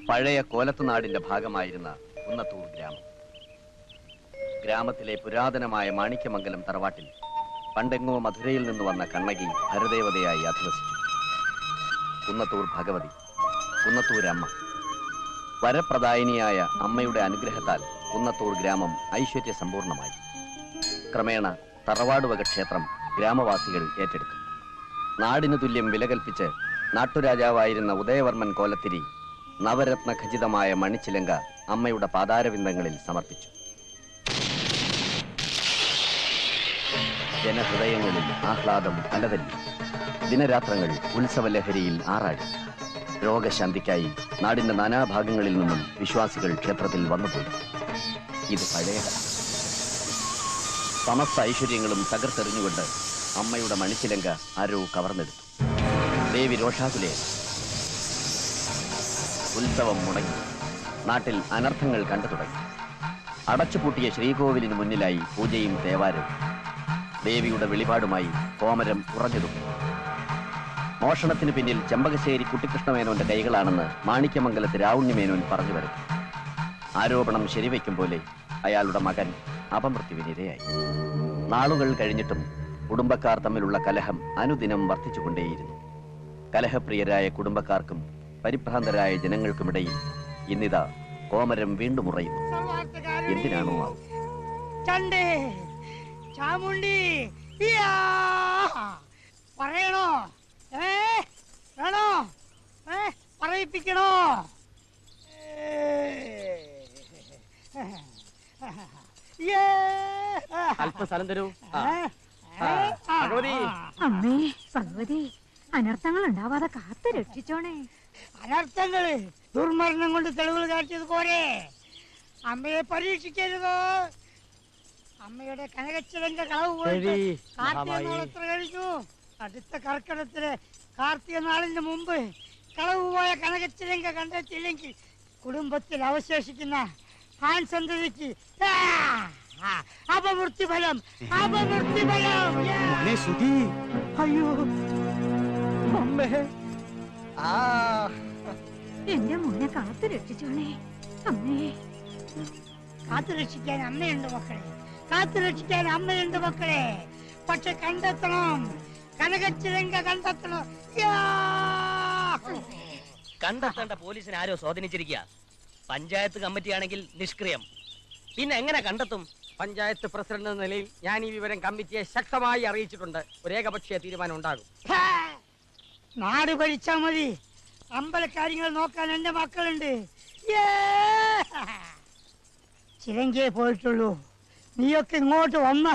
പഴയ കോലത്തുനാടിന്റെ ഭാഗമായിരുന്ന കുന്നത്തൂർ ഗ്രാമം. ഗ്രാമത്തിലെ പുരാതനമായ മാണിക്യമംഗലം തറവാട്ടിൽ പണ്ടെങ്ങോ മധുരയിൽ നിന്ന് വന്ന കണ്ണകി ഭരദേവതയായി അധിവസിച്ചു. കുന്നത്തൂർ ഭഗവതി, കുന്നത്തൂരമ്മ. വരപ്രദായിനിയായ അമ്മയുടെ അനുഗ്രഹത്താൽ കുന്നത്തൂർ ഗ്രാമം ഐശ്വര്യസമ്പൂർണമായി. ക്രമേണ തറവാടുവക ക്ഷേത്രം ഗ്രാമവാസികൾ ഏറ്റെടുത്തു. നാടിനു തുല്യം വില കൽപ്പിച്ച് നാട്ടുരാജാവായിരുന്ന ഉദയവർമ്മൻ കോലത്തിരി നവരത്ന ഖചിതമായ മണിച്ചിലങ്ക അമ്മയുടെ പാതാരവിന്ദങ്ങളിൽ സമർപ്പിച്ചു. ജനഹൃദയങ്ങളിൽ ആഹ്ലാദം അലതല്ലി. ദിനരാത്രങ്ങൾ ഉത്സവലഹരിയിൽ ആറാടി. രോഗശാന്തിക്കായി നാടിന്റെ നാനാഭാഗങ്ങളിൽ നിന്നും വിശ്വാസികൾ ക്ഷേത്രത്തിൽ വന്നുപോയി. ഇത് പഴയ സമസ്ത ഐശ്വര്യങ്ങളും തകർത്തെറിഞ്ഞുകൊണ്ട് അമ്മയുടെ മണിച്ചിലങ്ക ആരോ കവർന്നെടുത്തു. ദേവി രോഷാകുലേ. ഉത്സവം മുടങ്ങി. നാട്ടിൽ അനർത്ഥങ്ങൾ കണ്ടു തുടങ്ങി. അടച്ചുപൂട്ടിയ ശ്രീകോവിലിന് മുന്നിലായി പൂജയും തേവാരവും. ദേവിയുടെ വെളിപാടുമായി കോമരം ഉറഞ്ഞതും. മോഷണത്തിന് പിന്നിൽ ചെമ്പകശ്ശേരി കുട്ടിക്കൃഷ്ണമേനോന്റെ കൈകളാണെന്ന് മാണിക്യമംഗലത്ത് രാവുണ്യമേനോൻ പറഞ്ഞു വരുന്നു. ആരോപണം ശരിവയ്ക്കും പോലെ അയാളുടെ മകൻ അപമൃത്യുവിനിരയായി. നാളുകൾ കഴിഞ്ഞിട്ടും കുടുംബക്കാർ തമ്മിലുള്ള കലഹം അനുദിനം വർദ്ധിച്ചുകൊണ്ടേയിരുന്നു. കലഹപ്രിയരായ കുടുംബക്കാർക്കും പരിഭ്രാന്തരായ ജനങ്ങൾക്കുമിടയിൽ ഇന്നിതാ കോമരം വീണ്ടും ഉറയുന്നു. എന്തിനാണോ ചാമുണ്ടി പറയണോ? വേണോ? പറയിപ്പിക്കണോ? അല്പസ്ഥലം തരൂ. അമ്മേ ഭഗവതി, അനർത്ഥങ്ങൾ ഉണ്ടാവാതെ കാത്തു രക്ഷിച്ചോണേ. അനർത്ഥങ്ങള് ദുർമരണം കൊണ്ട് തെളിവുകൾ കാട്ടിയത് പോരെ. അമ്മയെ പരീക്ഷിക്കരുത്. അമ്മയുടെ കനകച്ചിലങ്ക കളവ് പോയിട്ട് കാർത്തിക നാളെത്ര കഴിഞ്ഞു? അടുത്ത കർക്കിടത്തില് കാർത്തിക നാളിന് മുമ്പ് കളവ് പോയ കനകച്ചിലങ്ക കണ്ടെത്തിയില്ലെങ്കിൽ കുടുംബത്തിൽ അവശേഷിക്കുന്ന ആൺസന്തതിക്ക് അപമൃത്യുഫലം. അപമൃത്യുഫലം. അയ്യോ അമ്മേ, എന്റെ മോനെ കാത്തു രക്ഷിച്ചോണേ അമ്മേ. കാത്തു രക്ഷിക്കാൻ അമ്മയുണ്ട് മക്കളെ, കാത്തു രക്ഷിക്കാൻ അമ്മയുണ്ട് മക്കളെ. പക്ഷെ കണ്ടെത്തണം, കനകച്ചിലങ്ക കണ്ടെത്തണം. കണ്ടെത്തേണ്ട പോലീസിനെ ആരോ സ്വാധീനിച്ചിരിക്കുക. പഞ്ചായത്ത് കമ്മിറ്റിയാണെങ്കിൽ നിഷ്ക്രിയം. പിന്നെ എങ്ങനെ കണ്ടെത്തും? പഞ്ചായത്ത് പ്രസിഡന്റ് എന്ന നിലയിൽ ഞാൻ ഈ വിവരം കമ്മിറ്റിയെ ശക്തമായി അറിയിച്ചിട്ടുണ്ട്. ഒരു ഏകപക്ഷീയ തീരുമാനം ഉണ്ടാകും. നാട് ഭരിച്ചാ മതി. അമ്പലക്കാര്യങ്ങൾ നോക്കാൻ എന്റെ മക്കളുണ്ട്. ചിലങ്കയെ പോയിട്ടുള്ളൂ. നീയൊക്കെ ഇങ്ങോട്ട് വന്ന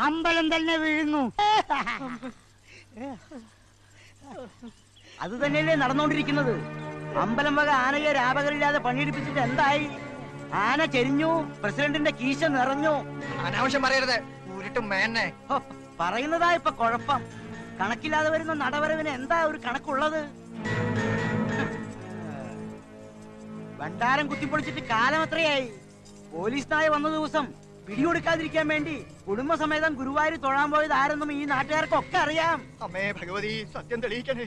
അമ്പലം തന്നെ വീഴുന്നു. അത് തന്നെയല്ലേ നടന്നുകൊണ്ടിരിക്കുന്നത്. അമ്പലം വക ആനയെ രാപകരില്ലാതെ പണിയെടുപ്പിച്ചിട്ട് എന്തായി? ആന ചെരിഞ്ഞു, പ്രസിഡന്റിന്റെ കീശ നിറഞ്ഞു. അനാവശ്യം പറയരുത്, ഉരുട്ടും മേന്നെ. പറയുന്നതാ ഇപ്പൊ കുഴപ്പം. കണക്കില്ലാതെ വരുന്ന നടവരവിന് എന്താ ഒരു കണക്കുള്ളത്? ഭണ്ഡാരം കുത്തിപ്പൊളിച്ചിട്ട് കാലം എത്രയായി? പോലീസ് നായ വന്ന ദിവസം പിടികൊടുക്കാതിരിക്കാൻ വേണ്ടി കുടുംബസമേതം ഗുരുവായൂർ തൊഴാൻ പോയത് ആരെന്നും ഈ നാട്ടുകാർക്കൊക്കെ അറിയാം. അമ്മേ ഭഗവതി, സത്യം തെളിയിക്കണേ.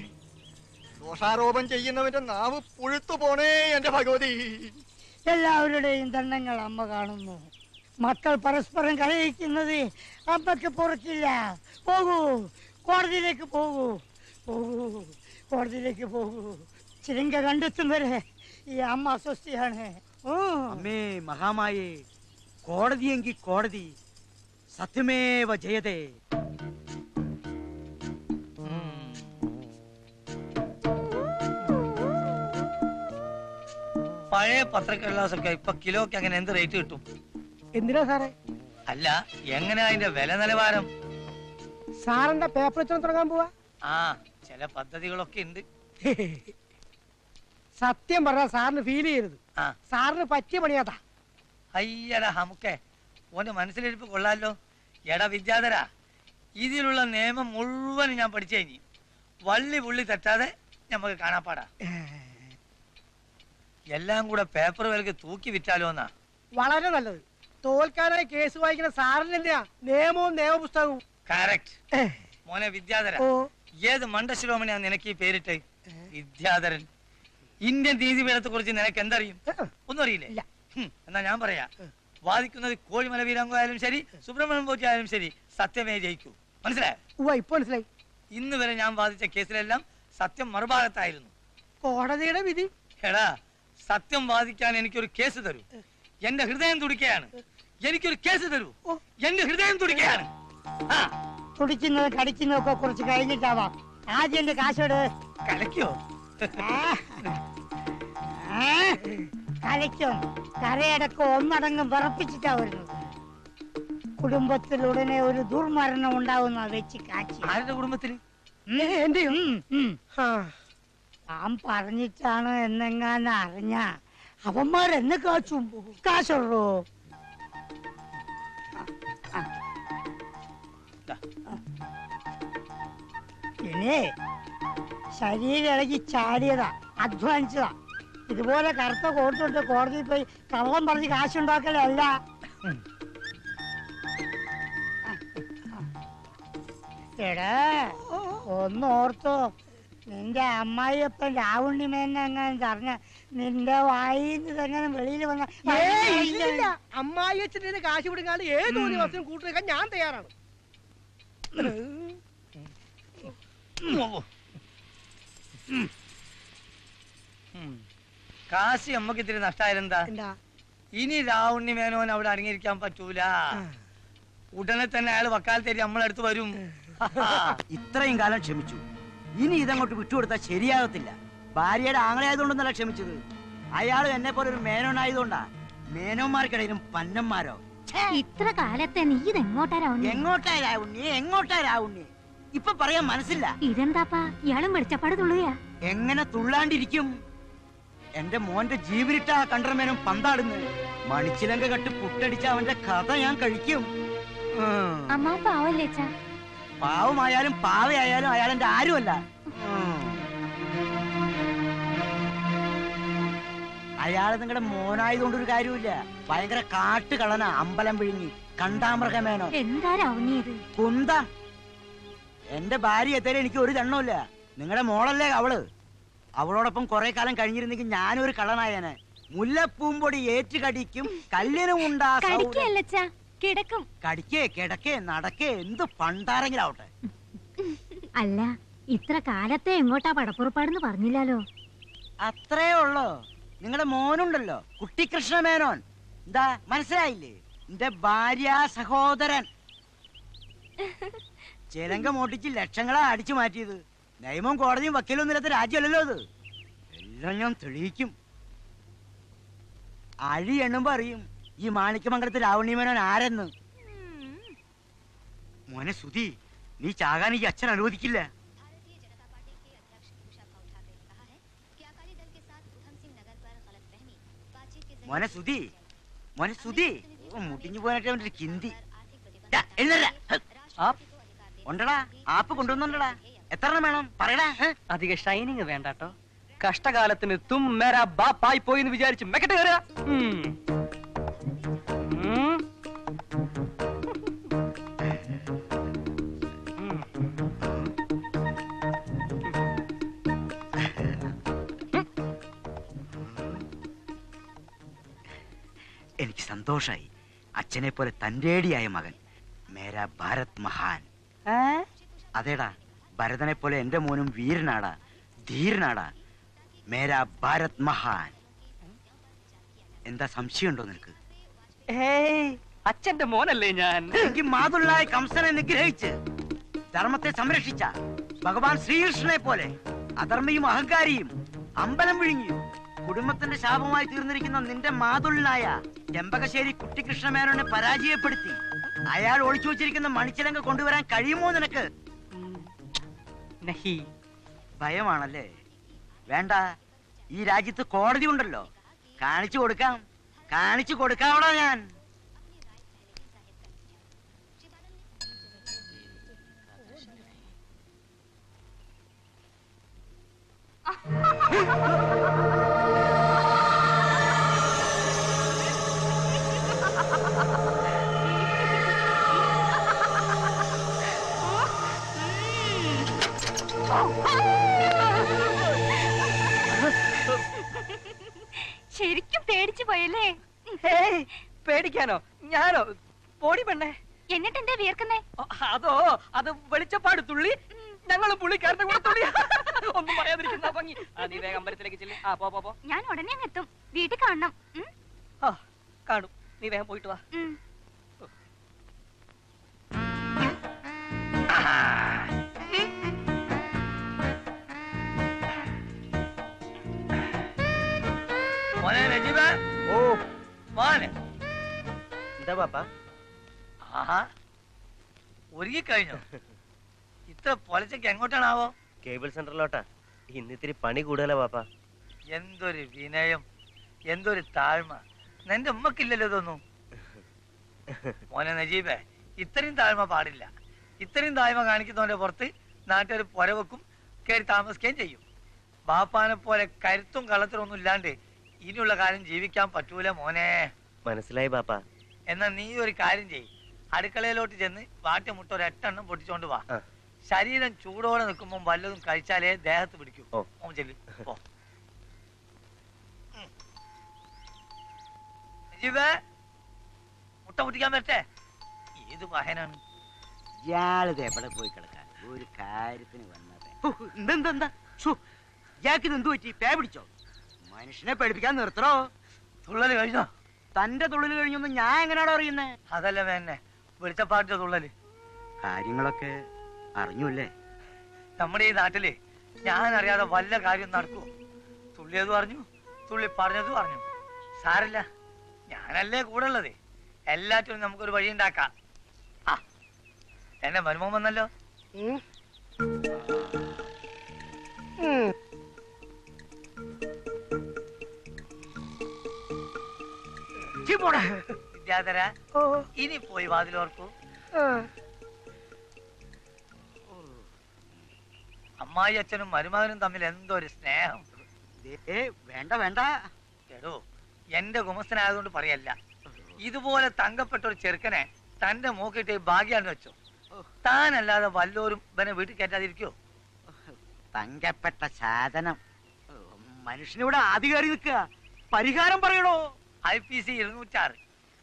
ദോഷാരോപം ചെയ്യുന്നവന്റെ നാവ് പുഴുത്തു പോണേ എന്റെ ഭഗവതി. എല്ലാവരുടെയും ദണ്ഡങ്ങൾ അമ്മ കാണുന്നു. മക്കൾ പരസ്പരം കലഹിക്കുന്നത് അമ്മക്ക് പൊറുക്കില്ല. പോകൂ, കോടതിയിലേക്ക് പോകൂ, പോകൂ, കോടതിയിലേക്ക് പോകൂ. ചിലങ്ക കണ്ടെത്തും വരെ ഈ അമ്മ അസ്വസ്ഥയാണ്. അമ്മേ മഹാമായേ, കോടതിയെങ്കിൽ കോടതി. സത്യമേവ ജയതേ. പഴയ പത്രക്കടലാസൊക്കെ ഇപ്പൊ കിലോക്ക് അങ്ങനെ എന്ത് റേറ്റ് കിട്ടും? എന്തിനാ സാറേ? അല്ല, എങ്ങനെയാ അതിന്റെ വില നിലവാരം? സാറിന്റെ പേപ്പർ വെച്ചോണ്ട് തുടങ്ങാൻ പോവാ? ആ, ചില പദ്ധതികളൊക്കെ ഉണ്ട്. സത്യം പറഞ്ഞാൽ സാറിന് ഫീൽ ചെയ്യരുത്. സാറിന് പറ്റിയ പണിയാതാ. അയ്യടാ ഹമുക്കെ, ഓന്റെ മനസ്സിലിരിപ്പ് കൊള്ളാലോ. എടാ വിദ്യാധര, ഇതിലുള്ള നിയമം മുഴുവൻ ഞാൻ പഠിച്ചു കഴിഞ്ഞു. വള്ളി പുള്ളി തെറ്റാതെ നമുക്ക് കാണാപ്പാടാ. എല്ലാം കൂടെ പേപ്പർ വിലക്ക് തൂക്കി വിറ്റാലോ എന്നാ. വളരെ നല്ലത്. തോൽക്കാനായി കേസ് വായിക്കുന്ന സാറിനെന്തിനാ നിയമവും നിയമപുസ്തകവും? കറക്റ്റ്. മോനെ വിദ്യാധര, ഏത് മണ്ടശിരോമണിയാ നിനക്ക് ഈ പേരിട്ട്? വിദ്യാധരൻ. ഇന്ത്യൻ നീതിപീഠത്തെ കുറിച്ച് നിനക്ക് എന്തറിയും? ഒന്നും അറിയില്ലേ? ഇല്ല. എന്നാ ഞാൻ പറയാ, വാദിക്കുന്നത് കോഴിമല വീരാങ്കോ ആയാലും ശരി, സുബ്രഹ്മണ്യം പോറ്റി ആയാലും ശരി, സത്യമേ ജയിക്കൂ. മനസ്സിലായോ? ഇപ്പൊ മനസ്സിലായി. ഇന്ന് വരെ ഞാൻ വാദിച്ച കേസിലെല്ലാം സത്യം മറുഭാഗത്തായിരുന്നു. കോടതിയുടെ വിധി. എടാ, സത്യം വാദിക്കാൻ എനിക്കൊരു കേസ് തരൂ. എന്റെ ഹൃദയം തുടിക്കുകയാണ്. എനിക്കൊരു കേസ് തരൂ. എന്റെ ഹൃദയം തുടിക്കുകയാണ്. തുടിക്കുന്നത് കടിക്കുന്നതൊക്കെ കുറച്ച് കഴിഞ്ഞിട്ടാവാം. ആദ്യം എന്റെ കാശോട് കലക്കിയോ? കലയ്ക്കും കരയടക്കം ഒന്നടങ്കം വിറപ്പിച്ചിട്ടാ വരുന്നത്. കുടുംബത്തിൽ ഉടനെ ഒരു ദുർമരണം ഉണ്ടാവുന്ന വെച്ച് കാച്ചി. ആരുടെ കുടുംബത്തിൽ? എന്റെയോ? താൻ പറഞ്ഞിട്ടാണ് എന്നെങ്ങാനും അറിഞ്ഞ അവന്മാരെന്നെ കാച്ചും. കാശുള്ളൂ. പിന്നെ ശരീരം ഇളകി ചാടിയതാ, അധ്വാനിച്ചതാ. ഇതുപോലെ കറുത്ത കോട്ടിട്ട് കോടതിയിൽ പോയി കള്ളം പറഞ്ഞ് കാശുണ്ടാക്കലല്ല. എടാ, ഒന്നോർത്തോ, നിന്റെ അമ്മായിയപ്പൻ രാവുണ്ണിമേനെങ്ങാനും പറഞ്ഞ നിന്റെ വായിന്ന് തന്നെ വെളിയിൽ വന്ന അമ്മായി അച്ഛൻ്റെ കാശ് പിടിക്കാണ്ട് ഏത് ദിവസം കൂട്ടുക ഞാൻ തയ്യാറാണ്. കാശി അമ്മക്ക് ഇത്തിരി നഷ്ടായാലെന്താ? എന്താ? ഇനി രാവുണ്ണി മേനോൻ അവിടെ അടങ്ങിയിരിക്കാൻ പറ്റൂല. ഉടനെ തന്നെ അയാൾ വക്കാലത്തേരി നമ്മളടുത്ത് വരും. ഇത്രയും കാലം ക്ഷമിച്ചു, ഇനി ഇതങ്ങോട്ട് വിട്ടുകൊടുത്താൽ ശരിയാകത്തില്ല. ഭാര്യയുടെ ആങ്ങളായതുകൊണ്ടൊന്നല്ല ക്ഷമിച്ചത്, അയാൾ എന്നെ പോലെ ഒരു മേനോനായതുകൊണ്ടാ. മേനോന്മാർക്കിടയിലും പന്നന്മാരോ. ഇത്ര കാലത്തെ നീ ഇതെങ്ങോട്ടാ രാവുണ്ണി? എങ്ങോട്ടാ രാവുണ്ണി? ഇപ്പൊ പറയാൻ മനസ്സില്ല. ഇതെന്താപ്പാ ഇയാളും വെളിച്ചപ്പാട് തുള്ളുകയാ? എങ്ങനെ തുള്ളാണ്ടിരിക്കും? എന്റെ മോന്റെ ജീവനിട്ട ആ കണ്ടർമേനും പന്താടുന്നു. മണിച്ചിലങ്ക കട്ട് പുട്ടടിച്ച അവന്റെ കഥ ഞാൻ കഴിക്കും. അമ്മ പാവല്ലേച്ചാ? പാവമായാലും പാവയായാലും അയാൾ എന്റെ ആരുമല്ല. അയാള് നിങ്ങളുടെ മോനായതുകൊണ്ടൊരു കാര്യമില്ല. ഭയങ്കര കാട്ടുകളന, അമ്പലം വിഴുങ്ങി കണ്ടാമൃഗമേനോ. എന്താ രാവുണ്ണി ഇത്? കുന്തം. എന്റെ ഭാര്യ എത്തേലും എനിക്ക് ഒരു ദണ്ണമില്ല. നിങ്ങളുടെ മോളല്ലേ അവള്. അവളോടൊപ്പം കുറെ കാലം കഴിഞ്ഞിരുന്നെങ്കിൽ ഞാനൊരു കള്ളനായനെ. മുല്ലപ്പൂമ്പൊടി ഏറ്റു കടിക്കും, കല്ലിനും ഉണ്ടാ. കിടക്കും. കടിക്കേ കിടക്കേ നടക്കേ എന്ത് പണ്ടാരെങ്കിലാവട്ടെ. അല്ല, ഇത്ര കാലത്തെ എങ്ങോട്ടാ പടപ്പുറപ്പാടെന്ന് പറഞ്ഞില്ലല്ലോ. അത്രേ ഉള്ളോ? നിങ്ങളുടെ മോനുണ്ടല്ലോ, കുട്ടിക്കൃഷ്ണമേനോൻ. എന്താ മനസ്സിലായില്ലേ? എന്റെ ഭാര്യ സഹോദരൻ. ചിലങ്ക മോട്ടിച്ച് ലക്ഷങ്ങളാ അടിച്ചു മാറ്റിയത്. നിയമം കോടതിയും വക്കീലൊന്നും ഇല്ലാത്ത രാജ്യമല്ലല്ലോ അത്. എല്ലാം ഞാൻ തെളിയിക്കും. അഴി എണ്ണുമ്പോ അറിയും ഈ മാണിക്യമംഗലത്ത് രാവണിമേനോൻ ആരെന്ന്. മോനെ സുധി, നീ ചാകാൻ ഈ അച്ഛൻ അനുവദിക്കില്ല. മോനെ സുധി, മോനെ സുധി, മുട്ടിഞ്ഞു പോയിട്ട് അവന്റെ കിന്തി. ഉണ്ടടാ, ആപ്പ് കൊണ്ടുവന്നുണ്ടടാ. എത്ര വേണം പറയടാ. അധിക ഷൈനിങ് വേണ്ടട്ടോ. കഷ്ടകാലത്തിന് തും മേരാ ബാപ്പായി പോയി എന്ന് വിചാരിച്ച് മെക്കട്ട് കയറുക. എനിക്ക് സന്തോഷായി. അച്ഛനെ പോലെ തന്റേടിയായ മകൻ. മേരാ ഭാരത് മഹാൻ. അതേടാ, ഭരതനെ പോലെ എന്റെ മോനും വീരനാടാ, ധീരനാടാ. മേരാ ഭാരത് മഹാൻ. എന്താ സംശയമുണ്ടോ നിനക്ക്? അച്ഛന്റെ മോനല്ലേ ഞാൻ. എനിക്ക് മാതുള്ളായ കംസനെ നിഗ്രഹിച്ച് ധർമ്മത്തെ സംരക്ഷിച്ച ഭഗവാൻ ശ്രീകൃഷ്ണനെ പോലെ അധർമ്മിയും അഹങ്കാരിയും അമ്പലം വിഴുങ്ങിയും കുടുംബത്തിന്റെ ശാപമായി തീർന്നിരിക്കുന്ന നിന്റെ മാതുള്ളനായ ചെമ്പകശ്ശേരി കുട്ടിക്കൃഷ്ണമേനോനെ പരാജയപ്പെടുത്തി അയാൾ ഒളിച്ചു വെച്ചിരിക്കുന്ന മണിച്ചിലങ്ക കൊണ്ടുവരാൻ കഴിയുമോ നിനക്ക്? ഭയമാണല്ലേ? വേണ്ട, ഈ രാജ്യത്ത് കോടതി ഉണ്ടല്ലോ, കാണിച്ചു കൊടുക്കാവടാ ഞാൻ. പോയല്ലേ ഹേയ്, പേടിക്കാനോ? ഞാനോ? പോടി പെണ്ണേ. എന്നിട്ട് എന്താ വിയർക്കുന്നേ? അതോ, അത് വെളിച്ചപ്പാട് തുള്ളി ഞങ്ങൾ പുള്ളിക്കാരന്റെ കൂടെ തുള്ളി. ഒന്നും പറയാതിരിക്കുന്ന ഭംഗി. നീ വേഗം അമ്പലത്തിലേക്ക് ചെല്ലി. പോ. ഞാൻ ഉടനെ അങ്ങ് എത്തും. വീട്ടിൽ കാണണം. കാണും. നീ വേഗം പോയിട്ട് വാ. മോനെ നജീബ. ഓ മോനെ. എന്താ പാപ്പ? ആഹാ, ഒരുങ്ങിക്കഴിഞ്ഞോ? ഇത്ര പൊലച്ചക്ക് എങ്ങോട്ടാണാവോ? കേബിൾ സെന്ററിലോട്ടാ. ഇന്നിത്തിരി പണി കൂടുതലാ പാപ്പ. എന്തൊരു വിനയം, എന്തൊരു താഴ്മ. നിന്റെ ഉമ്മക്കില്ലല്ലോ ഇതൊന്നും. മോനെ നജീബേ, ഇത്രയും താഴ്മ പാടില്ല. ഇത്രയും താഴ്മ കാണിക്കുന്നവന്റെ പുറത്ത് നാട്ടുകാർ പുരവെക്കും, കയറി താമസിക്കുകയും ചെയ്യും. ബാപ്പാനെ പോലെ കരുത്തും കളത്തിലും ഒന്നും ഇല്ലാണ്ട് ഇനിയുള്ള കാലം ജീവിക്കാൻ പറ്റൂല മോനെ. മനസ്സിലായി പാപ്പ. എന്നാ നീ ഒരു കാര്യം ചെയ്യ്, അടുക്കളയിലോട്ട് ചെന്ന് വാട്ടിയ മുട്ട ഒരു 8 എണ്ണം പൊട്ടിച്ചോണ്ട് വാ. ശരീരം ചൂടോടെ നിൽക്കുമ്പോൾ വല്ലതും കഴിച്ചാലേ ദേഹത്ത് പിടിക്കൂ. ഓൻ ചെല്ലു. മുട്ട പൊട്ടിക്കാൻ പറ്റേ? ഏത് വാഹനാണ് ഇയാളിത് എവിടെ പോയി കിടക്കാൻ? ഒരു കാര്യത്തിന് വന്നത് എന്താ? ഇയാൾക്ക് എന്തു പറ്റി? പേ പിടിച്ചോ? മനുഷ്യനെ പേടിപ്പിക്കാൻ നിർത്തണോ? തുള്ളല് കഴിഞ്ഞോ? തന്റെ തുള്ളല് കഴിഞ്ഞൊന്നും ഞാൻ എങ്ങനെയാണോ അറിയുന്നേ? അതല്ല വേന്നെ വെളിച്ചപ്പാട്ടിന്റെ തുള്ളല്. കാര്യങ്ങളൊക്കെ അറിഞ്ഞൂല്ലേ? നമ്മുടെ ഈ നാട്ടില് ഞാൻ അറിയാതെ വല്ല കാര്യം നടക്കുവോ? തുള്ളിയത് പറഞ്ഞു, തുള്ളി പറഞ്ഞത് പറഞ്ഞു. സാരല്ല, ഞാനല്ലേ കൂടെ ഉള്ളത്. എല്ലാറ്റിനും നമുക്കൊരു വഴി ഉണ്ടാക്കാം. ആ, എന്നെ മരുമോൻ വന്നല്ലോ. വിദ്യാധര, ഇനി പോയി വാതിലോർക്കൂ. അമ്മായി അച്ഛനും മരുമകനും തമ്മിൽ എന്തൊരു സ്നേഹം. വേണ്ട വേണ്ട. എടോ, എന്റെ ഗുമസ്തനായതുകൊണ്ട് പറയല്ല. ഇതുപോലെ തങ്കപ്പെട്ട ഒരു ചെറുക്കനെ തന്റെ മൂക്കിട്ട് ഭാഗ്യാന്ന് വെച്ചോ. താനല്ലാതെ വല്ലോരും ഇവനെ വീട്ടിൽ കയറ്റാതിരിക്കോ? തങ്കപ്പെട്ട സാധനം. മനുഷ്യനിവിടെ ആദ്യ കയറി നിൽക്കുക. പരിഹാരം പറയണോ? IPC 206.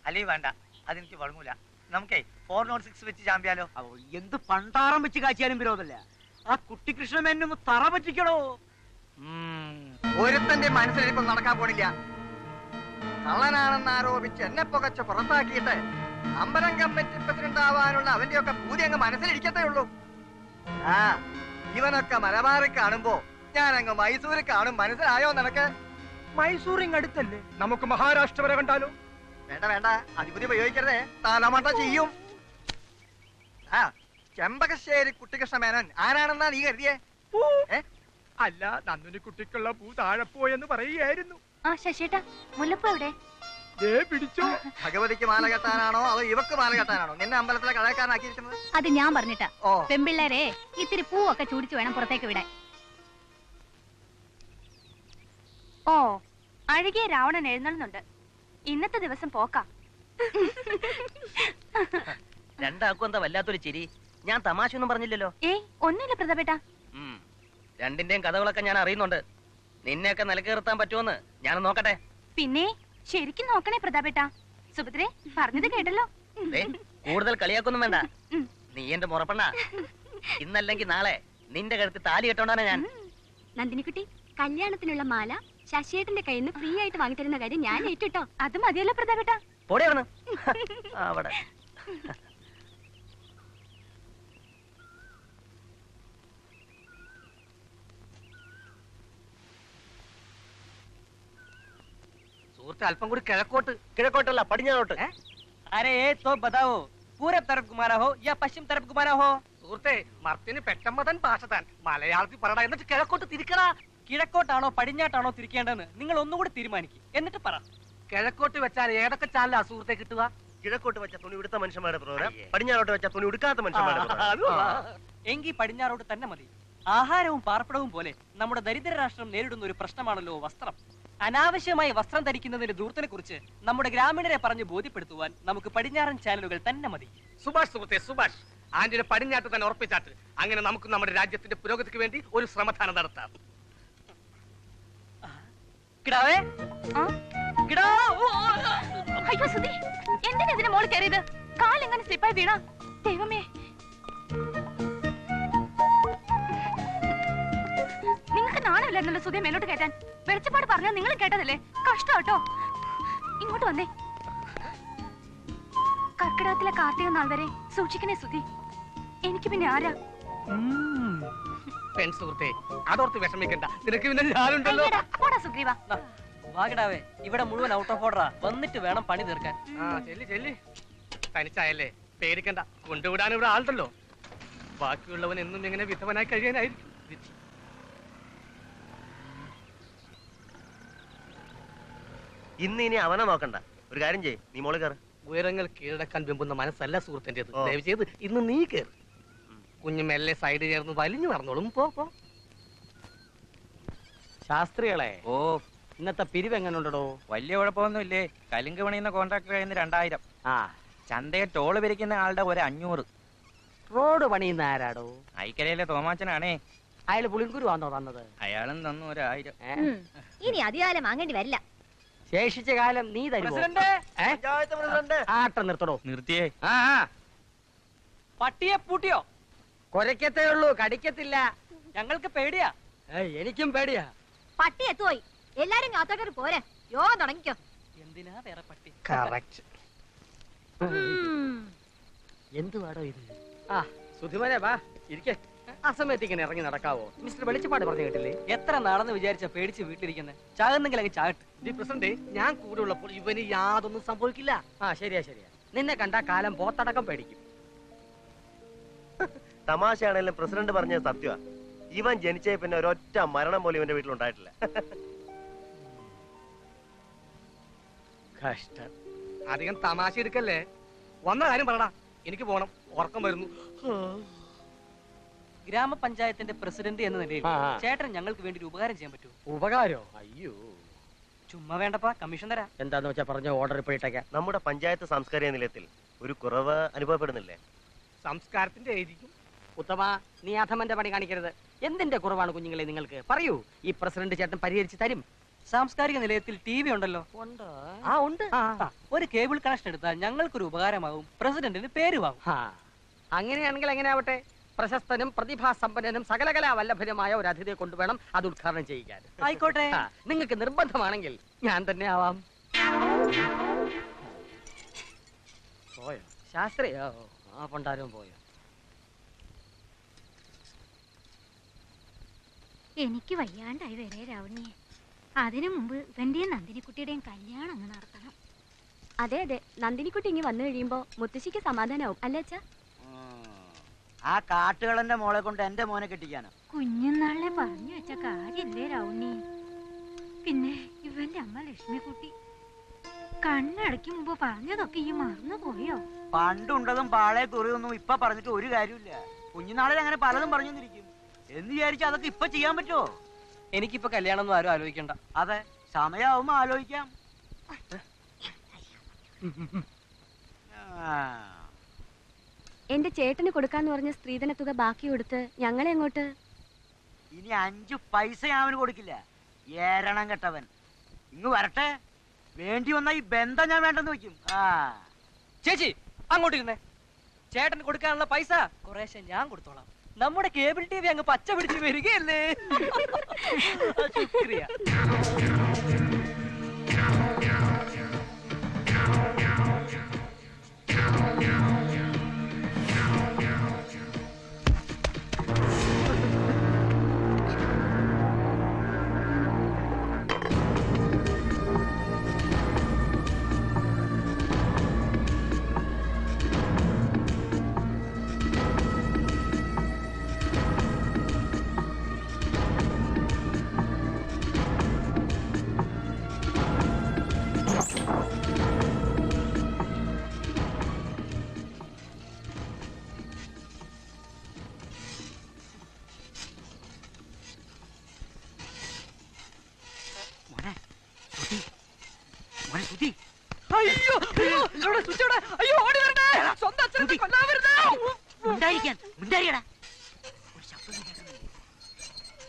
അല്ലെങ്കിൽ വേണ്ട, അതെനിക്ക് വഴങ്ങൂല. നമുക്കേ 406 വെച്ച് ചാമ്പ്യാലോ? എന്ത് പണ്ടാറം വെച്ച് കാച്ചിയാലും വിരോധമല്ല. ആ കുട്ടികൃഷ്ണൻ എന്നെ ഒന്ന് തറ പറ്റിക്കണോ? ഒരുത്തന്റെ മനസ്സിലിപ്പം നടക്കാൻ പോണില്ല. കള്ളനാണെന്ന് ആരോപിച്ച് എന്നെ പുകച്ച് പുറത്താക്കിയിട്ട് അമ്പലം കമ്മിറ്റി പ്രസിഡന്റ് ആവാനുള്ള അവന്റെയൊക്കെ പൂതി അങ്ങ് മനസ്സിലിരിക്കത്തേ ഉള്ളൂ. ആ, ഇവനൊക്കെ മലബാറിൽ കാണുമ്പോ ഞാൻ അങ്ങ് മൈസൂരിൽ കാണും. മനസ്സിലായോ നിനക്ക്? മൈസൂർ ഇങ്ങടുത്തല്ലേ, നമുക്ക് മഹാരാഷ്ട്ര വരെ കണ്ടാലോ? വേണ്ട വേണ്ട, അതിപുതി ഉപയോഗിക്കരുതേ, തലമണ്ട ചെയ്യും. ആ, ചെമ്പകശ്ശേരി കുട്ടികൃഷ്ണ മേനോൻ ആരാണെന്നാ നീ കരുതിയേ? അല്ല, നന്ദിനി കുട്ടിക്കുള്ള പൂ താഴെ പോയെന്ന് പറയുകയായിരുന്നു. ആ ശശിയേട്ടാ, മുല്ലപ്പൂ എവിടെ? പിടിച്ചോ. ഭഗവതിക്ക് മാല കെട്ടാനാണോ അതോ ഇവക്ക് മാല കെട്ടാനാണോ നിന്നെ അമ്പലത്തിലെ കടക്കാരനാക്കിയിരിക്കുന്നത്? അത് ഞാൻ പറഞ്ഞിട്ടാ. ഓ, പെമ്പിള്ളേരെ ഇത്തിരി പൂവൊക്കെ ചൂടിച്ചു വേണം പുറത്തേക്ക് വിടാൻ. ഓ, അഴുകിയ രാവണൻ എഴുന്നള്ളുന്നുണ്ട്. ഇന്നത്തെ ദിവസം പോക്കാം. രണ്ടാക്കും എന്താ വല്ലാത്തൊരു ചിരി? ഞാൻ തമാശ ഒന്നും പറഞ്ഞില്ലല്ലോ. ഏയ്, ഒന്നുമില്ല പ്രതാപേട്ടാ. രണ്ടിന്റെയും കഥകളൊക്കെ ഞാൻ അറിയുന്നുണ്ട്. നിന്നെയൊക്കെ നിലക്കേർത്താൻ പറ്റുമെന്ന് ഞാൻ നോക്കട്ടെ. പിന്നെ ശരിക്കും നോക്കണേ പ്രതാപേട്ടാ. സുഭദ്രേ, പറഞ്ഞത് കേട്ടല്ലോ. കൂടുതൽ കളിയാക്കൊന്നും വേണ്ട. നീ എന്റെ മുറപ്പെണ്ണ. ഇന്നല്ലെങ്കിൽ നാളെ നിന്റെ കഴുത്ത് താലി കെട്ടോണ്ടാണ് ഞാൻ. നന്ദിനിക്കുട്ടി, കല്യാണത്തിനുള്ള മാല ശശിയേട്ടന്റെ കയ്യിൽ നിന്ന് ഫ്രീ ആയിട്ട് വാങ്ങിത്തരുന്ന കാര്യം ഞാൻ ഏറ്റിട്ടോ. അത് മതിയല്ലോ പ്രതാപേട്ടാ. പോടെ അവിടുന്ന്. അവിടെ സുഹൃത്ത്, അല്പം കൂടി കിഴക്കോട്ട്. കിഴക്കോട്ടല്ല, പടിഞ്ഞാറോട്ട്. अरे तो बताओ, पूरब तरफ घुमाना हो या पश्चिम तरफ घुमाना हो? സുഹൃത്തെ, മർത്തിന് പെട്ടമ്മതൻ ഭാഷ താൻ മലയാളത്തിൽ പറടാ. എന്നിട്ട് കിഴക്കോട്ട് തിരിക്കടാ. കിഴക്കോട്ടാണോ പടിഞ്ഞാട്ടാണോ തിരിക്കേണ്ടതെന്ന് നിങ്ങൾ ഒന്നുകൂടി തീരുമാനിക്കും. എന്നിട്ട് പറ. കിഴക്കോട്ട് വെച്ചാൽ ഏതൊക്കെ ചാനലാ സുഹൃത്തെ കിട്ടുക? കിഴക്കോട്ട് വെച്ച തുണി ഉടുത്ത മനുഷ്യന്മാരുടെ പ്രോഗ്രാം, പടിഞ്ഞാറോട്ട് വെച്ച തുണി ഉടുക്കാത്ത മനുഷ്യന്മാരുടെ പ്രോഗ്രാം. എങ്കിൽ പടിഞ്ഞാറോട്ട് തന്നെ മതി. ആഹാരവും പാർപ്പിടവും പോലെ നമ്മുടെ ദരിദ്ര രാഷ്ട്രം നേരിടുന്ന ഒരു പ്രശ്നമാണല്ലോ വസ്ത്രം. അനാവശ്യമായി വസ്ത്രം ധരിക്കുന്നതിന്റെ ദൂരത്തിനെ കുറിച്ച് നമ്മുടെ ഗ്രാമീണരെ പറഞ്ഞ് ബോധ്യപ്പെടുത്തുവാൻ നമുക്ക് പടിഞ്ഞാറൻ ചാനലുകൾ തന്നെ മതി. സുഭാഷ് സുഹൃത്തെ, സുഭാഷ്. ആന്റിനെ പടിഞ്ഞാട്ട് തന്നെ ഉറപ്പിച്ചാട്ട്. അങ്ങനെ നമുക്ക് നമ്മുടെ രാജ്യത്തിന്റെ പുരോഗതിക്ക് വേണ്ടി ഒരു ശ്രമദാനം നടത്താം. കിടാവേ, ആ അയ്യോ സുധി, എന്തിനാ ഇതിന്റെ മോള് കയറിയത്? കാലെങ്ങനെ സ്ലിപ്പായി വീണ? ദൈവമേ, നിങ്ങൾക്ക് നാണമില്ലായിരുന്നല്ലോ സുധി മേലോട്ട് കയറ്റാൻ. വെളിച്ചപ്പാട് പറഞ്ഞാൽ നിങ്ങൾ കേട്ടതല്ലേ? കഷ്ടം കേട്ടോ. ഇങ്ങോട്ട് വന്നേ. കർക്കിടകത്തിലെ കാർത്തിക നാൾ വരെ സൂക്ഷിക്കണേ സുധി. എനിക്ക് പിന്നെ ആരാ? സുഹൃത്തെ, അതോർത്ത് വിഷമിക്കണ്ട, നിനക്ക് പിന്നെ ഞാനുണ്ടല്ലോ. പോടാ സുഗ്രീവ. വാഗടാവേ, ഇവിടെ മുഴുവൻ ഔട്ട് ഓഫ് ഓർഡറാ. വന്നിട്ട് വേണം പണി തീർക്കാൻ. ആ ചെല്ലി ചെല്ലി. തനിച്ചായല്ലേ, പേടിക്കണ്ട, കൊണ്ടുവിടാൻ ഇവിടെ ആളുണ്ടല്ലോ. ബാക്കിയുള്ളവൻ എന്നും ഇങ്ങനെ വിധവനായി കഴിയാനായിരിക്കും. ഇനി അവനെ നോക്കണ്ട, ഒരു കാര്യം ചെയ്യ്, നീ മോള് കയറ്. ഉയരങ്ങൾ കീഴടക്കാൻ വെമ്പുന്ന മനസ്സല്ല സുഹൃത്തിൻ്റെത്. ദയവ് ചെയ്ത് ഇന്ന് നീ കയറി. കുഞ്ഞു മെല്ലെ സൈഡ് ചേർന്ന് വലിഞ്ഞു നടന്നോളും. പോ പോ. ശാസ്ത്രികളെ, ഓ ഇന്നത്തെ പിരിവ് എങ്ങനെ ഉണ്ടോ? വലിയ കുഴപ്പമൊന്നുമില്ലേ. കലിങ്ക് പണിയുന്ന കോൺട്രാക്ടർ കയ്യിൽ 2000. ആ, ചന്തയെ ടോള് പിരിക്കുന്ന ആളുടെ ഒരു 500. റോഡ് പണിയുന്ന ആരാടോ? ഐക്കരയിലെ തോമാച്ചനാണേ. അയാള് പുളിങ്കുരു ആണോ തന്നത്? അയാളും തന്നു 1000. ഇനി അധികാലം വാങ്ങേണ്ടി വരില്ല. ശേഷിച്ച കാലം നീ തരുമോ? ആട്ടം നിർത്തടോ. നിർത്തിയേ. ആ, പട്ടിയെ പൂട്ടിയോ? കൊരക്കത്തേ ഉള്ളൂ, കടിക്കത്തില്ല. ഞങ്ങൾക്ക് പേടിയാ. എനിക്കും പേടിയാ. പട്ടി എത്തുപോയി. എല്ലാരും കാത്തോട്ടൊരു പോരെ. യോഗം തുടങ്ങിക്കോ. എന്തിനാ വേറെ പട്ടി? കറക്റ്റ്. എന്തുവാടോ ഇത്? ആ സുധിമനെ വാ, ഇരിക്കേ. ആ സമയത്ത് ഇങ്ങനെ ഇറങ്ങി നടക്കാവോ? മിസ്റ്റർ വെളിച്ചപ്പാട് പറഞ്ഞു കേട്ടില്ലേ? എത്ര നാളെന്ന് വിചാരിച്ച പേടിച്ച് വീട്ടിലിരിക്കുന്നത്? ചാകുന്നെങ്കിൽ അങ്ങ് ചാകട്ടെ. പ്രസിഡന്റ്, ഞാൻ കൂടെ ഉള്ളപ്പോൾ ഇവന് യാതൊന്നും സംഭവിക്കില്ല. ആ ശരിയാ ശരിയാ. നിന്നെ കണ്ടാ കാലം പോത്തടക്കം പേടിക്കും. തമാശയാണെങ്കിലും പ്രസിഡന്റ് പറഞ്ഞത് സത്യമാ. ഇവൻ ജനിച്ചേ പിന്നെ ഒരൊറ്റ മരണം പോലും ഇവന്റെ വീട്ടിലുണ്ടായിട്ടില്ല. കഷ്ടം. അധികം തമാശ എടുക്കല്ലേ. വന്ന കാര്യം പറടാ, എനിക്ക് പോണം, ഉറക്കം വരുന്നു. ഗ്രാമപഞ്ചായത്തിന്റെ പ്രസിഡന്റ് എന്ന നിലയിൽ ആ. ചേട്ടൻ ഞങ്ങൾക്ക് വേണ്ടി ഒരു ഉപകാരം ചെയ്യാൻ പറ്റുമോ? ഉപകാരോ? അയ്യോ, ചുമ്മാ വേണ്ടപ്പാ, കമ്മീഷൻ തരാം. എന്താന്ന് വെച്ചാ പറഞ്ഞ ഓർഡർ ഇപ്പോഴത്തേക്കാം. നമ്മുടെ പഞ്ചായത്ത് സാംസ്കാരിക നിലയത്തിൽ ഒരു കുറവ് അനുഭവപ്പെടുന്നില്ലേ? സംസ്കാരത്തിന്റെ ആയിരിക്കും. ഉത്തമ, നീ അധമന്റെ പണി കാണിക്കരുത്. എന്തിന്റെ കുറവാണ് കുഞ്ഞുങ്ങളെ നിങ്ങൾക്ക്? പറയൂ, ഈ പ്രസിഡന്റ് ചേട്ടൻ പരിഹരിച്ച് തരും. സാംസ്കാരിക നിലയത്തിൽ TV ഉണ്ടല്ലോ. ഉണ്ടോ? ആ ഉണ്ട്. ഒരു കേബിൾ കണക്ഷൻ എടുത്താൽ ഞങ്ങൾക്കൊരു ഉപകാരമാവും, പ്രസിഡന്റിന് പേരുമാവും. അങ്ങനെയാണെങ്കിൽ എങ്ങനെ ആവട്ടെ? പ്രശസ്തനും പ്രതിഭാസമ്പന്നനും സകലകലാ വല്ലഭനുമായ ഒരു അതിഥിയെ കൊണ്ടുവേണം അത് ഉദ്ഘാടനം ചെയ്യിക്കാൻ. ആയിക്കോട്ടെ. നിങ്ങൾക്ക് നിർബന്ധമാണെങ്കിൽ ഞാൻ തന്നെ ആവാം. പോയോ ശാസ്ത്രിയോ? ആ പണ്ടാരും പോയോ? എനിക്ക് വയ്യാണ്ടായി വരെ രാവണിയെ. അതിനു മുമ്പ് ഇവന്റെയും നന്ദിനിക്കുട്ടിയുടെയും കല്യാണം അങ്ങ് നടത്തണം. അതെ അതെ, നന്ദിനിക്കുട്ടി ഇങ്ങ് വന്നു കഴിയുമ്പോ മുത്തശ്ശിക്ക് സമാധാനാവും അല്ലേ അച്ഛാ? ആ കാട്ടുകളന്റെ മോളെ കൊണ്ട് എന്റെ മോനെ കെട്ടിക്കാനോ? കുഞ്ഞുനാളിലെ പറഞ്ഞു വെച്ച കാര്യല്ലേ രാവണി. പിന്നെ ഇവന്റെ അമ്മ ലക്ഷ്മിക്കുട്ടി കണ്ണടയ്ക്കും മുമ്പ് പറഞ്ഞതൊക്കെ ഈ മറന്നു പോയോ? പണ്ടുണ്ടതും പാളയെ കുറിയൊന്നും ഇപ്പൊ പറഞ്ഞിട്ട് ഒരു കാര്യമില്ല. കുഞ്ഞുനാളിൽ അങ്ങനെ പലതും പറഞ്ഞിരിക്കും എന്ന് വിചാരിച്ചാ അതൊക്കെ ഇപ്പൊ ചെയ്യാൻ പറ്റുമോ? എനിക്കിപ്പോ കല്യാണം ഒന്നും ആരും ആലോചിക്കണ്ട. അതെ, സമയാവുമ്പോ ആലോചിക്കാം. എന്റെ ചേട്ടന് കൊടുക്കാന്ന് പറഞ്ഞ സ്ത്രീധന തുക ബാക്കി കൊടുത്ത് ഞങ്ങളെ അങ്ങോട്ട്. ഇനി 5 പൈസ ഞാൻ അവന് കൊടുക്കില്ല. ഏരണം കെട്ടവൻ ഇങ്ങ് വരട്ടെ. വേണ്ടി വന്ന ഈ ബന്ധം ഞാൻ വേണ്ടെന്ന് വെക്കും. ചേച്ചി അങ്ങോട്ട് ഇരുന്നേ. ചേട്ടന് കൊടുക്കാനുള്ള പൈസ കുറേശ്ശെ ഞാൻ കൊടുത്തോളാം. നമ്മുടെ കേബിൾ TV അങ്ങ് പച്ച പിടിച്ച് വരികയല്ലേ. ശുക്രിയ.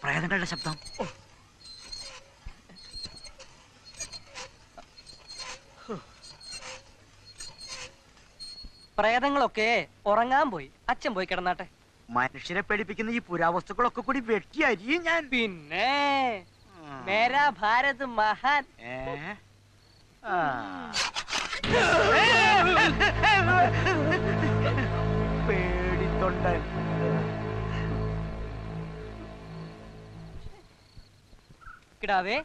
പ്രേതങ്ങളുടെ ശബ്ദം. പ്രേതങ്ങളൊക്കെ ഉറങ്ങാൻ പോയി. അച്ഛൻ പോയി കിടന്നാട്ടെ. മനുഷ്യരെ പേടിപ്പിക്കുന്ന ഈ പുരാവസ്തുക്കളൊക്കെ കൂടി വെട്ടി അരിയും ഞാൻ. പിന്നെ മേരാ ഭാരത് മഹാൻ. പേടിത്തൊണ്ടൻ. കിടാവേ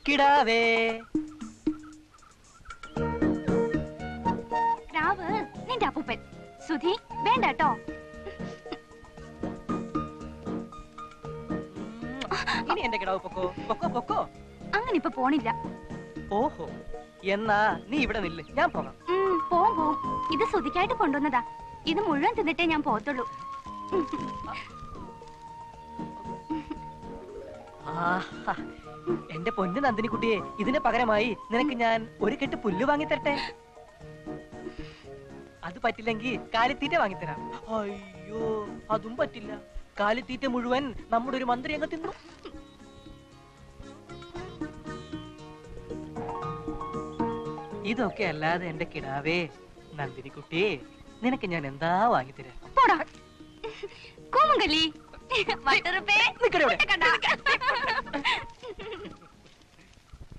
കിടാവേ രാവ് നിന്റെ അപ്പൂപ്പൻ. സുധി വേണ്ട കേട്ടോ. ഇനി എന്റെ കിടാവ് പൊക്കോ പൊക്കോ പൊക്കോ. അങ്ങനെ ഇപ്പൊ പോണില്ല. ഓഹോ, എന്നാ നീ ഇവിടെ നില്ല്, ഞാൻ പോകാം. പോവും. ഇത് സുധിക്കായിട്ട് കൊണ്ടുവന്നതാ. ഇത് മുഴുവൻ തിന്നിട്ടേ ഞാൻ പോത്തുള്ളൂ. എന്റെ പൊന്നു നന്ദിനിക്കുട്ടിയെ, ഇതിന് പകരമായി നിനക്ക് ഞാൻ ഒരു കെട്ട് പുല്ല് വാങ്ങിത്തരട്ടെ? അത് പറ്റില്ലെങ്കിൽ കാലിത്തീറ്റ വാങ്ങിത്തരാം. അയ്യോ, അതും പറ്റില്ല. കാലിത്തീറ്റ മുഴുവൻ നമ്മുടെ ഒരു മന്ത്രി അങ്ങ് തിന്നു. ഇതൊക്കെ അല്ലാതെ എന്റെ കിടാവേ നന്ദിനിക്കുട്ടി, നിനക്ക് ഞാൻ എന്താ വാങ്ങിത്തരാം?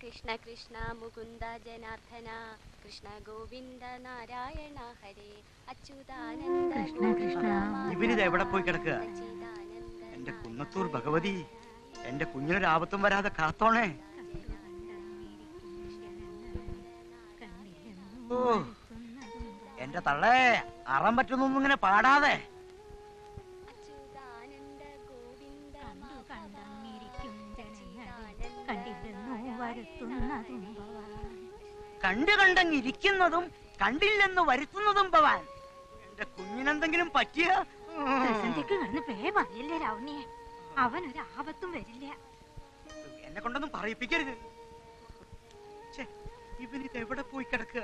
കൃഷ്ണ കൃഷ്ണ മുകുന്ദ ജനാർദ്ദന കൃഷ്ണ ഗോവിന്ദ നാരായണ ഹരേ അച്യുതാനന്ദ. ഇവനിത് എവിടെ പോയി കിടക്കുക? എന്റെ കുന്നത്തൂർ ഭഗവതി, എന്റെ കുഞ്ഞിനൊരാപത്തും വരാതെ കാത്തോണേ. ഓ, എന്റെ തള്ളേ, അറം പറ്റുന്നൊന്നും ഇങ്ങനെ പാടാതെ. കണ്ടങ്ങിരിക്കുന്നതും കണ്ടില്ലെന്ന് വരുത്തുന്നതും ഭവാൻ. എന്റെ കുഞ്ഞിനെന്തെങ്കിലും പറ്റിയ അവനൊരു ആപത്തും വരില്ല. എന്നെ കൊണ്ടൊന്നും പറയിപ്പിക്കരുത്. ഇവനിത് എവിടെ പോയി കിടക്കുക?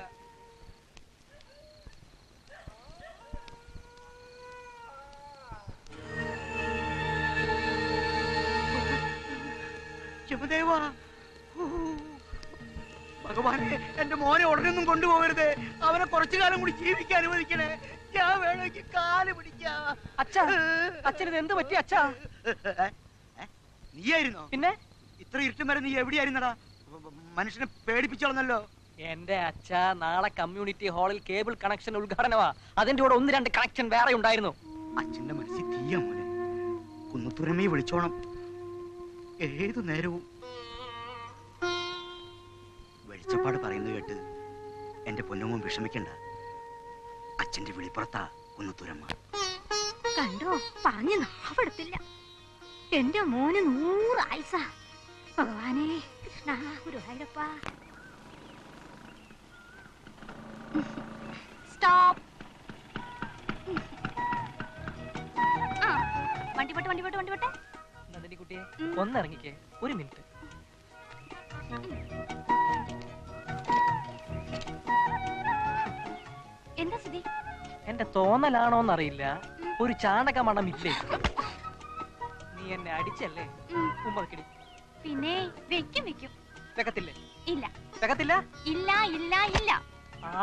യമദേവാ, ഭഗവാനെ, എന്റെ മോനെ ഉടനെയൊന്നും കൊണ്ടുപോകരുത്. അവനെ കുറച്ചു കാലം കൂടി ജീവിക്കാൻ അനുവദിക്കണേ. ഞാൻ വേണമെങ്കിൽ കാല് പിടിക്കാം. അച്ഛന് എന്ത് പറ്റി അച്ഛാ? നീയായിരുന്നോ? പിന്നെ ഇത്ര ഇരുട്ടും വരെ നീ എവിടെയായിരുന്നടാ? മനുഷ്യനെ പേടിപ്പിച്ചോളന്നല്ലോ. എന്റെ അച്ഛ, നാളെ കമ്മ്യൂണിറ്റി ഹാളിൽ കേബിൾ കണക്ഷൻ ഉദ്ഘാടനമാ. അതിന്റെ കൂടെ 1-2 കണക്ഷൻ വേറെ ഉണ്ടായിരുന്നു. അച്ഛന്റെ മനസ്സിൽ തീയ മോനെ. കുന്നത്തുരമ്മയെ വിളിച്ചോണം ഏതു നേരവും. വെളിച്ചപ്പാട് പറയുന്നത് കേട്ട് എന്റെ പൊന്നമ്മ വിഷമിക്കണ്ട. അച്ഛന്റെ വിളിപ്പുറത്താ കുന്നത്തുരമ്മ. കണ്ടോ, പറഞ്ഞു നാവെടുത്തില്ല. എന്റെ മോന് 100 ആയുസ. ഭഗവാനേ, കൃഷ്ണ ഗുരുവായൂരപ്പ. സ്റ്റോപ്പ്. വണ്ടി പോട്ടെ, വണ്ടി പോട്ടെ, വണ്ടി പോട്ടെ. നന്ദിനിക്കുട്ടിയെ, ഒന്നിറങ്ങിക്കേ, 1 മിനിറ്റ്. എന്താ സ്ഥിതി? എന്റെ തോന്നലാണോന്നറിയില്ല, ഒരു ചാണക മണമില്ലേ? നീ എന്നെ അടിച്ചല്ലേ? ഉമ്മക്കിടി. പിന്നെ വെക്കും വെക്കും. വെക്കത്തില്ലേ? ഇല്ല. വെക്കത്തില്ല? ഇല്ല ഇല്ല ഇല്ല.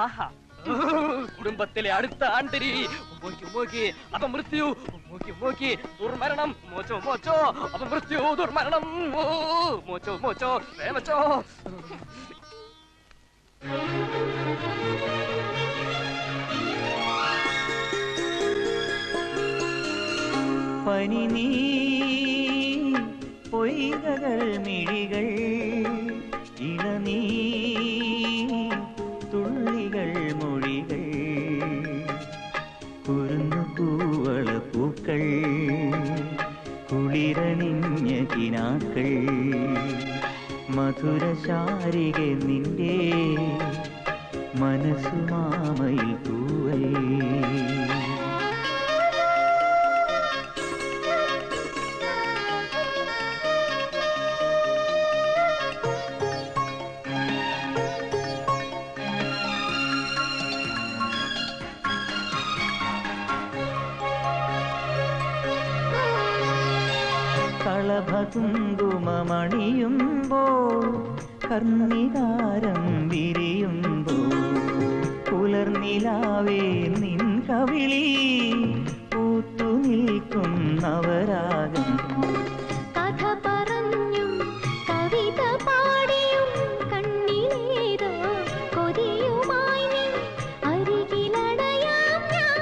ആഹാ, കുടുംബത്തിലെ അടുത്ത ആണ്ടരി. അപമൃത്യു, ദുർമരണം, മോച്ചോ മോച്ചോ, അപമൃത്യു, ദുർമരണം, മോച്ചോ മോച്ചോ, വേമച്ചോ. പനി നീ പൊയ്കകൾ മിഴികൾ ഇളനീ തുള്ളികൾ മൊഴികൾ കുരുന്നു പൂവള പൂക്കൾ കുളിരണിഞ്ഞ കിനാക്കൾ മധുരശാരിക നിന്റെ മനസ്സുമാമയിൽ തൂവൽ. കളഭകുങ്കുമണിയുമ്പോൾ കർണികാരം വിരിയുമ്പോ പുലർനിലാവേ നിൻ കവിളി പൂത്തു നിൽക്കും നവരാഗം കഥ പറഞ്ഞും കവിത പാടിയും കണ്ണിലേതോ കൊതിയുമായി നീ അരികിലണയാം ഞാൻ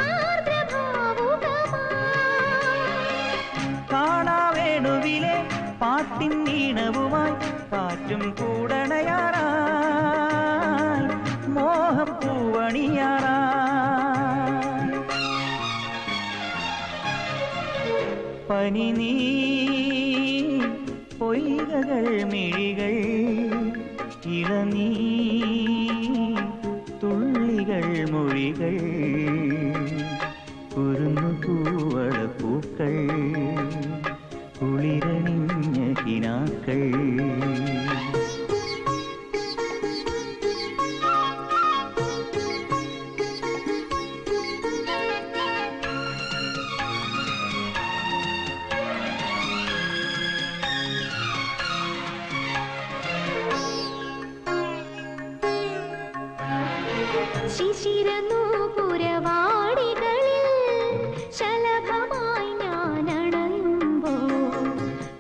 ആർദ്രഭാവുകമായി. കാണാവേണുവിലെ പാട്ടിൻ ഈണവുമായി കാറ്റും കൂടണയാറായി മോഹം പൂവണിയാറായി പനി നീ പൊയ്കകൾ മിഴികൾ ഇളനീ തുള്ളികൾ മൊഴികൾ കുരുന്നു പൂവള പൂക്കൾ കുളിരണിഞ്ഞ കിനാക്കൾ ശിശിരനൂപുരവാടികളിൽ ശലഭമായി ഞാൻ അണയുമ്പോൾ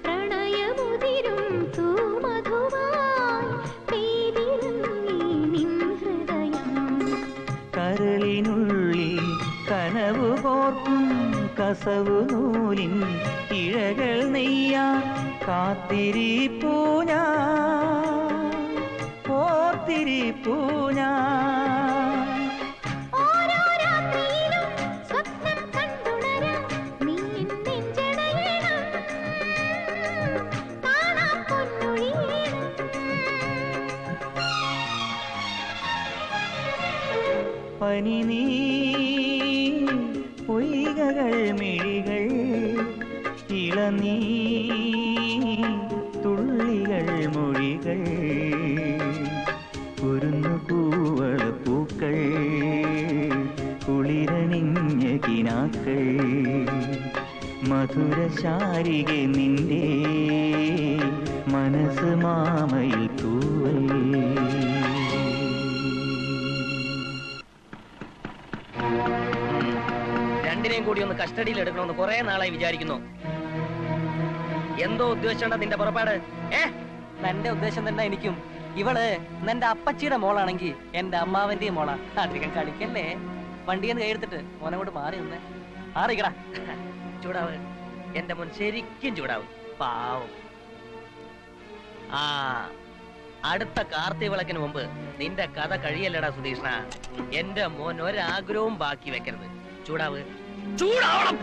പ്രണയമുതിരും തൂമധുവായി പെയ്തിറങ്ങി നിൻ ഹൃദയം. കരളിനുള്ളിൽ കനവു കോർക്കും കസവു നൂലിൻ ഇഴകൾ നെയ്യാൻ കാത്തിരിപ്പൂ ഞാൻ ഓർത്തിരിപ്പൂ ഞാൻ ഓരോ രാത്രിയിലും സ്വപ്നം കണ്ടുണരാം നീ എൻ നെഞ്ചടയണം കാണാം പൊന്നൊഴിയണം. പനി നീ പൊയ്കകൾ മിഴികൾ ഇളനീ തുള്ളികൾ മൊഴികൾ കുരുന്നു പൂവള പൂക്കൾ കുളിരണിഞ്ഞ കിനാക്കൾ മധുരശാരികെ നിന്റെ മനസ്സ് മാമയിൽ തൂവൽ രണ്ടിനെയും കൂടി ഒന്ന് കസ്റ്റഡിയിൽ എടുക്കണമെന്ന് കുറെ നാളായി വിചാരിക്കുന്നു. എന്തോ ഉദ്ദേശിച്ചാണ് നിന്റെ പുറപ്പാട്? എന്റെ ഉദ്ദേശം തന്നെ എനിക്കും. ഇവള് നിന്റെ അപ്പച്ചിയുടെ മോളാണെങ്കിൽ എന്റെ അമ്മാവന്റെയും മോളാ. അധികം കളിക്കല്ലേ. വണ്ടിയെന്ന് കൈയെടുത്തിട്ട് മോനെ കൊണ്ട് മാറി നിന്നേ. മാറിക്കടാ. ചൂടാവ് എന്റെ മോൻ ശരിക്കും ചൂടാവ്. പാവം. ആ അടുത്ത കാർത്തിക വിളക്കിന് മുമ്പ് നിന്റെ കഥ കഴിയല്ലടാ സുധീഷ്ണ. എന്റെ മോൻ ഒരാഗ്രഹവും ബാക്കി വെക്കരുത്. ചൂടാവ്. ചൂടാവണം.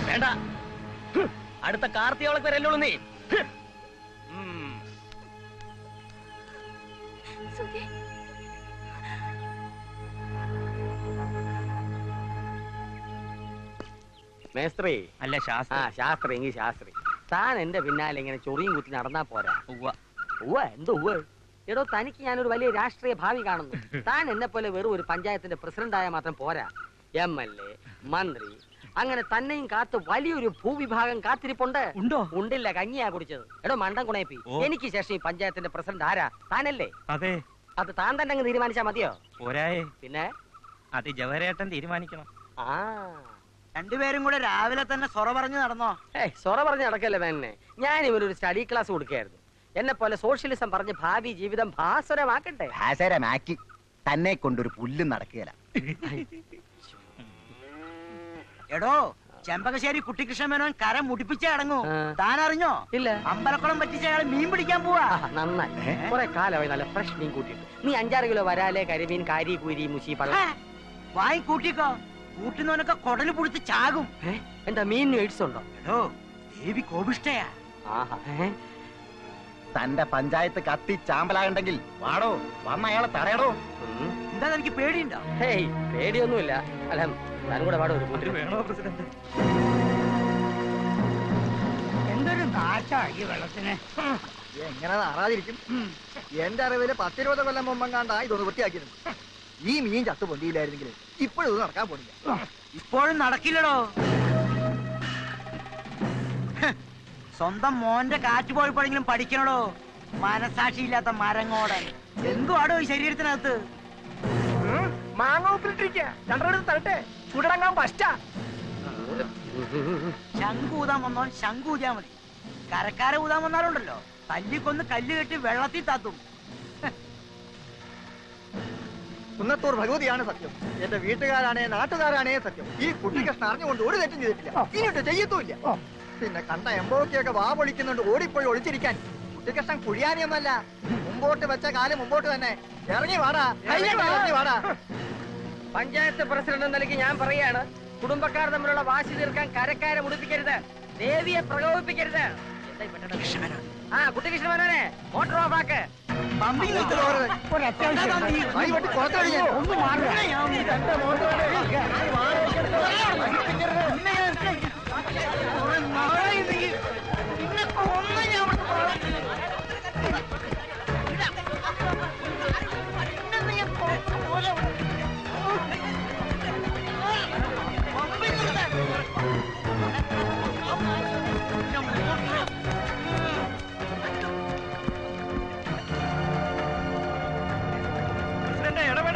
വേണ്ട. അടുത്ത കാർത്തികവളക്ക് വരെ അല്ലുള്ളൂ നീ. മേസ്ത്രി അല്ല ശാസ്ത്രി. ശാസ്ത്രി എങ്കിൽ ശാസ്ത്രി. താൻ എന്റെ പിന്നാലെ ഇങ്ങനെ ചൊറിയും കുത്തി നടന്നാ പോരാ. എന്തോ എടോ, തനിക്ക് ഞാനൊരു വലിയ രാഷ്ട്രീയ ഭാവി കാണുന്നു. താൻ എന്നെ പോലെ വെറും ഒരു പഞ്ചായത്തിന്റെ പ്രസിഡന്റായ മാത്രം പോരാ. MLA, മന്ത്രി, അങ്ങനെ തന്നെയും കാത്ത് വലിയൊരു ഭൂവിഭാഗം കാത്തിരിപ്പുണ്ട്. ഉണ്ടോ? ഉണ്ടില്ല, കഞ്ഞിയാ കുടിച്ചത്. എടോ മണ്ടൻ കുണയപ്പി, എനിക്ക് ശേഷം ഈ പഞ്ചായത്തിന്റെ പ്രസിഡന്റ് ആരാ? താനല്ലേ? അതെ. അത് താൻ തന്നെ അങ്ങ് തീരുമാനിച്ചാ മതിയോ? പോരായേ. പിന്നെ അത് ജവഹരേട്ടൻ തീരുമാനിക്കണം. ആ രണ്ടുപേരും കൂടെ രാവിലെ തന്നെ സൊറ പറഞ്ഞു നടന്നോ? സൊറ പറഞ്ഞ് നടക്കല്ലേ തന്നെ. ഞാൻ ഇവനൊരു സ്റ്റഡി ക്ലാസ് കൊടുക്കുകയായിരുന്നു. എന്നെ പോലെ സോഷ്യലിസം പറഞ്ഞ് ഭാവി ജീവിതം ഭാസുരമാക്കട്ടെ. ഭാസുരമാക്കി തന്നെ കൊണ്ടൊരു പുല്ലും നടക്കുകയില്ല. എടോ, ചെമ്പകശ്ശേരി കുട്ടിക്കൃഷ്ണ മേനോൻ കര മുടിപ്പിച്ചേ അടങ്ങൂ. ആ. താൻ അറിഞ്ഞോ? ഇല്ല. അമ്പലക്കുളം പറ്റിച്ച അയാൾ മീൻ പിടിക്കാൻ പോവാ. നന്നായി കുറെ കാലമായി നല്ല ഫ്രഷ് മീൻ കൂട്ടിയിട്ട്. നീ 5-6 കിലോ വരാലെ കരിമീൻ കാരി കൂരി മുശി പഴം വായി കൂട്ടിക്കോ. കൂട്ടുന്നവനൊക്കെ കൊടല് പുടിച്ച് ചാകും. എന്താ മീനിന് എയ്ഡ്സ് ഉണ്ടോ? എടോ ദേവി കോപിഷ്ടയാ. ആഹാ തന്റെ പഞ്ചായത്ത് കത്തി ചാമ്പലാകണ്ടെങ്കിൽ വാടോ, വന്ന അയാളെ തടയടോ. എന്താ എനിക്ക് പേടിയുണ്ടോ? ഹേയ് പേടിയൊന്നുമില്ല. അല്ല താനും കൂടെ പാടോ ഒരു കൂട്ടിൽ വേണോ പ്രസിഡന്റ്? എന്തൊരു നാശാ ഈ വെള്ളത്തിന്. എങ്ങനെ നാറാതിരിക്കും? എന്റെ അറിവില് 10-20 കൊല്ലം മുമ്പം കണ്ടാ ഇതൊന്ന് വൃത്തിയാക്കിയിരുന്നു. ഈ മീൻ ചത്തു പൊന്തിയില്ലായിരുന്നെങ്കിൽ ഇപ്പോഴും ഇത് നടക്കാൻ പോണില്ല. ഇപ്പോഴും നടക്കില്ലടോ. സ്വന്തം മോന്റെ കാറ്റ് പോയപ്പോഴെങ്കിലും പഠിക്കണടോ. മനസാക്ഷിയില്ലാത്ത മരങ്ങോടൻ. എന്തുവാടോ ഈ ശരീരത്തിനകത്ത്? മാങ്ങ ഉപ്പിലിട്ടിരിക്കുക. രണ്ടെടുത്ത് തരട്ടെ, ചൂടടങ്ങാൻ പറ്റാ. ശംഖു ഊതാൻ വന്നോൻ ശംഖു ഊതിയാ മതി. കരക്കാരെ ഊതാൻ വന്നാലുണ്ടല്ലോ തല്ലിക്കൊന്ന് കല്ല് കെട്ടി വെള്ളത്തിൽ താത്തും. കുന്നത്തൂർ ഭഗവതിയാണ് സത്യം. എന്റെ വീട്ടുകാരാണേ നാട്ടുകാരാണേ സത്യം. ഈ കുട്ടിക്കൃഷ്ണൻ അറിഞ്ഞുകൊണ്ട് ഒരു തെറ്റും ചെയ്തിട്ടില്ല, ഇനിയിട്ട് ചെയ്യത്തുമില്ല. പിന്നെ കണ്ട എമ്പോക്കിയൊക്കെ വാ പൊളിക്കുന്നുണ്ട് ഓടിപ്പോയി ഒളിച്ചിരിക്കാൻ. കുട്ടിക്കൃഷ്ണൻ കുഴിയാനിയൊന്നല്ല. മുമ്പോട്ട് വെച്ച കാലം മുമ്പോട്ട് തന്നെ. ഇറങ്ങി വാടാ, ഇറങ്ങി വാടാ. പഞ്ചായത്ത് പ്രസിഡന്റ് എന്ന നിലയ്ക്ക് ഞാൻ പറയാണ്, കുടുംബക്കാർ തമ്മിലുള്ള വാശി തീർക്കാൻ കരക്കാരെ മുടിപ്പിക്കരുത്, ദേവിയെ പ്രലോഭിപ്പിക്കരുത്. ആ കുട്ടികൃഷ്ണ മേനോനെ മോട്ടോർ ഓഫ് ആക്ക്.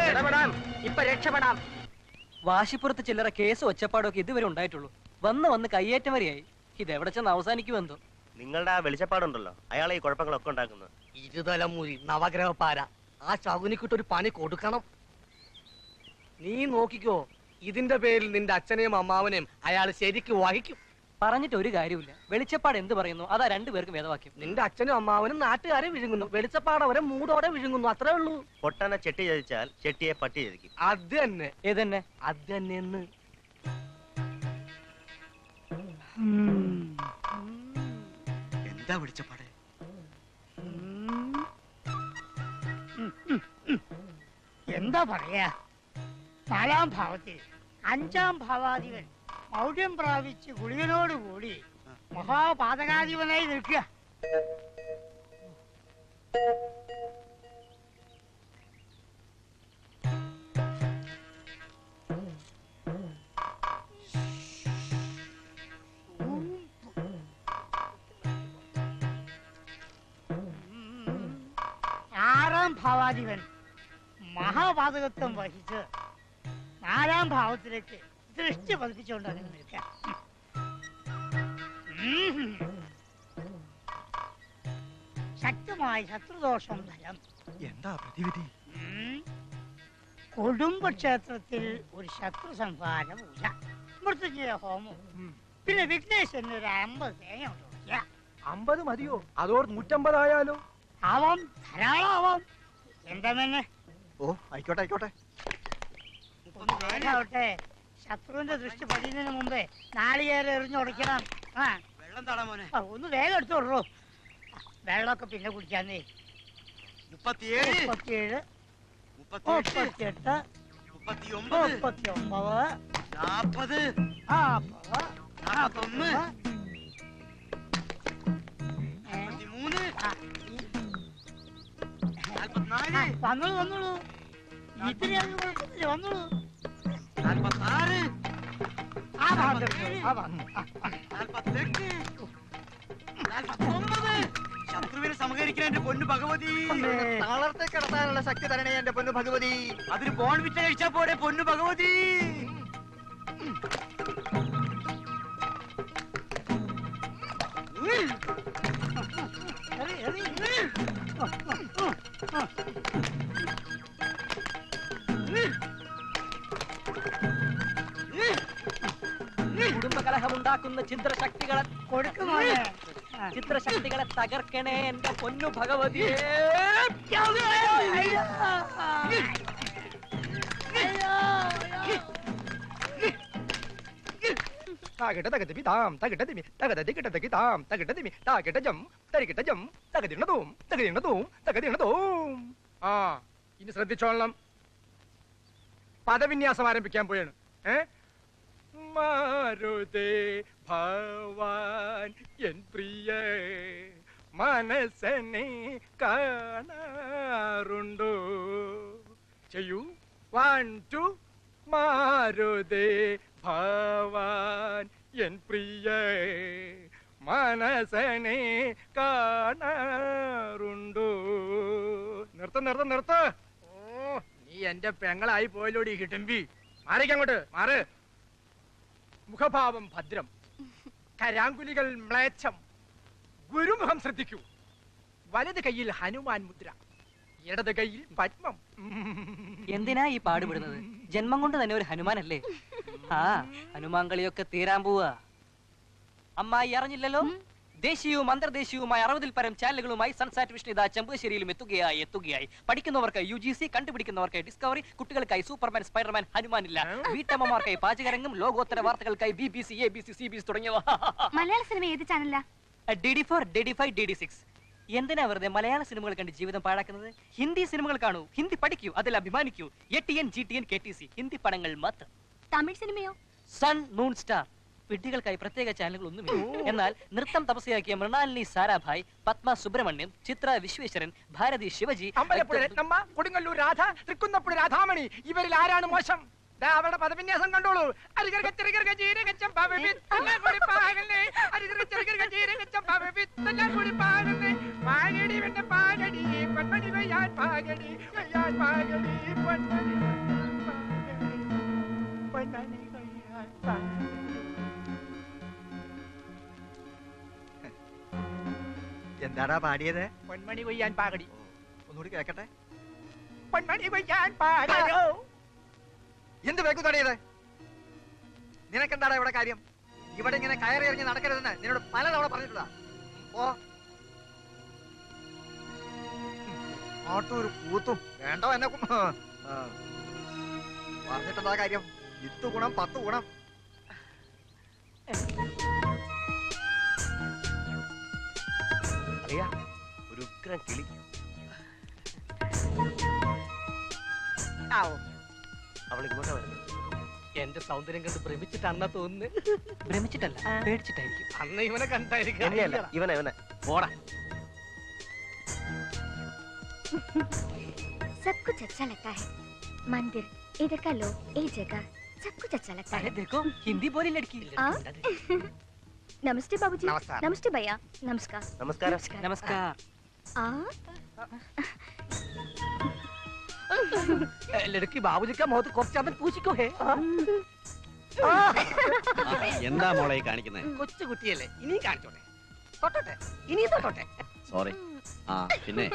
ഇടപെടാം, ഇപ്പൊ രക്ഷപ്പെടാം. വാശിപ്പുറത്ത് ചില്ലറ കേസ് ഒച്ചപ്പാടൊക്കെ ഇതുവരെ ഉണ്ടായിട്ടുള്ളൂ. വന്ന് കയ്യേറ്റം വരെയായി. ഇതെവിടെ ചെന്ന് അവസാനിക്കുമെന്തോ. നിങ്ങളുടെ ആ വെളിച്ചപ്പാടുണ്ടല്ലോ, അയാളെ ഈ കുഴപ്പങ്ങളൊക്കെ ഉണ്ടാക്കുന്നത്. ഇരുതലമുരി നവഗ്രഹപ്പാര. ആ ശകുനിക്കിട്ടൊരു പണി കൊടുക്കണം. നീ നോക്കിക്കോ, ഇതിന്റെ പേരിൽ നിന്റെ അച്ഛനെയും അമ്മാവനെയും അയാൾ ശരിക്ക് വഹിക്കും. പറഞ്ഞിട്ട് ഒരു കാര്യമില്ല. വെളിച്ചപ്പാട് എന്ത് പറയുന്നു അതാ രണ്ടുപേർക്കും വേദവാക്യം. നിന്റെ അച്ഛനും അമ്മാവനും നാട്ടുകാരെ വിഴുങ്ങുന്നു, വെളിച്ചപ്പാടവരെ മൂടോടെ വിഴുങ്ങുന്നു, അത്രേ ഉള്ളൂ. പൊട്ടനെ ചെട്ടി ചതിച്ചാൽ ചെട്ടിയെ പട്ടി ചതിക്കും. അത് തന്നെ. ഏതന്നെ? അത് തന്നെ. എന്താ വെളിച്ചപ്പാട്? എന്താ പറയാ, 4-ാം ഭാവത്തിൽ 5-ാം ഭാവാധിപൻ മൗഢ്യം പ്രാപിച്ച് ഗുളികനോടുകൂടി മഹാപാതകാധിപനായി നിൽക്കുക. ആറാം ഭാവാധിപൻ മഹാപാതകത്വം വഹിച്ച് 4-ാം ഭാവത്തിലേക്ക് ദൃഷ്ടി പതിപ്പിച്ചുകൊണ്ട് അങ്ങനെ നിൽക്കാം. ശക്തമായ ശത്രുദോഷം ഫലം. എന്താ പ്രതിവിധി? കുടുംബക്ഷേത്രത്തിൽ ഒരു ശത്രു സംഹാര പൂജ, മൃത്യുഞ്ജയ ഹോമം, പിന്നെ വിഘ്നേശ്വരന് ഒരു 50 തേങ്ങ കൊടുക്കുക. 50 മതിയോ? അതോർ 150 ആയാലോ? ആവാം, ധാരാളം ആവാം. എന്താ തന്നെ? ഓ ആയിക്കോട്ടെ ആയിക്കോട്ടെ. ഒന്ന് വേഗാവട്ടെ. ശത്രുവിന്റെ ദൃഷ്ടി പതിയുന്നതിന് മുമ്പേ നാളികേരം എറിഞ്ഞുടയ്ക്കണം. വെള്ളം തടാ മോനെ. ഒന്ന് വേഗം എടുത്തോളൂ. വെള്ളമൊക്കെ പിന്നെ കുടിക്കാന്നേ. 37, 37, 38, 39, 39, 39, 40, 41, 43, 44, വന്നോളൂ. ഇത്തിരി കുഴപ്പമില്ല, വന്നോളൂ. 46, ആ ഭാഗത്ത്, ആ ഭാഗത്ത്. 48, 49. ശത്രുവിനെ സമകരിക്കാൻ എന്റെ പൊന്നു ഭഗവതി. തളർത്തി കിടത്താനുള്ള ശക്തി തരണേ എന്റെ പൊന്നു ഭഗവതി. അതിന് ബോൺ വിറ്റ കഴിച്ചാ പോരെ പൊന്നു ഭഗവതി. കുടുംബകലഹം ഉണ്ടാക്കുന്ന ചിത്രശക്തികളെ ചിത്രശക്തികളെ തകർക്കണേ എന്റെ പൊന്നു ഭഗവതിയെ. ഇനി ശ്രദ്ധിച്ചോളണം. പദവിന്യാസം ആരംഭിക്കാൻ പോയാണ്. മാരുതേ ഭവാൻ എൻ പ്രിയ മനസ്സനെ കാണാറുണ്ടോ? ചെയ്യൂ. 1 2 മാരുതേ ഭവാൻ എൻ പ്രിയ മനസ്സനെ കാണാറുണ്ടോ? നിർത്ത. ഓ, നീ എന്റെ പെങ്ങളായി പോയല്ലോടി ഹിഡംബി. മാറിക്കങ്ങോട്ട് മാറ്. മുഖഭാവം ഭദ്രം, കരാങ്കുലികൾ മ്ലേച്ഛം. ഗുരുമുഖം ശ്രദ്ധിക്കൂ. വലത് കയ്യിൽ ഹനുമാൻ മുദ്ര, ഇടത് കയ്യിൽ പത്മം. എന്തിനാ ഈ പാടുപെടുന്നത്? ജന്മം കൊണ്ട് തന്നെ ഒരു ഹനുമാനല്ലേ? ആ ഹനുമാൻ കളിയൊക്കെ തീരാൻ പോവാ. അമ്മായി അറിഞ്ഞില്ലല്ലോ, ദേശീയവും അന്തർദേശീയവുമായ 60-ൽ പരം ചാനലുകളുമായി സൺസാറ്റ് വിഷൻ ഇതാ ചെമ്പശ്ശേരിയിലും എത്തുകയായി. പഠിക്കുന്നവർക്ക് UGC, കണ്ടുപിടിക്കുന്നവർക്ക് ഡിസ്കവറി, കുട്ടികൾക്കായി സൂപ്പർമാൻ, സ്പൈഡർമാൻ, ഹനുമാൻ ഇല്ല, വീട്ടമ്മമാർക്കായി പാചകരംഗം, ലോകോത്തര വാർത്തകൾക്കായി BBC, ABC, CBS തുടങ്ങിയവ. മലയാള സിനിമ ഏത് ചാനലാ? DD4, DD5, DD6. എന്തിനാ വെറുതെ മലയാള സിനിമകൾ കണ്ട് ജീവിതം പാഴാക്കുന്നത്? ഹിന്ദി സിനിമകൾ കാണൂ, ഹിന്ദി പഠിക്കൂ, അതിൽ അഭിമാനിക്കൂ. ATN, GTN, KTC ഹിന്ദി പടങ്ങൾ മാത്രം. തമിഴ് സിനിമയോ? Sun, Moon, Star. വിഡ്ഢികൾക്കായി പ്രത്യേക ചാനലുകൾ ഒന്നുമില്ല. എന്നാൽ നൃത്തം തപസ്യാക്കിയ മൃണാലിനി സാരാഭായ്, പത്മ സുബ്രഹ്മണ്യം, ചിത്ര വിശ്വേശ്വരൻ, ഭാരതി ശിവജി, അമ്പലപ്പുഴ രത്നമ്മ, കൊടുങ്ങല്ലൂർ രാധ, തൃക്കുന്നപ്പുഴ രാധാമണി, ഇവരിൽ ആരാണ് മോശം? അവരുടെ പദവിന്യാസം കണ്ടോളൂ. എന്താടാ പാടിയത്? പൊന്മണി കൊയ്യാൻ പാകടി. ഒന്നുകൂടി കേക്കട്ടെ. പൊന്മണി കൊയ്യാൻ പാകടോ. എന്ത് വേഗം തടയത്? നിനക്കെന്താടാ ഇവിടെ കാര്യം? ഇവിടെ ഇങ്ങനെ കയറി ഇറങ്ങി നടക്കരുതെന്ന് നിന്നോട് പലതവണ പറഞ്ഞിട്ടുള്ള. ഓ ആട്ടൂര് കൂത്തും വേണ്ടോ എന്നെ പറഞ്ഞിട്ടെന്താ കാര്യം? 10 ഗുണം 10 ഗുണം. അറിയാ, ഒരു ഉഗ്രം കിളി. അവൾ ഇങ്ങോട്ടാ വരുന്നത്. എന്റെ സൗന്ദര്യം കണ്ട് ഭ്രമിച്ചിട്ടാണെന്നാ തോന്നുന്നു. ഭ്രമിച്ചിട്ടല്ല, പേടിച്ചിട്ടായിരിക്കും. അന്ന് ഇവനെ കണ്ടായിരിക്കും. ഇവനെ പോടാ. सब कुछ अच्छा लगता है, मंदिर, इधर का लोग, ये जगह, सब कुछ अच्छा लगता है. देखो, हिंदी बोली लड़की. नमस्ते बाबूजी. नमस्कार. नमस्ते भैया. नमस्कार. നമസ്കാരം. नमस्कार. ലड़की बाबूजी का मुंह तो കുറച്ച് അവൻ പൂച്ചിക്കോ ഹേ. എന്താ മോളെ കാണിക്കുന്നത്? കൊച്ചു കുട്ടിയല്ലേ, ഇനിയും കാണിച്ചോട്ടെ. തൊട്ടോട്ടെ, ഇനിയും തൊട്ടോട്ടെ. സോറി. ആ പിന്നെ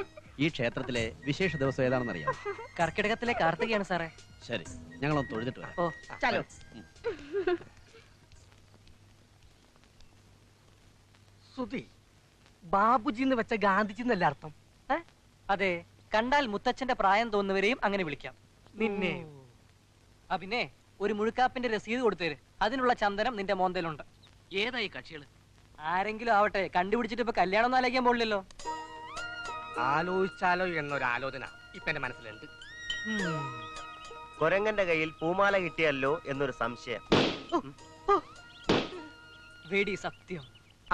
ഈ ക്ഷേത്രത്തിലെ വിശേഷ ദിവസം ഏതാണെന്ന് അറിയാം? കർക്കിടകത്തിലെ കാർത്തികയാണ് സാറേ. ശരി, ഞങ്ങളൊന്ന് തൊഴുതിട്ട് വരാം. ഓ ചലോ. സുധി, ബാബുജി എന്ന് വെച്ച ഗാന്ധിജി എന്നല്ല അർത്ഥം? അതെ, കണ്ടാൽ മുത്തച്ഛന്റെ പ്രായം തോന്നുന്നവരെയും അങ്ങനെ വിളിക്കാം. നിന്നെ പിന്നെ ഒരു മുഴുക്കാപ്പിന്റെ രസീത് കൊടുത്തേര്, അതിനുള്ള ചന്ദനം നിന്റെ മോന്തയിലുണ്ട്. ഏതായി കക്ഷികള്? ആരെങ്കിലും ആവട്ടെ, കണ്ടുപിടിച്ചിട്ട് ഇപ്പൊ കല്യാണം ഒന്നും ആലോചിക്കാൻ പോളില്ലല്ലോ. ആലോചിച്ചാലോ എന്നൊരു ആലോചന ഇപ്പൊ എന്റെ മനസ്സിലുണ്ട്. കൊരങ്ങന്റെ കയ്യിൽ പൂമാല കിട്ടിയല്ലോ എന്നൊരു സംശയം. വേടി സത്യം.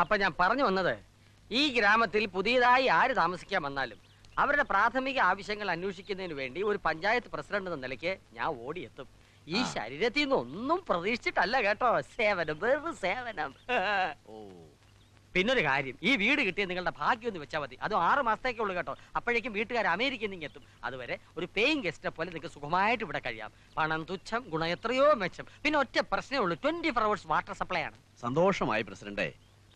അപ്പൊ ഞാൻ പറഞ്ഞു വന്നത്, ഈ ഗ്രാമത്തിൽ പുതിയതായി ആര് താമസിക്കാൻ വന്നാലും അവരുടെ പ്രാഥമിക ആവശ്യങ്ങൾ അന്വേഷിക്കുന്നതിന് വേണ്ടി ഒരു പഞ്ചായത്ത് പ്രസിഡന്റ് എന്ന നിലയ്ക്ക് ഞാൻ ഓടിയെത്തും. ഈ ശരീരത്തിൽ നിന്ന് ഒന്നും പ്രതീക്ഷിച്ചിട്ടല്ല കേട്ടോ. സേവനം, വെറും സേവനം. ഓ പിന്നൊരു കാര്യം, ഈ വീട് കിട്ടിയ നിങ്ങളുടെ ഭാഗ്യം ഒന്ന് വെച്ചാൽ മതി. അതും 6 മാസത്തേക്കേ ഉള്ളൂ കേട്ടോ. അപ്പോഴേക്കും വീട്ടുകാർ അമേരിക്കയിൽ നിന്ന് എത്തും. അതുവരെ ഒരു പേയിങ് ഗസ്റ്റിനെ പോലെ നിങ്ങൾക്ക് സുഖമായിട്ട് ഇവിടെ കഴിയാം. പണം തുച്ഛം, ഗുണം എത്രയോ മെച്ചം. പിന്നെ ഒറ്റ പ്രശ്നമേ ഉള്ളൂ, 24 hours വാട്ടർ സപ്ലൈ ആണ്. സന്തോഷമായി പ്രസിഡന്റെ.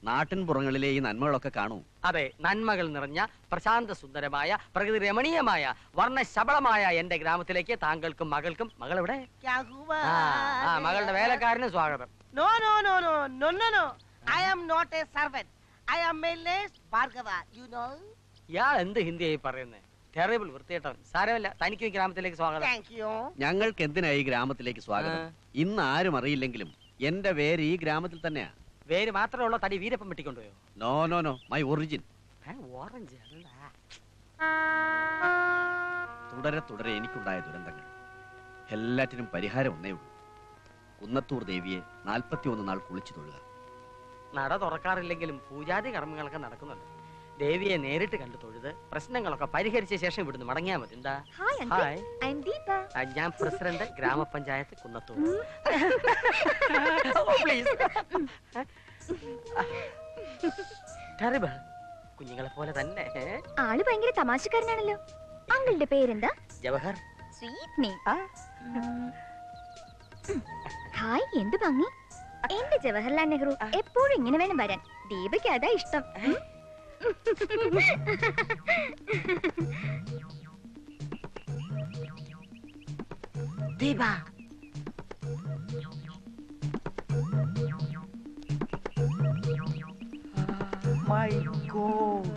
നാട്ടിൻ പുറങ്ങളിലെ ഈ നന്മകളൊക്കെ കാണൂ. അതെ, നന്മകൾ നിറഞ്ഞ പ്രശാന്ത സുന്ദരമായ പ്രകൃതി രമണീയമായ വർണ്ണശബളമായ എന്റെ ഗ്രാമത്തിലേക്ക് താങ്കൾക്കും മകൾക്കും, മകൾ ഇവിടെ, മകളുടെ വേലക്കാരന് സ്വാഗതം. No, no, no, no, no, no, no. I am not a servant. I am my name Bhargava. You know? ഇയാൾ എന്ത് ഹിന്ദിയായി പറയുന്നേ? ടെറിബിൾ വൃത്തികെട്ടവൻ. സാരമില്ല, തനിക്ക് ഈ ഗ്രാമത്തിലേക്ക് സ്വാഗതം. Thank you. ഞങ്ങൾക്ക് എന്തിനായി ഈ ഗ്രാമത്തിലേക്ക് സ്വാഗതം? ഇന്ന് ആരും അറിയില്ലെങ്കിലും എന്റെ പേര് ഈ ഗ്രാമത്തിൽ തന്നെയാ. വേര് മാത്രമേ ഉള്ളോ? തടി വീരപ്പം വെട്ടിക്കൊണ്ടുപോയോ? No no no, my origin. Orange തുടരെ തുടരെ എനിക്കുണ്ടായ ദുരന്തങ്ങൾ എല്ലാറ്റിനും പരിഹാരം ഒന്നേ ഉള്ളൂ. കുന്നത്തൂർ ദേവിയെ 41 നാൾ കുളിച്ചു തൊഴുക. നട തുറക്കാറില്ലെങ്കിലും പൂജാതി കർമ്മങ്ങളൊക്കെ നടക്കുന്നുണ്ട്. ദേവിയെ നേരിട്ട് കണ്ടു തൊഴുത് പ്രശ്നങ്ങളൊക്കെ പരിഹരിച്ച ശേഷം ഇവിടുന്ന് മടങ്ങിയാ മതി. എന്താ? ഞാൻ പ്രസിഡന്റ്, ഗ്രാമപഞ്ചായത്ത് കുന്നത്തൂർ. ടെറിബിൾ കുഞ്ഞുങ്ങളെ പോലെ തന്നെ. ആള് ഭയങ്കര തമാശക്കാരനാണല്ലോ. അങ്കിളുടെ പേരെന്താ? ജവഹർ. Sweet name. ഹായ്, എന്ത് ഭംഗി. എന്റെ ജവഹർലാൽ നെഹ്റു എപ്പോഴും ഇങ്ങനെ വേണം വരാൻ. ദീപയ്ക്ക് അതാ ഇഷ്ടം. ദീപ. My God.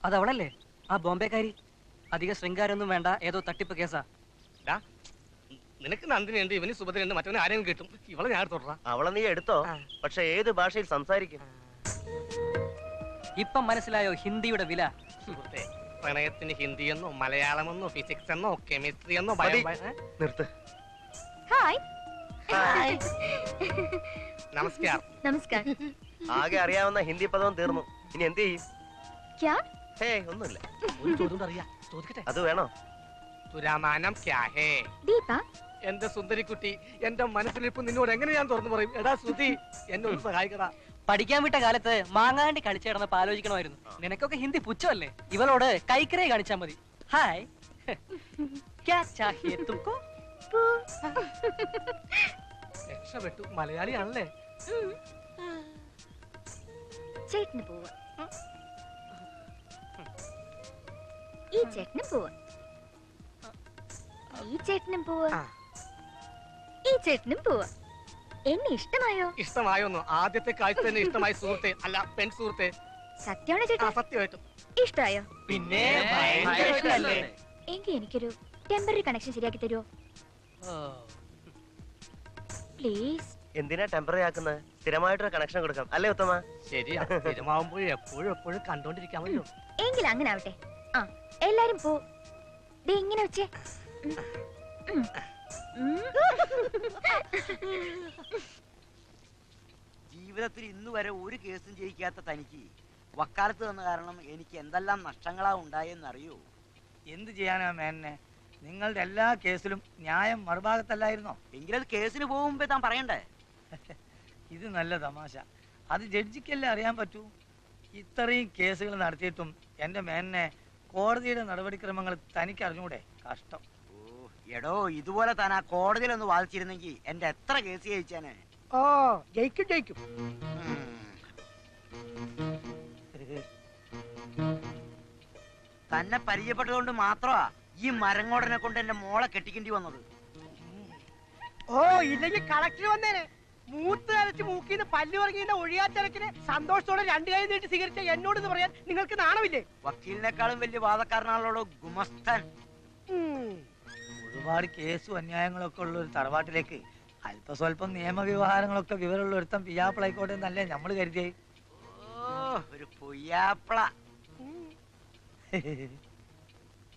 അതവളല്ലേ, ആ ബോംബെക്കാരി? അധിക ശൃംഗാരൊന്നും വേണ്ട, ഏതോ തട്ടിപ്പ് കേസാ. നിനക്ക് നന്ദിനുണ്ട്, ഇവന് സുഭദ്രയുണ്ട്, മറ്റവന് ആരെയും കിട്ടും. ഇവളെ ഞാൻ തൊടാ. അവളെ നീ എടുത്തോ, പക്ഷെ ഏത് ഭാഷയിൽ സംസാരിക്കും? ഇപ്പം മനസ്സിലായോ ഹിന്ദിയുടെ വില? സുഹൃത്തെ, പ്രണയത്തിന് ഹിന്ദിയെന്നോ മലയാളമെന്നോ ഫിസിക്സ് എന്നോ കെമിസ്ട്രി എന്നോ നിർത്ത്. ഹായ്. നമസ്കാരം. നമസ്കാരം. ആകെ അറിയാവുന്ന ഹിന്ദി പദവും തീർന്നു. ഇനി എന്ത് ചെയ്യും? ഒന്നുമില്ല. അത് വേണോ? തുരാമാനം ക്യാ ഹേ? ദീപ. എന്റെ സുന്ദരിക്കുട്ടി, എന്റെ മനസ്സിലിപ്പോ നിന്നോട് എങ്ങനെ ഞാൻ തുറന്നു പറയും? എടാ ശ്രുതി, എന്നോട് സഹായിക്കടാ. പഠിക്കാൻ വിട്ട കാലത്ത് മാങ്ങാണ്ടി കളിച്ചു കിടന്നപ്പോ ആലോചിക്കണമായിരുന്നു. നിനക്കൊക്കെ ഹിന്ദി പുച്ഛമല്ലേ? ഇവളോട് കൈക്കരയെ കാണിച്ചാ മതി. ഹായ്, ക്യാ ചാഹിയേ തുംകോ? രക്ഷപ്പെട്ടു. മലയാളിയാണല്ലേ? ചേട്ടന് പോവാ. ഈ ചേട്ടനും പോവാ. ഈ ചേട്ടനും പോവാ. ഈ ചേട്ടനും പോവാ. എന്നെ ഇഷ്ടമായോ? ഇഷ്ടമായോന്നോ? ആദ്യത്തെ കാഴ്ച തന്നെ ഇഷ്ടമായി സുഹൃത്തെ, അല്ല പെൺ സുഹൃത്തെ. സത്യമാണോ ചേട്ടാ? സത്യമായിട്ടും. ഇഷ്ടമായോ? പിന്നെ എങ്കിൽ എനിക്കൊരു ടെമ്പററി കണക്ഷൻ ശരിയാക്കി തരുമോ പ്ലീസ്? എന്തിനാ ടെമ്പററി ആക്കുന്നത്? സ്ഥിരമായിട്ടൊരു കണക്ഷൻ കൊടുക്കാം അല്ലേ ഉത്തമ? ശരിയാ, സ്ഥിരമാവുമ്പോഴും എപ്പോഴും കണ്ടോണ്ടിരിക്കാമല്ലോ. എങ്കിൽ അങ്ങനെ ആവട്ടെ. ആ, എല്ലാരും പോ. ദേ ഇങ്ങനെ വെച്ചേ. ജീവിതത്തിൽ ഇന്ന് വരെ ഒരു കേസും ജയിക്കാത്ത തനിക്ക് വക്കാലത്ത് തന്ന കാരണം എനിക്ക് എന്തെല്ലാം നഷ്ടങ്ങളാ ഉണ്ടായെന്നറിയോ? എന്ത് ചെയ്യാനാ മേനെ? നിങ്ങളുടെ എല്ലാ കേസിലും ന്യായം മറുഭാഗത്തല്ലായിരുന്നോ? എങ്കിലത് കേസിന് പോകുമ്പോ താൻ പറയണ്ടേ? ഇത് നല്ല തമാശ. അത് ജഡ്ജിക്കല്ലേ അറിയാൻ പറ്റൂ. ഇത്രയും കേസുകൾ നടത്തിയിട്ടും എന്റെ മേനെ കോടതിയുടെ നടപടിക്രമങ്ങൾ തനിക്ക് അറിഞ്ഞൂടെ? കഷ്ടം. എടോ, ഇതുപോലെ താൻ ആ കോടതിയിലൊന്ന് വാദിച്ചിരുന്നെങ്കിൽ എന്റെ എത്ര കേസ് ജയിച്ചാനെ? ഓ, ജയിക്കും ജയിക്കും. തന്നെ പരിചയപ്പെട്ടതുകൊണ്ട് മാത്രമാ ഈ മരങ്ങോടനെ കൊണ്ട് എന്റെ മോളെ കെട്ടിക്കേണ്ടി വന്നത്. ഓ, ഇല്ലെങ്കിൽ കളക്ടർ വന്നേനെ. മൂത്ത് അരച്ച് മൂക്കിന്ന് പല്ലു ഇറങ്ങിന്റെ ഒഴിയാത്തിരക്കിന് സന്തോഷത്തോടെ 2 കൈ നീട്ടി സ്വീകരിച്ച എന്നോട് പറയാൻ നിങ്ങൾക്ക് നാണമില്ലേ? വക്കീലിനേക്കാളും വലിയ വാദക്കാരനാണല്ലോ ഗുമസ്തൻ. ഒരുപാട് കേസും അന്യായങ്ങളൊക്കെ ഉള്ള ഒരു തറവാട്ടിലേക്ക് അല്പസ്വല്പം നിയമവ്യവഹാരങ്ങളൊക്കെ വിവരമുള്ള ഒരുത്തം പിയാപ്പിളായിക്കോട്ടെ എന്നല്ലേ നമ്മള് കരുതിയേ? ഒരു പൊയ്യാപ്പിള.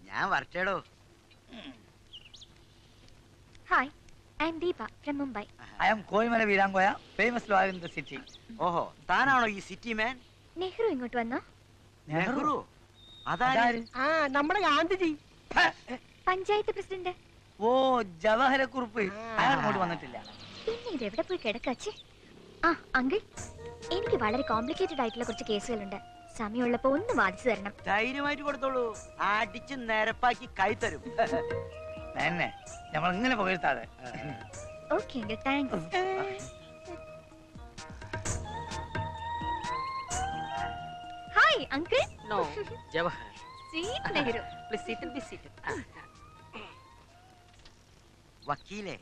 ഞാൻ വരട്ടേടോ. Hi, I am Deepa from Mumbai. I am Koyimala Veerankoya, famous lawyer in the city. ഓഹോ, താനാണോ ഈ സിറ്റി മാൻ? നെഹ്റു ഇങ്ങോട്ട് വന്നോ? നെഹ്റു? അതാര്? ആ, നമ്മുടെ ഗാന്ധിജി. പഞ്ചായത്ത് പ്രസിഡന്റ്. ഓ, ജവഹരക്കുറുപ്പ്. അയാൾ അങ്ങോട്ട് വന്നിട്ടില്ല. പിന്നെ ഇത് എവിടെ പോയി കിടക്കാച്ചേ? ആ അങ്കിൾ, എനിക്ക് വളരെ കോംപ്ലിക്കേറ്റഡ് ആയിട്ടുള്ള കുറച്ച് കേസുകളുണ്ട്. സമയമുള്ളപ്പോ ഒന്ന് വാദിച്ചു തരണം. ധൈര്യമായിട്ട് കൊടുത്തോളൂ, അടിച്ച് നിരപ്പാക്കി കൈ തരും. എന്നെ നമ്മൾ ഇങ്ങനെ പുകഴ്ത്താതെ. Okay uncle, thanks. Hi uncle. No, Jawahar. Sweet Nehru. Please sit and be seated. വക്കീലെ,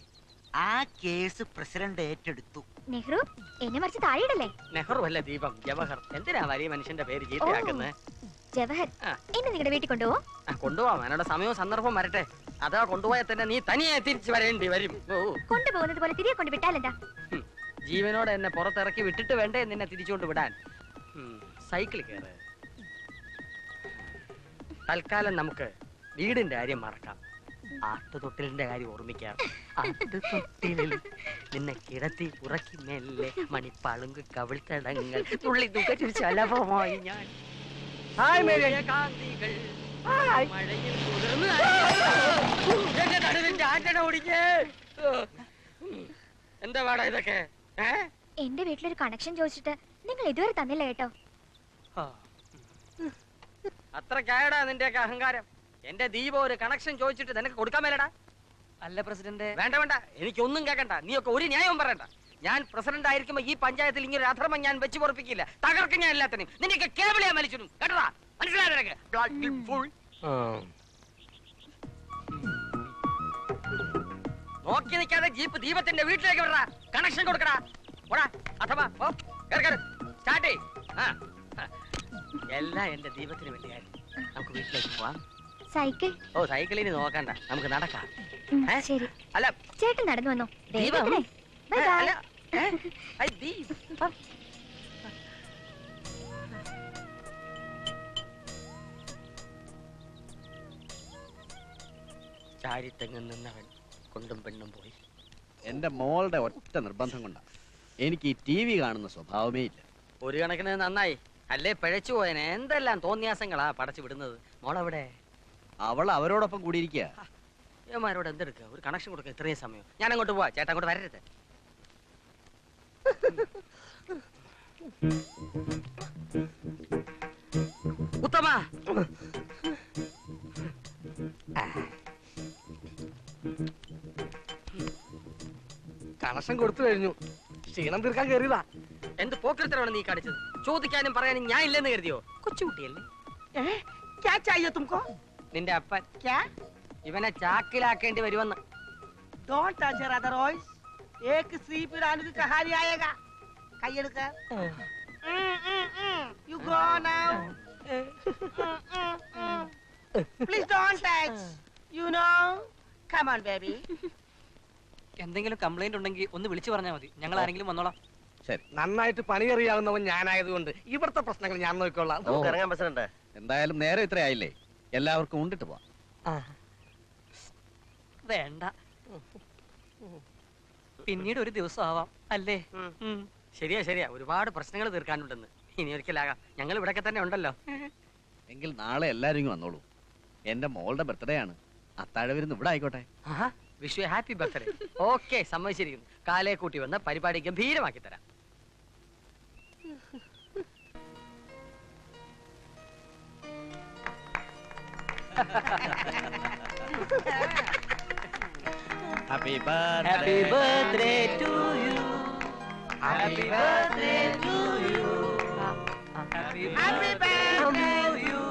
ആ കേസ് പ്രസിഡന്റ് ഏറ്റെടുത്തു. നെഹ്റു എന്നെ മറിച്ച് താഴെയിടല്ലേ? നെഹ്റു അല്ല ദീപം, ജവഹർ. എന്തിനാ വലിയ മനുഷ്യന്റെ പേര് ചീത്തയാക്കുന്നത്? ജവഹർ, എന്നെ നിങ്ങളുടെ വീട്ടിൽ കൊണ്ടുപോവോ? കൊണ്ടുപോവാം, എന്നോട് സമയവും സന്ദർഭവും വരട്ടെ. അതാ കൊണ്ടുപോയാൽ തന്നെ നീ തനിയെ തിരിച്ചു വരേണ്ടി വരും. കൊണ്ടുപോകുന്നത് പോലെ തിരികെ കൊണ്ട് വിട്ടാലെന്താ? ജീവനോടെ എന്നെ പുറത്തിറക്കി വിട്ടിട്ട് വേണ്ടേ നിന്നെ തിരിച്ചുകൊണ്ട് വിടാൻ? സൈക്കിൾ കയറ്. തൽക്കാലം നമുക്ക് വീടിന്റെ കാര്യം മറക്കാം. ആട്ടുതൊട്ടിലിന്റെ കാര്യം ഓർമ്മിക്കാം. ആട്ടുതൊട്ടിലിൽ നിന്നെ കിടത്തി ഉറക്കി മെല്ലെ മണിപ്പളുങ്ക് കവിൾത്തടങ്ങൾ തുള്ളി ദുഃഖിച്ചു ശലഭമായി ഞാൻ. കാന്തികൾ മഴയിൽ കുതിർന്ന് എന്റെ നടുവിന്റെ ആറ്റണ ഓടിക്കേ. എന്താ പാടാ ഇതൊക്കെ? എന്റെ വീട്ടിലൊരു കണക്ഷൻ ചോദിച്ചിട്ട് നിങ്ങൾ ഇതുവരെ തന്നില്ല കേട്ടോ. അത്രക്കായടാ നിന്റെയൊക്കെ അഹങ്കാരം. എന്റെ ദീപ ഒരു കണക്ഷൻ ചോദിച്ചിട്ട് നിനക്ക് കൊടുക്കാൻ മേലടാ. അല്ല പ്രസിഡന്റ്. വേണ്ട വേണ്ട, എനിക്കൊന്നും കേൾക്കണ്ട. നീയൊക്കെ ഒരു ന്യായവും പറയണ്ട. ഞാൻ പ്രസിഡന്റ് ആയിരിക്കുമ്പോ ഈ പഞ്ചായത്തിൽ ഇങ്ങനെ അധർമ്മം ഞാൻ വെച്ച് പൊറപ്പിക്കില്ല. തകർക്കും ഞാൻ എല്ലാത്തിനും. നിന്നെയൊക്കെ കേബിൾ ഞാൻ വലിച്ചിടും കേട്ടടാ. മനസ്സിലായോ നിനക്ക്? നോക്കി നിൽക്കാതെ ജീപ്പ് ദീപത്തിന്റെ വീട്ടിലേക്ക് വിടടാ. കണക്ഷൻ കൊടുക്കടാ. ഓടാ അഥവാ സ്റ്റാർട്ട് ചെയ്. എല്ലാം എന്റെ ദീപത്തിന് വേണ്ടിയായിരുന്നു. നമുക്ക് വീട്ടിലേക്ക് പോവാം. സൈക്കിൾ? ഓ, സൈക്കിളിന് നോക്കണ്ട, നമുക്ക് നടക്കാം. ശരി. അല്ല, ചേട്ടൻ നടന്നു വന്നോ? ദീപം. Bye bye. ചാരിത്തെങ്ങും നിന്നവൻ കൊണ്ടും പെണ്ണും പോയി. എന്റെ മോളുടെ ഒറ്റ നിർബന്ധം കൊണ്ടാ എനിക്ക് ഈ ടി വി കാണുന്ന സ്വഭാവമേ ഇല്ല. ഒരു കണക്കിന് നന്നായി. അല്ലേ പിഴച്ചു പോയനെ. എന്തെല്ലാം തോന്നിയാസങ്ങളാ പടച്ചു വിടുന്നത്. മോളെവിടെ? അവൾ അവരോടൊപ്പം കൂടിയിരിക്കുക. ഏമാരോട് എന്തെടുക്കുക? ഒരു കണക്ഷൻ കൊടുക്കുക. ഇത്രയും സമയം ഞാൻ അങ്ങോട്ട് പോവാ. ചേട്ടാ അങ്ങോട്ട് വരരുത്. ഉത്തമ, കണക്ഷൻ കൊടുത്തു കഴിഞ്ഞു. ക്ഷീണം തീർക്കാൻ കയറിയതാ. എന്ത് പോക്കരത്തരാണ് നീ കാണിച്ചത്? ചോദിക്കാനും പറയാനും ഞാൻ ഇല്ലെന്ന് കരുതിയോ? കൊച്ചുകുട്ടിയല്ലേ? നിന്റെ അപ്പൻ ഇവനെ ചാക്കിലാക്കേണ്ടി വരുമെന്ന്. Don't touch her, otherwise, एक स्त्री पिरानु की कहानी आएगा. കയ്യെടുക്ക. You go now. Please don't touch. You know. Come on, baby. എന്തെങ്കിലും കംപ്ലൈന്റ് ഉണ്ടെങ്കിൽ ഒന്ന് വിളിച്ചു പറഞ്ഞാൽ മതി. ഞങ്ങൾ ആരെങ്കിലും വന്നോളാം. ശരി. നന്നായിട്ട് പണി അറിയാവുന്നവൻ ഞാനായതുകൊണ്ട് ഇവിടുത്തെ പ്രശ്നങ്ങൾ ഞാൻ നോക്കിക്കൊള്ളാം. ഇറങ്ങാൻ പ്രസിഡന്റ്. എന്തായാലും നേരെ ഇത്ര ആയില്ലേ, എല്ലാവർക്കും ഉണ്ടിട്ട് പോവാം. വേണ്ട, പിന്നീട് ഒരു ദിവസം ആവാം അല്ലേ? ശരിയാ ശരിയാ, ഒരുപാട് പ്രശ്നങ്ങൾ തീർക്കാനുണ്ടെന്ന്. ഇനി ഒരിക്കലാകാം. ഞങ്ങൾ ഇവിടെയൊക്കെ തന്നെ ഉണ്ടല്ലോ. എങ്കിൽ നാളെ എല്ലാരും ഇങ്ങ് വന്നോളൂ. എന്റെ മോളുടെ ബർത്ത്ഡേ ആണ്. അത്താഴ വരുന്ന ഇവിടെ ആയിക്കോട്ടെ. Wish you happy birthday. Okay, സമ്മതിച്ചിരിക്കുന്നു. കാലയെ കൂട്ടി വന്ന് പരിപാടി ഗംഭീരമാക്കി തരാം. Happy birthday. Happy birthday to you. Happy birthday to you. Happy birthday to you.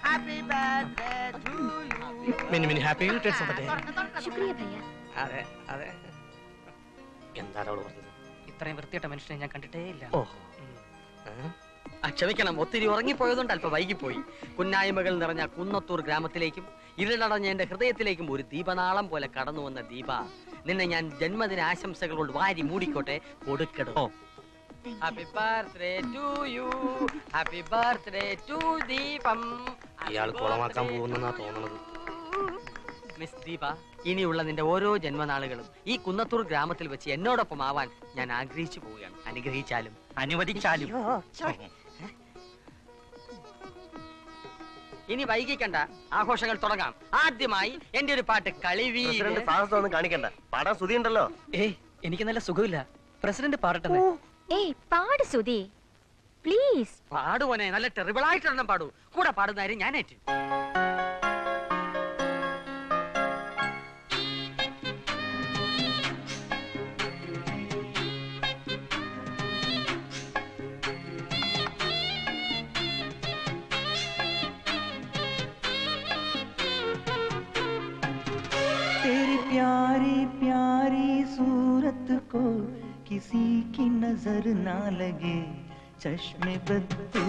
Happy birthday to you. Many many happy returns of the day. ശുക്രിയ ഭയ്യ. അതെ അതെ. എന്താണ് അവള് പറഞ്ഞത്? ഇത്രയും വൃത്തിയിട്ട മനുഷ്യനെ ഞാൻ കണ്ടിട്ടേ ഇല്ല. ക്ഷമിക്കണം, ഒത്തിരി ഉറങ്ങിപ്പോയതുകൊണ്ട് അല്പം വൈകിപ്പോയി. കുന്നായ്മകൾ നിറഞ്ഞ കുന്നത്തൂർ ഗ്രാമത്തിലേക്കും ഇരുളടഞ്ഞ എന്റെ ഹൃദയത്തിലേക്കും ഒരു ദീപനാളം പോലെ കടന്നു വന്ന ദീപ, നിന്നെ ഞാൻ ജന്മദിന ആശംസകൾ കൊണ്ട് വാരി മൂടിക്കോട്ടെ. കൊടുക്കടോ. Happy birthday to you. Happy birthday to ദീപം. ഇയാൾ കുളമാക്കാൻ പോകുന്നെന്നാ തോന്നുന്നത്. മിസ് ദീപ, ഇനിയുള്ള നിന്റെ ഓരോ ജന്മനാളുകളും ഈ കുന്നത്തൂർ ഗ്രാമത്തിൽ വെച്ച് എന്നോടൊപ്പം ആവാൻ ഞാൻ ആഗ്രഹിച്ചു പോവുകയാണ്. അനുഗ്രഹിച്ചാലും അനുവദിച്ചാലും. ഇനി വൈകിക്കണ്ട, ആഘോഷങ്ങൾ തുടങ്ങാം. ആദ്യമായി എന്റെ ഒരു പാട്ട് കളിവീ. സാഹസമൊന്നും കാണിക്കണ്ട, പാടാൻ സ്തുതി ഉണ്ടല്ലോ. എനിക്ക് നല്ല സുഖമില്ല. പ്രസിഡന്റ് പാടട്ടെ. ഏയ് പാട് സുധി പ്ലീസ്. പാടുവനെ, നല്ല ടെറിബിൾ ആയിട്ടൊരെണ്ണം പാടൂ. കൂടെ പാടുന്നതാരും ഞാനേറ്റ്. प्यारी प्यारी सूरत को किसी की नजर ना लगे चश्मे बद्दू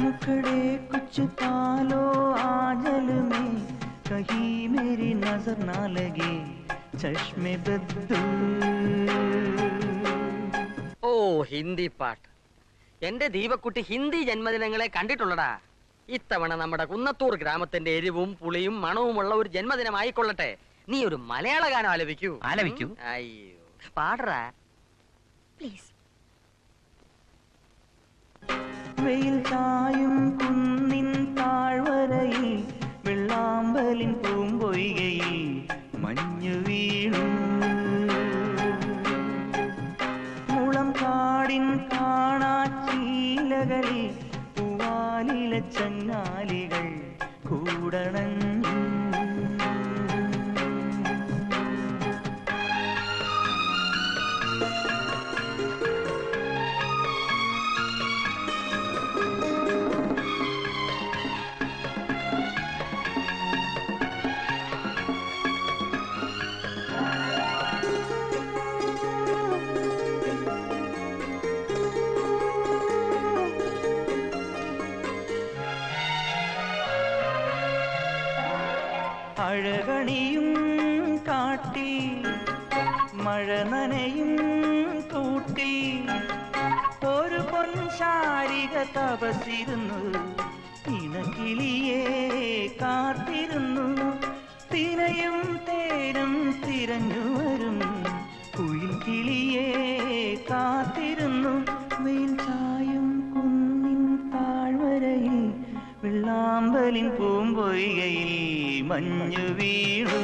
मुखड़े कुछ पालो आंचल में कहीं मेरी नजर ना लगे चश्मे बद्दू ഓ ഹിന്ദി പാട്ട് എന്റെ ദീപക്കുട്ടി ഹിന്ദി ജന്മദിനങ്ങളെ കണ്ടിട്ടുള്ളടാ. ഇത്തവണ നമ്മുടെ കുന്നത്തൂർ ഗ്രാമത്തിന്റെ എരിവും പുളിയും മണവുമുള്ള ഒരു ജന്മദിനമായിക്കൊള്ളട്ടെ. നീ ഒരു മലയാള ഗാനം ആലപിക്കൂ. ആലപിക്കൂ. അയ്യോ പാടറാ പ്ലീസ്. വെയിൽ ചായും കുന്നിൻ താഴ്വരയിൽ വെള്ളാമ്പലിൻ പൂമ്പൊയ്കയിൽ മഞ്ഞു വീണു മുളം കാടിൻ കാണാച്ചീലകളിൽ പൂവാലില ചങ്ങാലികൾ കൂടണഞ്ഞു അഴകണിയും കാട്ടി മഴ നനയും കൂട്ടി ഒരു പൊൻശാരിക തപസിരുന്നു ഇണക്കിളിയെ കാത്തിരുന്നു തിനയും തേനും തിരഞ്ഞു വരും കുയിൽ കിളിയെ കാത്തിരുന്നു വെയിൽ ചായും കുന്നിൻ താഴ്വരയിൽ വെള്ളാമ്പലിൻ പൂമ്പൊയ്കയിൽ മഞ്ഞു വീണു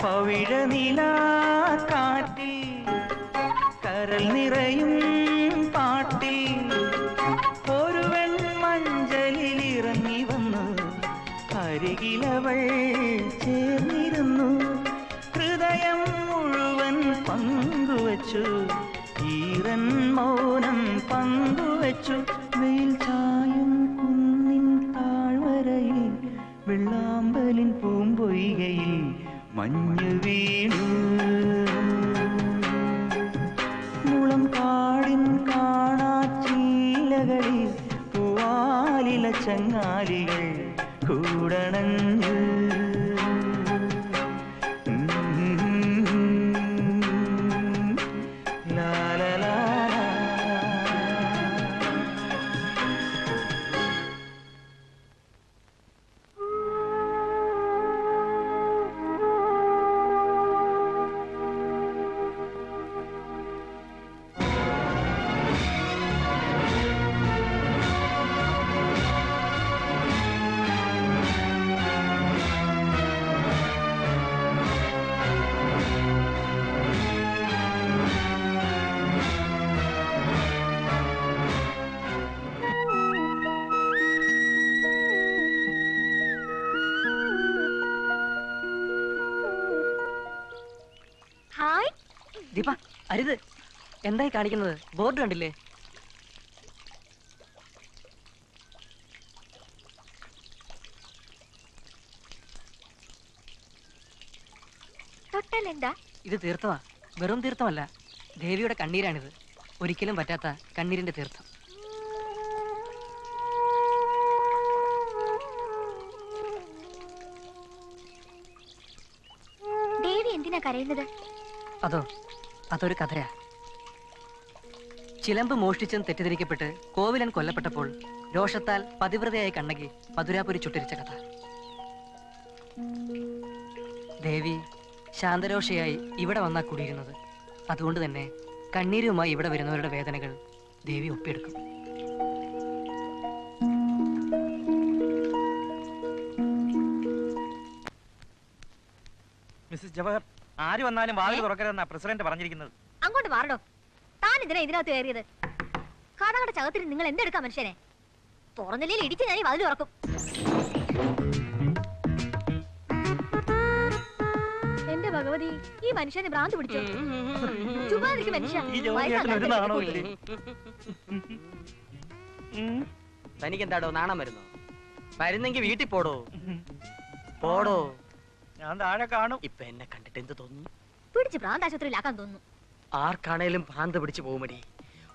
പവിഴനില കാറ്റിൽ കരൽ നിറയും പാട്ടിൽ ഒരു വെൺമഞ്ചലിൽ ഇറങ്ങി വന്നു അരികിലവൾ ചേർന്നിരുന്നു ഹൃദയം മുഴുവൻ പങ്കുവച്ചു ഈറൻ മൗനം പങ്കുവച്ചു വെയിൽ ചായും കുന്നിൻ താഴ്വരയിൽ വെള്ളാമ്പലിൻ പൂമ്പൊയ്കയിൽ മഞ്ഞു വീണു മുളം കാടിൻ കാണാച്ചീലകളിൽ പൂവാലില ചങ്ങാലികൾ കൂടണഞ്ഞു ദീപ അരുത്, എന്തായി കാണിക്കുന്നത്? ബോർഡ് കണ്ടില്ലേ? തൊട്ടാലെന്താ? ഇത് തീർത്ഥമാ, വെറും തീർത്ഥമല്ല, ദേവിയുടെ കണ്ണീരാണിത്. ഒരിക്കലും പറ്റാത്ത കണ്ണീരിന്റെ തീർത്ഥം. ദേവി എന്തിനാ കരയുന്നത്? അതൊരു കഥയാ. ചിലമ്പ് മോഷ്ടിച്ചെന്ന് തെറ്റിദ്ധരിക്കപ്പെട്ട് കോവിലൻ കൊല്ലപ്പെട്ടപ്പോൾ രോഷത്താൽ പതിവ്രതയായ കണ്ണകി മധുരാപുരി ചുട്ടരിച്ച കഥ. ദേവി ശാന്തരോഷയായി ഇവിടെ വന്നാ കൂടിയിരുന്നത്. അതുകൊണ്ട് തന്നെ കണ്ണീരുമായി ഇവിടെ വരുന്നവരുടെ വേദനകൾ ദേവി ഒപ്പിയെടുക്കും. മിസ്സസ് ജവഹർ, ആര് വന്നാലും വാതിൽ തുറക്കരുതെന്നാ പ്രസിഡന്റ് പറഞ്ഞിരിക്കുന്നത്. അങ്ങോട്ട് മാറണോ? താൻ ഇതിനാ ഇതിനകത്ത് കയറിയത്? കാതാങ്ങളുടെ ചകത്തിൽ നിങ്ങൾ എന്തെടുക്കാം മനുഷ്യനെ? തുറന്നില്ലെങ്കിൽ ഇടിച്ച് ഞാൻ വാതിൽ തുറക്കും. എന്റെ ഭഗവതി, ഈ മനുഷ്യനെ ഭ്രാന്ത് പിടിച്ചു. ചുമ്മാതിരിക്കും മനുഷ്യ. തനിക്ക് എന്താടോ നാണം വരുന്നോ? വരുന്നെങ്കി വീട്ടിൽ പോടോ. പോടോ. ഞാൻ താഴെ കാണും. ഇപ്പൊ എന്നെ കണ്ടിട്ട് എന്ത് തോന്നുന്നു? പിടിച്ച് ഭ്രാന്താശുപത്രിയിലാക്കാൻ തോന്നുന്നു. ആർക്കാണേലും ഭ്രാന്ത് പിടിച്ചു പോകുമടി.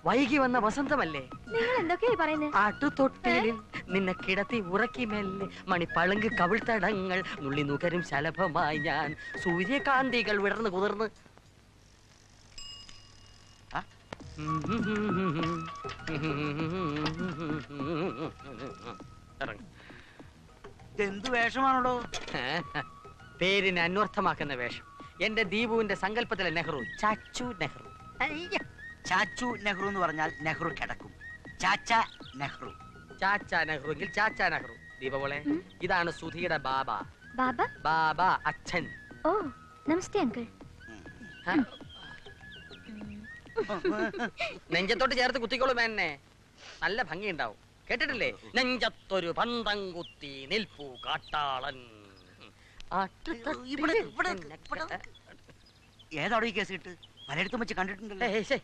വൈകി വന്ന വസന്തമല്ലേ? നിങ്ങൾ എന്തൊക്കെയായി പറയുന്നത്? ആട്ടുതൊട്ടിലിൽ നിന്നെ കിടത്തി ഉറക്കി മെല്ലെ മണിപ്പളുങ്ക് കവിൾത്തടങ്ങൾ നുള്ളി നുകരും ശലഭമായി ഞാൻ സൂര്യകാന്തികൾ വിടർന്ന് കുതിർന്ന്. എന്ത് വേഷമാണോ? പേരിനെ അന്വർത്ഥമാക്കുന്ന വേഷം. എന്റെ ദീപുവിന്റെ സങ്കല്പത്തിലെ നെഹ്റു, ചാച്ചു നെഹ്റു. ചാച്ചു നെഹ്റു എന്ന് പറഞ്ഞാൽ നെഹ്റു കിടക്കും. ചാച്ച നെഹ്റു. ചാച്ച നെഹ്റു എങ്കിൽ ചാച്ച നെഹ്റു. ദീപമോളെ, ഇതാണ് സുധിയുടെ ബാബ. ബാബ? ബാബ അച്ഛൻ. ഓ, നമസ്തേ അങ്കിൾ. നെഞ്ചത്തോട്ട് ചേർത്ത് കുത്തിക്കോളും എന്നെ. നല്ല ഭംഗിയുണ്ടാവും. കേട്ടിട്ടില്ലേ? നെഞ്ചത്തൊരു പന്തം കുത്തി നിൽപ്പു കാട്ടാളൻ. ഏതാടോ ഈ കേസ് കിട്ട്? പലയിടത്തും വെച്ച് കണ്ടിട്ടുണ്ടല്ലോ.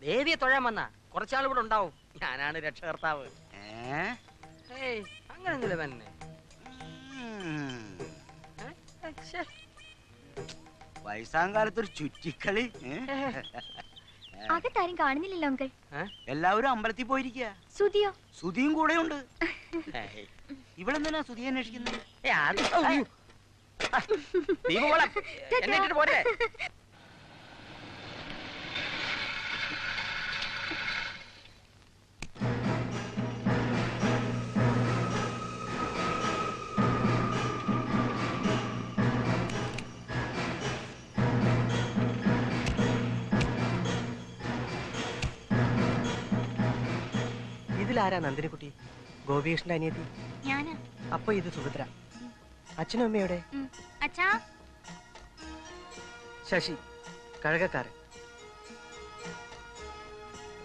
ദേവിയെ തൊഴാൻ വന്ന കുറച്ചാൾ ഇവിടെ ഉണ്ടാവും. ഞാനാണ് രക്ഷകർത്താവ്. അങ്ങനെയൊന്നുമില്ല തന്നെ. വയസ്സാങ്കാലത്തൊരു ചുറ്റിക്കളി. അകത്താരും കാണുന്നില്ലല്ലോ അങ്കിൾ. എല്ലാവരും അമ്പലത്തിൽ പോയിരിക്കുക. സുധിയോ? സുധിയും കൂടെ ഉണ്ട്. ഇവളെന്തിനാ സുധിയെ അന്വേഷിക്കുന്നത്? പോരെ. ഇതിലാരാ നന്ദിനിക്കുട്ടി? ഗോപികൃഷ്ണന്റെ അനിയത്തി. ഞാനാ. അപ്പൊ ഇത് സുഭദ്ര. അച്ഛനും അമ്മയുടെ? അച്ഛാ. ശശി, കഴകക്കാരൻ.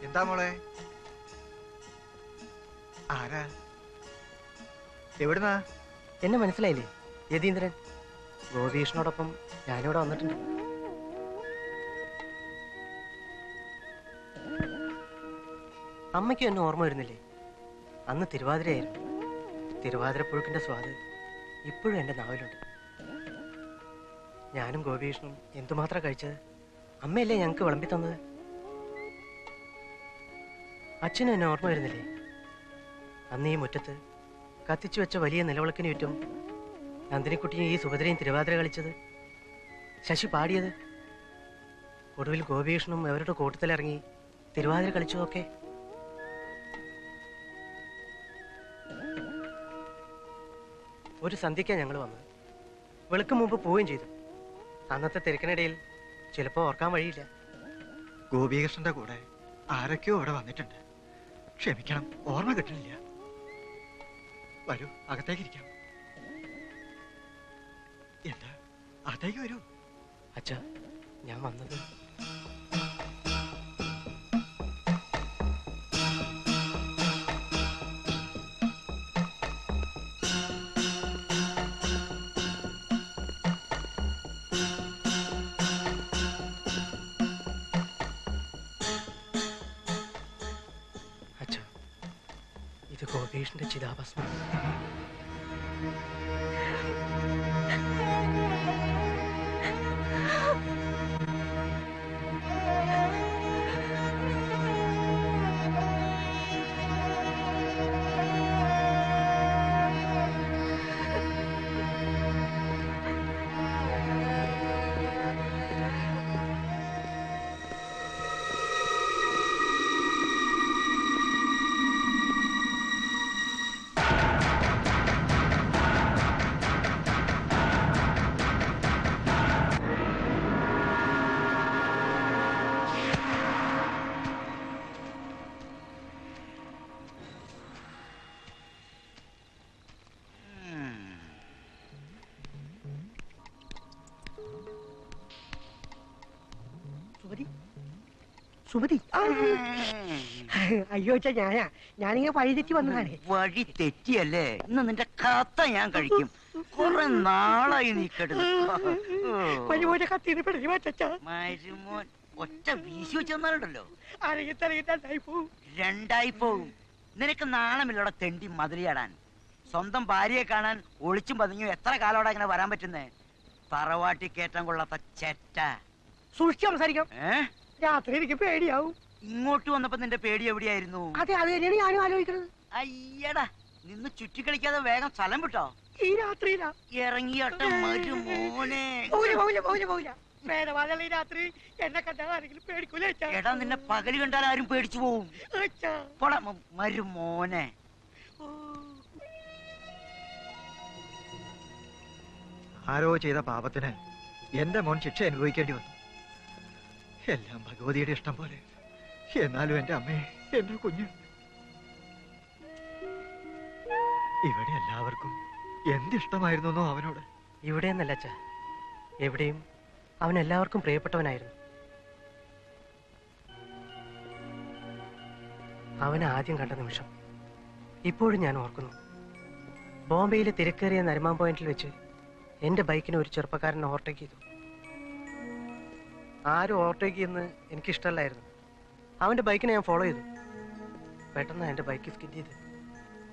എന്താ മോളെ? ആരാ? എവിടുന്നാ? എന്നെ മനസ്സിലായില്ലേ? യതീന്ദ്രൻ. ഗോപികൃഷ്ണനോടൊപ്പം ഞാനിവിടെ വന്നിട്ടുണ്ട്. അമ്മയ്ക്കും എന്നെ ഓർമ്മ വരുന്നില്ലേ? അന്ന് തിരുവാതിരയായിരുന്നു. തിരുവാതിരപ്പുഴുക്കിന്റെ സ്വാദ് ഇപ്പോഴും എൻ്റെ നാവിലുണ്ട്. ഞാനും ഗോപികൃഷ്ണനും എന്തുമാത്രം കഴിച്ചത്. അമ്മയല്ലേ ഞങ്ങൾക്ക് വിളമ്പി തന്നത്. അച്ഛനും എന്നെ ഓർമ്മ വരുന്നില്ലേ? അന്ന് ഈ മുറ്റത്ത് കത്തിച്ചു വെച്ച വലിയ നിലവിളക്കിന് ചുറ്റും നന്ദിനിക്കുട്ടിയും ഈ സുഭദ്രയും തിരുവാതിര കളിച്ചത്, ശശി പാടിയത്, ഒടുവിൽ ഗോപികൃഷ്ണനും അവരുടെ കൂട്ടത്തിലിറങ്ങി തിരുവാതിര കളിച്ചതൊക്കെ. ഒരു സന്ധ്യയ്ക്കാണ് ഞങ്ങൾ വന്നത്. വെളുക്കും മുമ്പ് പോവുകയും ചെയ്തു. അന്നത്തെ തിരക്കിനിടയിൽ ചിലപ്പോൾ ഓർക്കാൻ വഴിയില്ല. ഗോപികൃഷ്ണന്റെ കൂടെ ആരൊക്കെയോ ഇവിടെ വന്നിട്ടുണ്ട്. ക്ഷമിക്കണം, ഓർമ്മ കിട്ടണില്ല. വരൂ, അകത്തേക്ക് ഇരിക്കാം. എന്താ? അകത്തേക്ക് വരൂ. അച്ഛാ, ഞാൻ വന്നത് ഗോപീഷിന്റെ ചിതാഭസ്മം. സുമതി അയ്യോ വെച്ചാ ഞാനിങ്ങനെ വഴി തെറ്റി വന്നതാണ്. വഴി തെറ്റിയല്ലേ? ഇന്ന് നിന്റെ കത്ത ഞാൻ കഴിക്കും. കുറെ നാളായി നീ മരുമോനെ കത്തിന്ന് പിടിച്ചു മാറ്റാ. മരുമോൻ ഒറ്റ വീശി വെച്ചെന്നാലുണ്ടല്ലോ പോവും. രണ്ടായി പോവും. നിനക്ക് നാണമില്ലടെ തെണ്ടി മതിലിയാടാൻ. സ്വന്തം ഭാര്യയെ കാണാൻ ഒളിച്ചും പതുങ്ങിയും എത്ര കാലോടെ ഇങ്ങനെ വരാൻ പറ്റുന്നേ? തറവാട്ടി കയറ്റാൻ കൊള്ളാത്ത ചെറ്റ. സൂക്ഷിച്ച് സംസാരിക്കാം. രാത്രി എനിക്ക് പേടിയാവും. ഇങ്ങോട്ട് വന്നപ്പോ നിന്റെ പേടി എവിടെയായിരുന്നു? അതെ അത് തന്നെയാണ് ഞാനും ആലോചിക്കുന്നത്. അയ്യടാ, നിന്ന് ചുറ്റിക്കളിക്കാതെ വേഗം സ്ഥലം വിട്ടോ. ഈ രാത്രിയിലാ ഇറങ്ങിയോട്ട മരുമോനെ. ഈ രാത്രി എന്നെ കണ്ടാൽ ആരെങ്കിലും പേടിക്കൂലേ? എടാ, നിന്നെ പകല് കണ്ടാൽ ആരും പേടിച്ചു പോവും. മരുമോനെ. ആരോ ചെയ്ത പാപത്തിന് എന്റെ മോൻ ശിക്ഷ അനുഭവിക്കേണ്ടി വന്നു. എല്ലാം ഭഗവതിയുടെ ഇഷ്ടം പോലെ. എന്നാലും എന്റെ അമ്മയെ, എന്റെ കുഞ്ഞ്, ഇവിടെ എല്ലാവർക്കും എന്തിഷ്ടമായിരുന്നു അവനോട്. ഇവിടെ എന്നല്ല അച്ഛാ, എവിടെയും അവൻ എല്ലാവർക്കും പ്രിയപ്പെട്ടവനായിരുന്നു. അവനെ ആദ്യം കണ്ട നിമിഷം ഇപ്പോഴും ഞാൻ ഓർക്കുന്നു. ബോംബെയിലെ തിരക്കേറിയ നരിമാൻ പോയിന്റിൽ വെച്ച് എന്റെ ബൈക്കിനെ ഒരു ചെറുപ്പക്കാരൻ ഓവർടേക്ക് ചെയ്തു. ആരും ഓവർടേക്ക് ചെയ്യുന്നത് എനിക്കിഷ്ടമല്ലായിരുന്നു. അവന്റെ ബൈക്കിനെ ഞാൻ ഫോളോ ചെയ്തു. പെട്ടെന്ന് എന്റെ ബൈക്ക് സ്കിഡ് ചെയ്ത്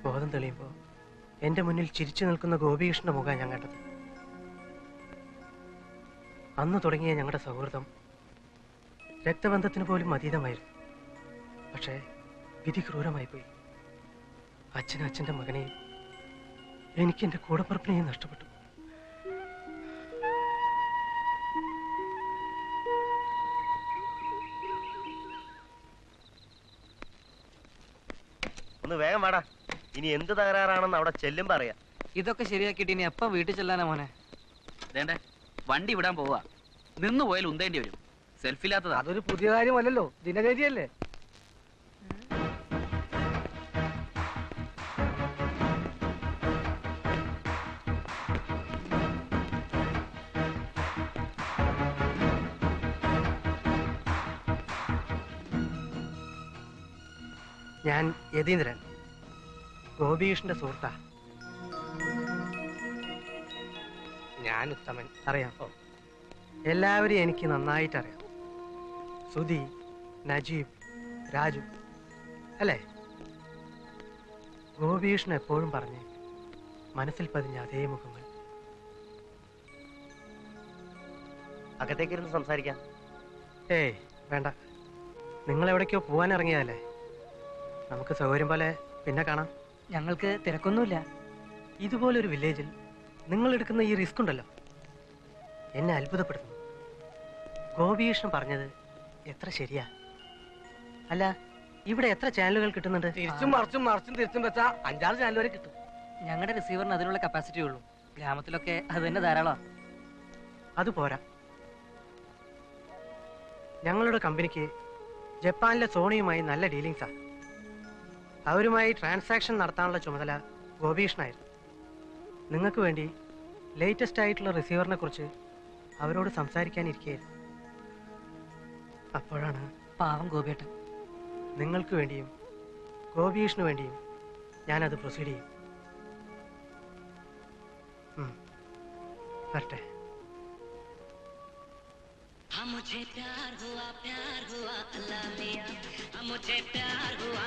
ബോധം തെളിയുമ്പോൾ എന്റെ മുന്നിൽ ചിരിച്ചു നിൽക്കുന്ന ഗോപികൃഷ്ണന്റെ മുഖം ഞാൻ കണ്ടത്. അന്ന് തുടങ്ങിയ ഞങ്ങളുടെ സൗഹൃദം രക്തബന്ധത്തിന് പോലും അതീതമായിരുന്നു. പക്ഷേ വിധി ക്രൂരമായി പോയി. അച്ഛനും അച്ഛൻ്റെ മകനെയും എനിക്ക് എൻ്റെ കൂടപ്പുറപ്പിനെയും നഷ്ടപ്പെട്ടു. ഒന്ന് വേഗം വാടാ. ഇനി എന്ത് തകരാറാണെന്ന് അവിടെ ചെല്ലും പറയാ. ഇതൊക്കെ ശരിയാക്കിയിട്ട് ഇനി എപ്പം വീട്ടിൽ ചെല്ലാനാ മോനെ? വേണ്ടേ, വണ്ടി വിടാൻ പോവാ. നിന്ന് പോയാൽ ഉന്തേണ്ടി വരും. സെൽഫില്ലാത്തതാ. അതൊരു പുതിയ കാര്യമല്ലല്ലോ, ദിനചര്യല്ലേ. ഞാൻ യതീന്ദ്രൻ, ഗോപികൃഷ്ണന്റെ സുഹൃത്താ. ഞാൻ ഉത്തമൻ. അറിയാം, എല്ലാവരെയും എനിക്ക് നന്നായിട്ട് അറിയാം. സുധി, നജീബ്, രാജു അല്ലേ? ഗോപികൃഷ്ണൻ എപ്പോഴും പറഞ്ഞ് മനസ്സിൽ പതിഞ്ഞ അതേ മുഖങ്ങൾ. അകത്തേക്കിരുന്ന് സംസാരിക്കാം. ഏയ് വേണ്ട, നിങ്ങൾ എവിടേക്കോ പോവാൻ ഇറങ്ങിയതല്ലേ. നമുക്ക് സൗകര്യം പോലെ പിന്നെ കാണാം. ഞങ്ങൾക്ക് തിരക്കൊന്നുമില്ല. ഇതുപോലൊരു വില്ലേജിൽ നിങ്ങൾ എടുക്കുന്ന ഈ റിസ്ക് ഉണ്ടല്ലോ, എന്നെ അത്ഭുതപ്പെടുത്തുന്നു. ഗോപികൃഷ്ണൻ പറഞ്ഞത് എത്ര ശരിയാ. അല്ല, ഇവിടെ എത്ര ചാനലുകൾ കിട്ടുന്നുണ്ട്? തിരിച്ചും മറിച്ചും തിരിച്ചും വെച്ചാ 5-6 ചാനൽ വരെ കിട്ടും. ഞങ്ങളുടെ റിസീവറിന് അതിനുള്ള കപ്പാസിറ്റി ഉള്ളൂ. ഗ്രാമത്തിലൊക്കെ അത് തന്നെ ധാരാളം. അത് പോരാ. ഞങ്ങളുടെ കമ്പനിക്ക് ജപ്പാനിലെ സോണിയുമായി നല്ല ഡീലിങ്സാ. അവരുമായി ട്രാൻസാക്ഷൻ നടത്താനുള്ള ചുമതല ഗോപികൃഷ്ണനായിരുന്നു. നിങ്ങൾക്ക് വേണ്ടി ലേറ്റസ്റ്റ് ആയിട്ടുള്ള റിസീവറിനെ കുറിച്ച് അവരോട് സംസാരിക്കാനിരിക്കുകയായിരുന്നു. അപ്പോഴാണ് പാവം ഗോപിയേട്ടൻ. നിങ്ങൾക്ക് വേണ്ടിയും ഗോപികൃഷ്ണന് വേണ്ടിയും ഞാനത് പ്രൊസീഡ് ചെയ്യും. വരട്ടെ. मुझे प्यार हुआ अल्लाह मियां, मुझे प्यार हुआ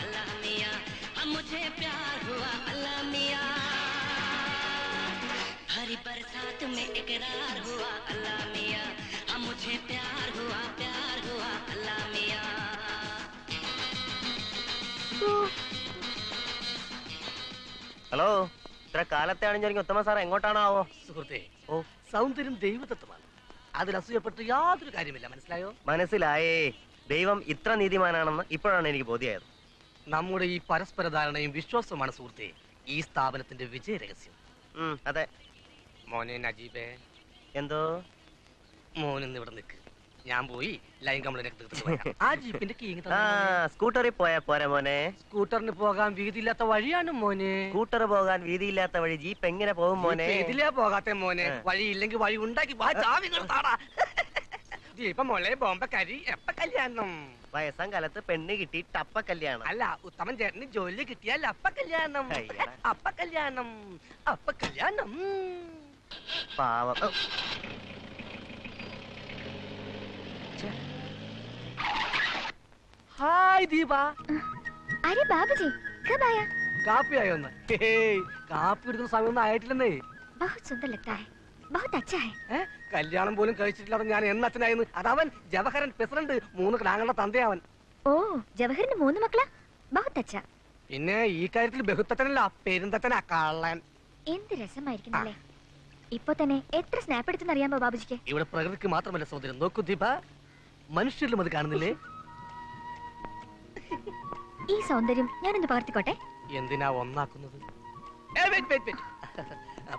अल्लाह मियां, मुझे प्यार हुआ अल्लाह मियां, हरी बरसात में इकरार हुआ अल्लाह मियां, मुझे प्यार हुआ अल्लाह मियां. ഹലോ, ഇത്ര കാലത്തെ അണിഞ്ഞൊരുങ്ങി ഉത്തമ സാർ എങ്ങോട്ടാണാവോ? സുഹൃത്തെ, സൗന്ദര്യം ദൈവതത്വമാണ്. അതിൽ അസൂയപ്പെട്ട് യാതൊരു കാര്യമില്ല. മനസ്സിലായോ? മനസ്സിലായേ. ദൈവം ഇത്ര നീതിമാനാണെന്ന് ഇപ്പോഴാണ് എനിക്ക് ബോധ്യമായത്. നമ്മുടെ ഈ പരസ്പര ധാരണയും വിശ്വാസവുമാണ് സുഹൃത്തെ ഈ സ്ഥാപനത്തിന്റെ വിജയ രഹസ്യം. അതെ. മോനെ നജീബേ. എന്തോ? മോനിന്ന് ഇവിടെ നിൽക്ക്, ഞാൻ പോയി ലൈൻ കംപ്ലൈന്റ് ആ ജീപ്പിന്റെ സ്കൂട്ടറിൽ പോയാ പോരാ മോനെ? സ്കൂട്ടറിന് പോകാൻ വീതിയില്ലാത്ത വഴിയാണ് മോനെ. സ്കൂട്ടർ പോകാൻ വീതിയില്ലാത്ത വഴി ജീപ്പ് എങ്ങനെ പോകും മോനെ? ഇതിലേ പോകാത്ത മോനെ. വഴി ഇല്ലെങ്കിൽ വഴി ഉണ്ടാക്കി ദീപ മോളെ ബോംബക്കാരി എപ്പ കല്യാണം? വയസ്സാം കാലത്ത് പെണ്ണ് കിട്ടി ടപ്പ കല്യാണം. അല്ല, ഉത്തമൻ ചേട്ടന് ജോലി കിട്ടിയാൽ അപ്പ കല്യാണം. അപ്പ കല്യാണം, അപ്പ കല്യാണം. പാവം. ഹായ് ദീപ. अरे बाबूजी कब आया? കാപ്പി ആയോന്ന്? കാപ്പി എടുക്കുന്ന സമയമൊന്നും ആയിട്ടില്ലെന്നേ. बहुत सुंदर लगता है, बहुत अच्छा है. കല്യാണം പോലും കഴിച്ചിട്ടില്ലാതെ ഞാൻ എന്നച്ഛനായിരുന്നു. അതവൻ ജവഹരൻ പ്രസിഡന്റ്, 3 ക്ലാങ്ങളുടെ തന്തയവൻ. ഓ, ജവഹറിന് 3 മക്കളാ? बहुत अच्छा. പിന്നെ ഈ കാര്യത്തിൽ ബഹുത്തച്ഛനല്ല, പെരുന്തച്ഛനാ കള്ളൻ. എന്ത് രസമായിരിക്കുന്നല്ലേ. ഇപ്പൊ തന്നെ എത്ര സ്നാപ്പ് എടുത്തെന്ന് അറിയാമോ ബാബുജിക്ക്? ഇവിടെ പ്രകൃതിക്ക് മാത്രമല്ല സൗന്ദര്യം, നോക്കൂ ദീപ, മനുഷ്യരിലും അത് കാണുന്നില്ലേ? ഈ സൗന്ദര്യം ഞാനൊന്ന് പകർത്തിക്കോട്ടെ. എന്തിനാ ഒന്നാക്കുന്നത്?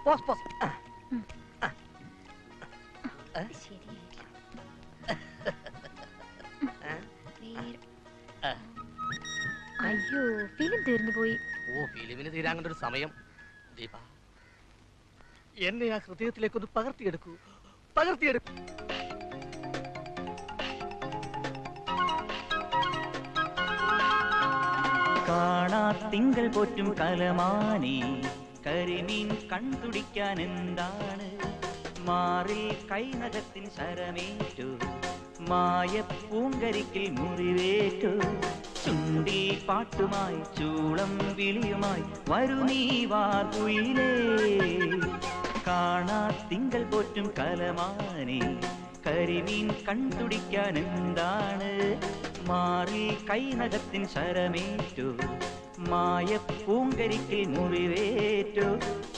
Pose pose. അയ്യോ, ഫിലിം തീർന്നു പോയി. ഓ, ഫിലിമിന് തീരാൻ കണ്ടൊരു സമയം. ദീപ, എന്നെ ആ ഹൃദയത്തിലേക്കൊന്ന് പകർത്തിയെടുക്കൂ, പകർത്തിയെടുക്കൂ. കാണാ തിങ്കൾ പോറ്റും കലമാനെ കരിമീൻ കൺതുടിക്കാൻ എന്താണ് മാറിൽ കൈനകത്തിൻ ശരമേറ്റു മായ പൂങ്കരിക്കിൽ മുറിവേറ്റു ചുണ്ടിൽ പാട്ടുമായി ചൂളം വിളിയുമായി വരു നീ വാർകുയിലേ കാണാ തിങ്കൾ പോറ്റും കലമാനെ കരിമീൻ കൺതുടിക്കാൻ എന്താണ് മാറിൽ കൈനകത്തിൻ ശരമേറ്റു മായ പൂങ്കരിക്കിൽ മുറിവേറ്റു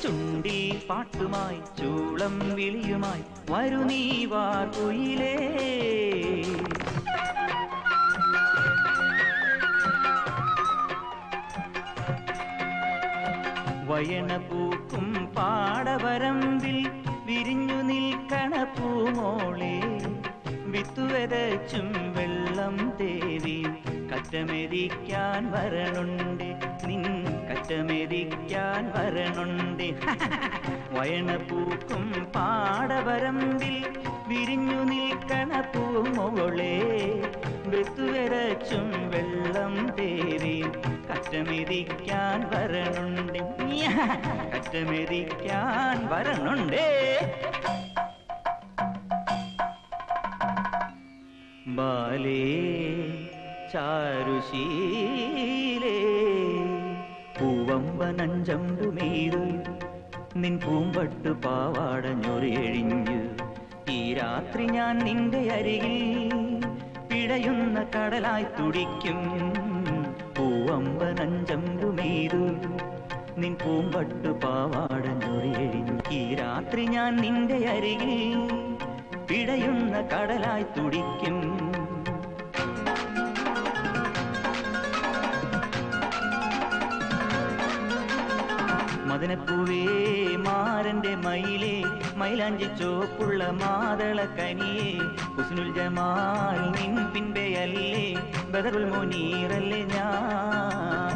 ചുണ്ടിൽ പാട്ടുമായി ചൂളം വിളിയുമായി വരു നീ വാർകുയിലേ വയണ പൂക്കും പാടവരമ്പിൽ വിരിഞ്ഞു നിൽക്കണ പൂമോളെ വിത്തുവരച്ചും വെള്ളം തേവി കറ്റമെതിക്കാൻ വരണുണ്ട് നിൻ കറ്റമെതിക്കാൻ വരണുണ്ട് വയണ പൂക്കും പാടവരമ്പിൽ വിരിഞ്ഞു നിൽക്കണ പൂമോളെ വിത്തുവരച്ചും വെള്ളം തേവി കറ്റമെതിക്കാൻ വരണുണ്ട് കറ്റമെതിക്കാൻ വരണുണ്ടേ ബാലേ ചാരുശീലേ പൂവമ്പനഞ്ചമ്പുമീതു നിൻ പൂമ്പട്ടു പാവാടഞ്ഞൊറിയഴിഞ്ഞു ഈ രാത്രി ഞാൻ നിന്റെ അരികിൽ പിടയുന്ന കടലായി തുടിക്കും പൂവമ്പനഞ്ചമ്പുമീതു നിൻ പൂമ്പട്ടു പാവാടഞ്ഞൊറിയഴിഞ്ഞു ഈ രാത്രി ഞാൻ നിന്റെ അരികിൽ പിടയുന്ന കടലായി തുടിക്കും മദനപ്പൂവേ മാരന്റെ മയിലേ മൈലാഞ്ചി ചോപ്പുള്ള മാതള കനിയേ ഹുസ്നുൽ ജമാൽ നിൻ പിൻപെയല്ലേ ബദറുൽ മുനീറല്ലേ ഞാൻ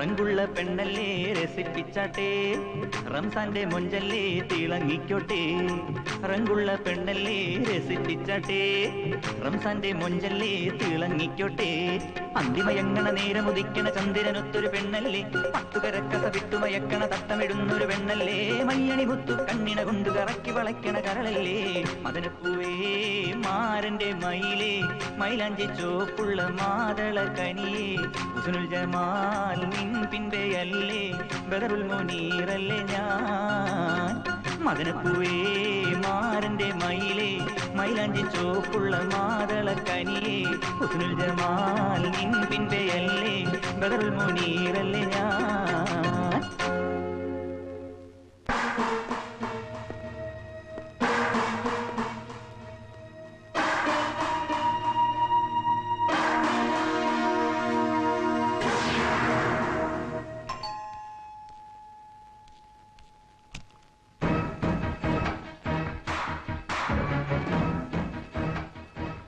റങ്കുള്ള പെണ്ണല്ലേ രസിപ്പിച്ചാട്ടെ റംസാന്റെ മൊഞ്ചല്ലേ തിളങ്ങിക്കോട്ടെ റങ്കുള്ള പെണ്ണല്ലേ രസിപ്പിച്ചാട്ടെ റംസാന്റെ മൊഞ്ചല്ലേ തിളങ്ങിക്കോട്ടെ അന്തിമയങ്ങണ നേരമുദിക്കണ ചന്ദ്രനൊത്തൊരു പെണ്ണല്ലേ പട്ടുകരക്കസ വിട്ടുമയക്കണ തട്ടമിടുന്നൊരു പെണ്ണല്ലേ മയ്യണി മുത്തു കണ്ണിണ കൊണ്ട് കറക്കി വളയ്ക്കണ കരളല്ലേ മദനപ്പൂവേ മാരന്റെ മയിലേ മൈലാഞ്ചി ചോപ്പുള്ള മാതള കനിയേ ഹുസ്നുൽ ജമാൽ നിൻ പിൻപെയല്ലേ ബദറുൽ മുനീറല്ലേ ഞാൻ മദനപ്പൂവേ മാരന്റെ മയിലേ മൈലാഞ്ചി ചോപ്പുള്ള മാതള കനിയേ ഹുസ്നുൽ ജമാൽ നിൻ പിൻപെയല്ലേ ബദറുൽ മുനീറല്ലേ ഞാൻ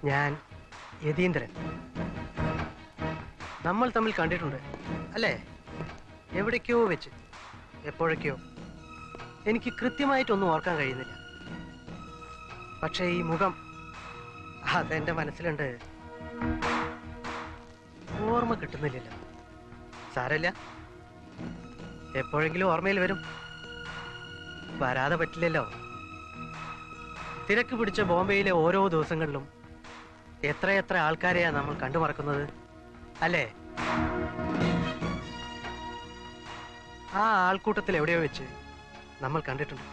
ഞാൻ യതീന്ദ്രൻ. നമ്മൾ തമ്മിൽ കണ്ടിട്ടുണ്ട് അല്ലേ? എവിടേക്കോ വെച്ച്. എപ്പോഴൊക്കെയോ. എനിക്ക് കൃത്യമായിട്ടൊന്നും ഓർക്കാൻ കഴിയുന്നില്ല. പക്ഷേ ഈ മുഖം അതെന്റെ മനസ്സിലുണ്ട്. ഓർമ്മ കിട്ടുന്നില്ലല്ലോ. സാരമില്ല, എപ്പോഴെങ്കിലും ഓർമ്മയിൽ വരും. വരാതെ പറ്റില്ലല്ലോ. തിരക്ക് പിടിച്ച ബോംബെയിലെ ഓരോ ദിവസങ്ങളിലും എത്രയെത്ര ആൾക്കാരെയാ നമ്മൾ കണ്ടുമറക്കുന്നത് അല്ലേ? ആ ആൾക്കൂട്ടത്തിൽ എവിടെയോ വെച്ച് നമ്മൾ കണ്ടിട്ടുണ്ട്.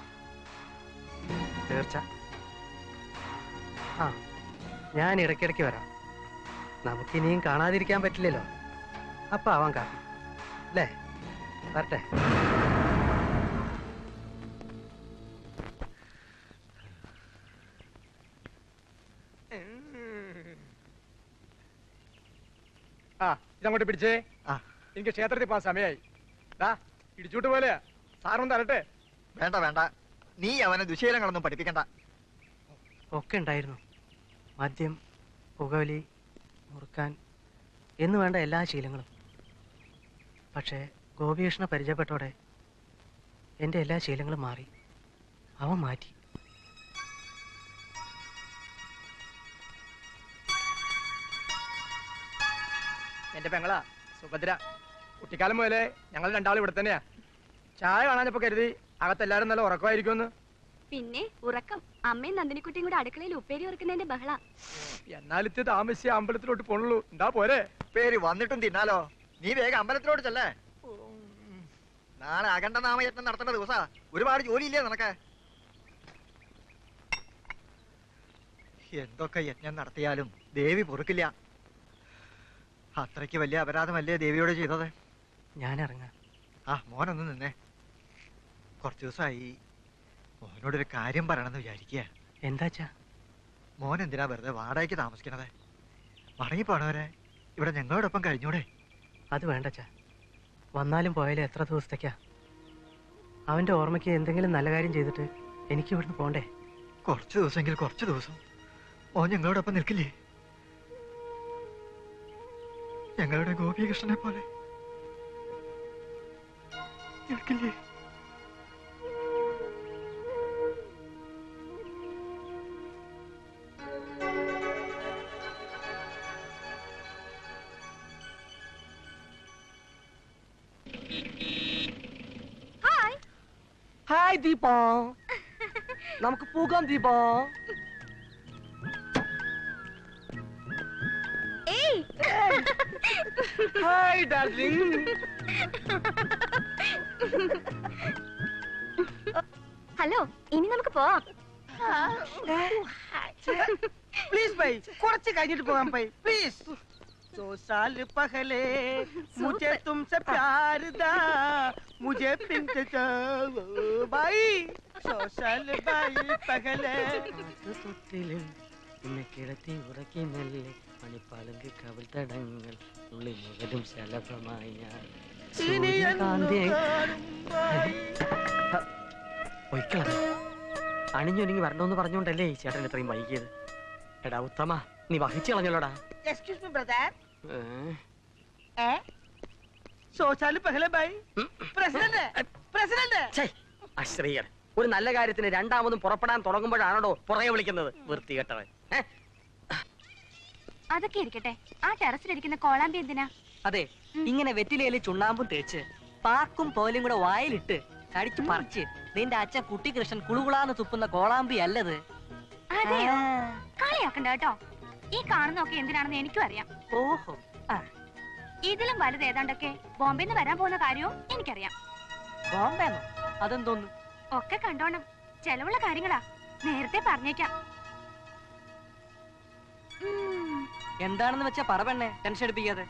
തീർച്ച. ആ, ഞാൻ ഇടയ്ക്കിടയ്ക്ക് വരാം. നമുക്കിനിയും കാണാതിരിക്കാൻ പറ്റില്ലല്ലോ. അപ്പൊ ആവാൻ കാപ്പി അല്ലേ? വരട്ടെ. ആ, ഇതങ്ങോട്ട് പിടിച്ചേ. എനിക്ക് ക്ഷേത്രത്തിൽ പോകാൻ സമയമായി. ഇടിച്ചൂട്ട് പോലെ സാറൊന്നും തരട്ടെ. വേണ്ട വേണ്ട, നീ അവനെ ദുശീലങ്ങളൊന്നും പഠിപ്പിക്കണ്ട. ഒക്കെ ഉണ്ടായിരുന്നു. മദ്യം, പുകവലി, മുറുക്കാൻ എന്ന് വേണ്ട എല്ലാ ശീലങ്ങളും. പക്ഷേ ഗോപികൃഷ്ണ പരിചയപ്പെട്ടോടെ എൻ്റെ എല്ലാ ശീലങ്ങളും മാറി. അവൻ മാറ്റി. എന്റെ പെങ്ങളാ സുഭദ്ര. കുട്ടിക്കാലം മുതലേ ഞങ്ങൾ രണ്ടാളും ഇവിടെ തന്നെയാ. ചായ കാണാനപ്പോ കരുതി അകത്തെല്ലാരും നല്ല ഉറക്കമായിരിക്കുമെന്ന്. പിന്നെ ഉറക്കം. അമ്മയും നന്ദിനിക്കുട്ടിയും കൂടെ അടുക്കളയിൽ ഉപ്പേരി ഉറക്കുന്നതിന്റെ ബഹള. എന്നാലിത്തെ താമസിച്ച് അമ്പലത്തിലോട്ട് പോണുള്ളൂ. എന്താ പോരെ? പേര് വന്നിട്ടും തിന്നാലോ. നീ വേഗം അമ്പലത്തിലോട്ട് ചെല്ലേ. നാളെ അഖണ്ഡ നാമയജ്ഞം നടത്തേണ്ട ദിവസാ. ഒരുപാട് ജോലിയില്ലേ നിനക്ക്? എന്തൊക്കെ യജ്ഞം നടത്തിയാലും ദേവി പൊറുക്കില്ല. അത്രയ്ക്ക് വലിയ അപരാധമല്ലേ ദേവിയോട് ചെയ്തത്? ഞാൻ ഇറങ്ങാം. ആ, മോനൊന്ന് നിന്നേ. കുറച്ചു ദിവസമായി മോനോടൊരു കാര്യം പറയണമെന്ന് വിചാരിക്കുക. എന്താച്ചാ? മോൻ എന്തിനാ വെറുതെ വാടകയ്ക്ക് താമസിക്കണത്? മടങ്ങിപ്പോണവരെ ഇവിടെ ഞങ്ങളോടൊപ്പം കഴിഞ്ഞൂടെ? അത് വേണ്ടച്ചാ. വന്നാലും പോയാലും എത്ര ദിവസത്തേക്കാ? അവന്റെ ഓർമ്മയ്ക്ക് എന്തെങ്കിലും നല്ല കാര്യം ചെയ്തിട്ട് എനിക്ക് ഇവിടുന്ന് പോണ്ടേ? കുറച്ച് ദിവസമെങ്കിൽ കുറച്ച് ദിവസം മോൻ ഞങ്ങളോടൊപ്പം നിൽക്കില്ലേ? ഞങ്ങളുടെ ഗോപികൃഷ്ണനെ പോലെ നിൽക്കില്ലേ? ഹായ് ദീപ. നമുക്ക് പോകാം ദീപ. Hi darling. ഹലോ, ഇനി നമുക്ക് പോവാം. പ്ലീസ് ബൈ, കുറച്ച് കഴിഞ്ഞിട്ട് പോകാം ബൈ, പ്ലീസ്. 2 साल पहले मुझे तुमसे प्यार था, मुझे पिंक भाई 2 साल भाई पहले കിടത്തി ഉറക്കി മെല്ലെ മണിപ്പാലങ്ക് കവിൾ തടങ്ങൾ ഉള്ളിൽ മുതലും ശലഭമായി ഞാൻ പൊയ്ക്കളെ. അണിഞ്ഞൊരുങ്ങി വരണമെന്ന് പറഞ്ഞോണ്ടല്ലേ ഈ ചേട്ടൻ ഇത്രയും വൈകിയത്. എടാ ഉത്തമ, നീ വഹിച്ചു കളഞ്ഞല്ലോടാ. Excuse me, brother. Eh? सोचालू पहले भाई. President. അശ്രീയർ, ഒരു നല്ല കാര്യത്തിന് രണ്ടാമതും പുറപ്പെടാൻ തുടങ്ങുമ്പോഴാണോ പുറകെ വിളിക്കുന്നത്? വൃത്തികെട്ടവൻ. അതൊക്കെ ഇരിക്കട്ടെ, ആ ടെറസിലിരിക്കുന്ന കോളാമ്പി എന്തിനാ? അതെ, ഇങ്ങനെ വെറ്റിലയില് ചുണ്ണാമ്പും തേച്ച് പാക്കും പോലും കൂടെ വായിലിട്ട് കടിച്ചു പറിച്ച് നിന്റെ അച്ഛൻ കുട്ടികൃഷ്ണൻ കുളുകുളാന്ന് തുപ്പുന്ന കോളാമ്പി അല്ലത്. അതെയോ? കളിയാക്കണ്ട കേട്ടോ. ഈ കാണുന്നൊക്കെ എന്തിനാണെന്ന് എനിക്കും അറിയാം. ഓഹോ, ഇതിലും വലുത് ഏതാണ്ടൊക്കെ ബോംബെന്ന് വരാൻ പോകുന്ന കാര്യവും എനിക്കറിയാം. ബോംബെന്നോ? അതെന്തോന്നു? ഒക്കെ കണ്ടോണം, ചെലവുള്ള കാര്യങ്ങളാ. നേരത്തെ പറഞ്ഞേക്കാം. എന്താണെന്ന് വെച്ചാ പറ പെണ്ണെ, ടെൻഷൻ എടുപ്പിക്കാതെ.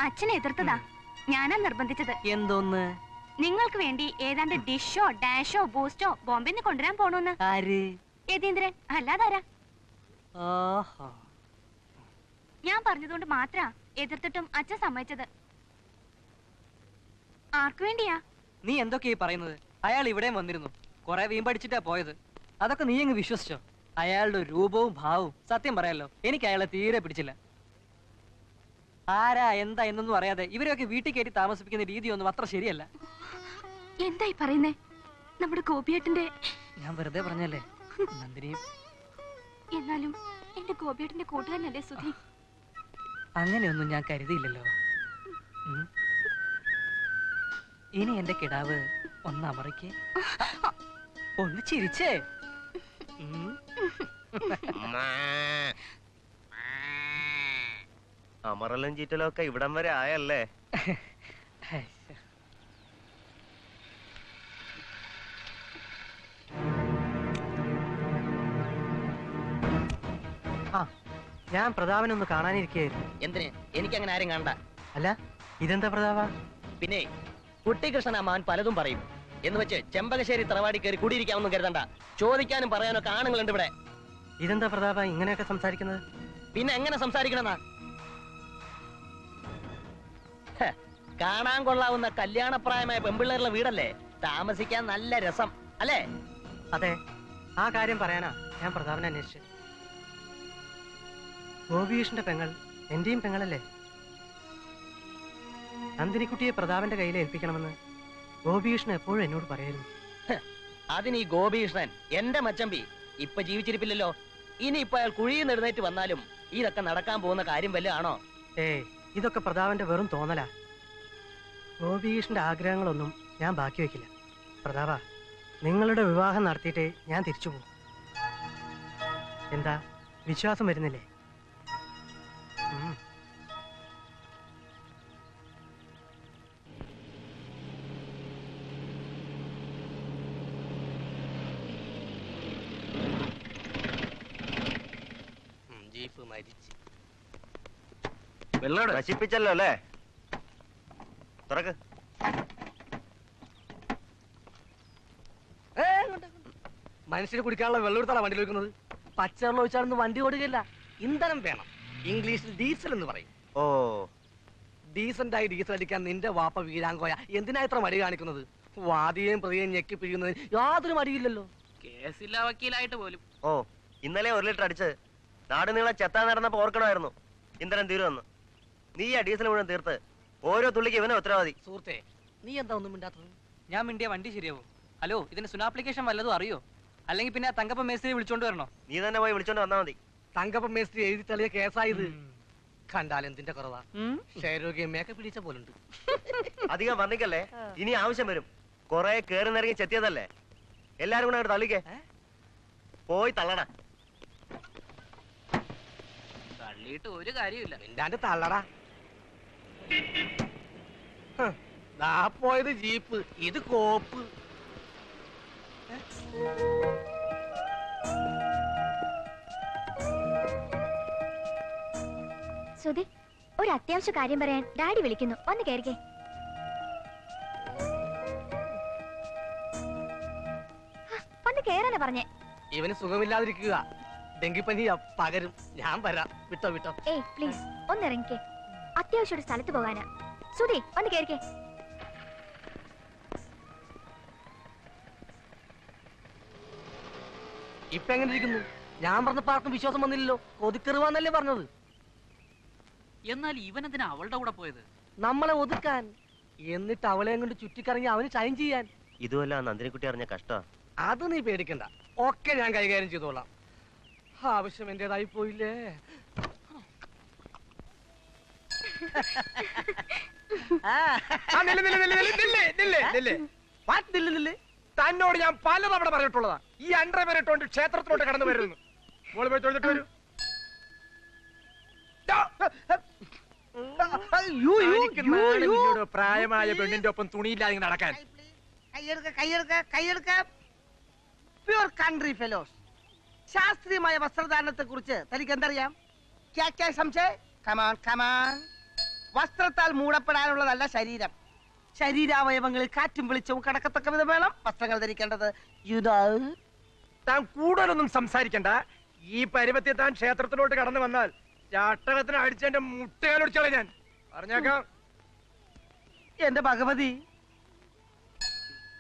അച്ഛനെ എതിർത്തതാ, ഞാനാ നിർബന്ധിച്ചത്. എന്തോന്ന്? നിങ്ങൾക്ക് വേണ്ടി ഏതാണ്ട് ഡിഷോ ഡാഷോ ബൂസ്റ്റോ ബോംബെന്ന് കൊണ്ടുവരാൻ പോണോന്ന്. ആര്? യതീന്ദ്രൻ. അല്ലാതാരാ? ഓഹോ, ഞാൻ പറഞ്ഞതുകൊണ്ട് മാത്രാ എതിർത്തിട്ടും അച്ഛൻ സമ്മതിച്ചത്. ആർക്കു വേണ്ടിയാ? നീ എന്തൊക്കെയാ പറയുന്നത്? അയാൾ ഇവിടെയും വന്നിരുന്നു, കൊറേ വീമ്പടിച്ചിട്ടാ പോയത്. അതൊക്കെ നീ അങ്ങ് വിശ്വസിച്ചോ? അയാളുടെ രൂപവും ഭാവവും സത്യം പറയാലോ, എനിക്ക് അയാളെ തീരെ പിടിച്ചില്ല. ആരാ എന്താ എന്നൊന്നും അറിയാതെ ഇവരെയൊക്കെ വീട്ടിൽ കയറ്റി താമസിപ്പിക്കുന്ന രീതിയൊന്നും അത്ര ശരിയല്ല. എന്തായി പറയുന്നേ? നമ്മുടെ ഗോപിയേട്ടന്റെ... ഞാൻ വെറുതെ പറഞ്ഞല്ലേ നന്ദിനി. എന്നാലും എന്റെ ഗോപിയേട്ടന്റെ കൂട്ടുകാരനല്ലേ സുധി? അങ്ങനെയൊന്നും ഞാൻ കരുതിയില്ലല്ലോ. ഇനി എന്റെ കിടാവ് ഒന്നമറിക്കേ, ഒന്ന് ചിരിച്ചേ. അമറലും ചീറ്റലും ഒക്കെ ഇവിടം വരെ ആയല്ലേ? ഞാൻ പ്രതാപനൊന്ന് കാണാനിരിക്കുകയായിരുന്നു. എന്തിന്? എനിക്കങ്ങനെ ആരും കാണണ്ട. അല്ല, ഇതെന്താ പ്രതാപ? പിന്നെ കുട്ടികൃഷ്ണൻ ആ മാൻ പലതും പറയും എന്ന് വെച്ച് ചെമ്പകശ്ശേരി തറവാടി കയറി കുടിയിരിക്കാമെന്നും കരുതണ്ട. ചോദിക്കാനും പറയാനൊക്കെ ആണുങ്ങളുണ്ട് ഇവിടെ. ഇതെന്താ പ്രതാപ ഇങ്ങനെയൊക്കെ സംസാരിക്കുന്നത്? പിന്നെ എങ്ങനെ സംസാരിക്കണമെന്നാ? കാണാൻ കൊള്ളാവുന്ന കല്യാണപ്രായമായ പെമ്പിള്ളേരുടെ വീടല്ലേ, താമസിക്കാൻ നല്ല രസം അല്ലേ? അതെ, ആ കാര്യം പറയാനാ ഞാൻ പ്രതാപനെ അന്വേഷിച്ചത്. ഗോപീഷിന്റെ പെങ്ങൾ എന്റെയും പെങ്ങളല്ലേ? നന്ദിനിക്കുട്ടിയെ പ്രതാപന്റെ കയ്യിൽ ഏൽപ്പിക്കണമെന്ന് ഗോപീഷ്ണൻ എപ്പോഴും എന്നോട് പറയായിരുന്നു. അതിന് ഈ ഗോപീഷ്ണൻ എന്റെ മച്ചമ്പി ഇപ്പൊ ജീവിച്ചിരിപ്പില്ലല്ലോ. ഇനി ഇപ്പൊ അയാൾ കുഴിയിൽ നിന്ന് എഴുന്നേറ്റ് വന്നാലും ഇതൊക്കെ നടക്കാൻ പോകുന്ന കാര്യം വല്ല ആണോ? ഇതൊക്കെ പ്രതാപന്റെ വെറും തോന്നലാ. ഗോപീഷ്ണന്റെ ആഗ്രഹങ്ങളൊന്നും ഞാൻ ബാക്കി വെക്കില്ല. പ്രതാപ, നിങ്ങളുടെ വിവാഹം നടത്തിയിട്ടേ ഞാൻ തിരിച്ചു പോകും. എന്താ, വിശ്വാസം വരുന്നില്ലേ? ജീപ്പ് മരിച്ച് വെള്ളം നശിപ്പിച്ചല്ലോ അല്ലേ? തുറക്ക്. മനുഷ്യന് കുടിക്കാനുള്ള വെള്ളം എടുത്താണ് വണ്ടി ഒഴിക്കുന്നത്. പച്ചവെള്ളം ഒഴിച്ചാലൊന്നും വണ്ടി ഓടുകയില്ല. ഇന്ധനം വേണം. ഇംഗ്ലീഷിൽ ഡീസൽ എന്ന് പറയും. ഓ, ഡീസന്റായി ഡീസൽ അടിക്കാൻ നിന്റെ വാപ്പ വീരാങ്കോയ എന്തിനാ ഇത്ര മടി കാണിക്കുന്നത്? വാദിയെയും പ്രതിയെയും ഞെക്കി പിഴിയുന്നതിന് യാതൊരു മടിയില്ലല്ലോ. കേസില്ല വക്കീലായിട്ട് പോലും. ഓ, ഇന്നലെ 1 ലിറ്റർ അടിച്ച് നാട് നീളെ ചെത്താൻ നടന്നപ്പോ ഓർക്കണമായിരുന്നു ഇന്ധനം തീരുമെന്ന്. നീ ആ ഡീസൽ മുഴുവൻ തീർത്ത് ഓരോ തുള്ളിക്ക് ഇവനെ ഉത്തരവാദി. സുഹൃത്തെ, നീ എന്താ ഒന്നും മിണ്ടാത്തത്? ഞാൻ മിണ്ടിയ വണ്ടി ശരിയാവും. ഹലോ, ഇതിന് സുനാപ്ലിക്കേഷൻ വല്ലതും അറിയോ? അല്ലെങ്കിൽ പിന്നെ തങ്കപ്പ മേസ്ത്രി വിളിച്ചോണ്ട് വരണോ? നീ തന്നെ പോയി വിളിച്ചോണ്ട് വന്നാ മതി. തങ്കപ്പ മേസ്ത്രി എഴുതി തള്ളിയ കേസായത്. കണ്ടാൽ എന്തിന്റെ കുറവാ? ക്ഷയരോഗിയമ്മയൊക്കെ പിടിച്ച പോലുണ്ട്. അധികം വർണ്ണിക്കല്ലേ, ഇനി ആവശ്യം വരും. കൊറേ കേറി നിറങ്ങി ചെത്തിയതല്ലേ, എല്ലാരും കൂടെ അങ്ങോട്ട് തള്ളിക്കേ. പോയി തള്ളടാ. തള്ളിയിട്ട് ഒരു കാര്യമില്ല. മിണ്ടാണ്ട് തള്ളടാ. ദാ പോയത് ജീപ്പ്, ഇത് കോപ്പ്. സുധി, ഒരു അത്യാവശ്യ കാര്യം പറയാൻ ഡാഡി വിളിക്കുന്നു, വന്ന് കേറിക്കേ. വന്ന് കേറാനാ പറഞ്ഞേ. ഇവന് സുഖമില്ലാതിരിക്കുക, ഡെങ്കിപ്പനി പകരും. ഞാൻ വരാം, വിട്ടോ വിട്ടോ. ഏയ് പ്ലീസ് ഒന്ന് ഇറങ്ങിക്കേ, അത്യാവശ്യം ഒരു സ്ഥലത്ത് പോകാനാ. സുധി, വന്ന് കേറിക്കേ. ഇപ്പൊ എങ്ങനെ ഇരിക്കുന്നു? ഞാൻ പറഞ്ഞപ്പോ ആർക്കും വിശ്വാസം വന്നില്ലല്ലോ. ഒതുക്കെറുവാന്നല്ലേ പറഞ്ഞത്? എന്നാൽ ഇവനെന്തിനാ അവളുടെ കൂടെ പോയത്? നമ്മളെ ഒതുക്കാൻ. എന്നിട്ട് അവളെ കൊണ്ട് ചുറ്റിക്കറങ്ങി അവന് ചൈൻ ചെയ്യാൻ. ഇതുമല്ല നന്ദിനിക്കുട്ടി അറിഞ്ഞ കഷ്ട. അത് നീ പേടിക്കണ്ട, ഒക്കെ ഞാൻ കൈകാര്യം ചെയ്തോളാം. ആവശ്യം എന്റേതായി പോയില്ലേ. തന്നോട് ഞാൻ പലതവണ പറഞ്ഞിട്ടുള്ളതാ ഈ അണ്ടർവെയർ ഇട്ടോണ്ട് ക്ഷേത്രത്തിലോട്ട് കടന്നു വരുന്നു. മോള് പോയി തൊഴുതിട്ട് വരൂ. പ്രായമായ പെണ്ണിന്റെ ഒപ്പം തുണിയില്ലാതെ നടക്കാൻ. Pure country fellows. ശാസ്ത്രീയമായ വസ്ത്രധാരണത്തെ കുറിച്ച് തനിക്ക് എന്തറിയാം? വസ്ത്രത്താൽ മൂടപ്പെടാനുള്ളതല്ല ശരീരം. ശരീരാവയവങ്ങളിൽ കാറ്റും വെളിച്ചവും കടക്കത്തക്ക വിധം വേണം വസ്ത്രങ്ങൾ ധരിക്കേണ്ടത്. താൻ കൂടുതലൊന്നും സംസാരിക്കണ്ട. ഈ പരുവത്തിൽ താൻ ക്ഷേത്രത്തിലോട്ട് കടന്നു വന്നാൽ ചാട്ടകത്തിന് അടിച്ചെന്റെ മുട്ടയാലൊടിച്ചാളെ ഞാൻ പറഞ്ഞേക്കാം. എന്റെ ഭഗവതി,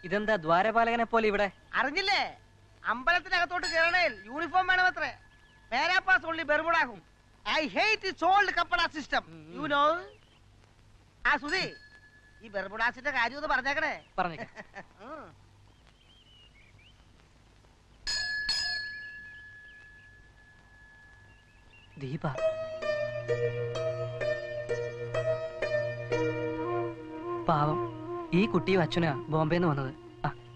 ഇതെന്താ ദ്വാരപാലകനെ പോലെ ഇവിടെ? അറിഞ്ഞില്ലേ? അമ്പലത്തിനകത്തോട്ട് കയറണേൽ യൂണിഫോം വേണമത്രേ. പേരാപ്പാസ് ഓൺലി ബെർമുഡാകും. ഐ ഹേറ്റ് ഇറ്റ്സ് ഓൾഡ് കപ്പട സിസ്റ്റം, യു നോ. ആ സുധി, ഈ ബർബുഡാസിന്റെ കാര്യം ഒന്ന് പറഞ്ഞേക്കണേ. പറഞ്ഞേക്കാം. ദീപ, പാവം ഈ കുട്ടിയും അച്ഛനാ ബോംബെന്ന് വന്നത്.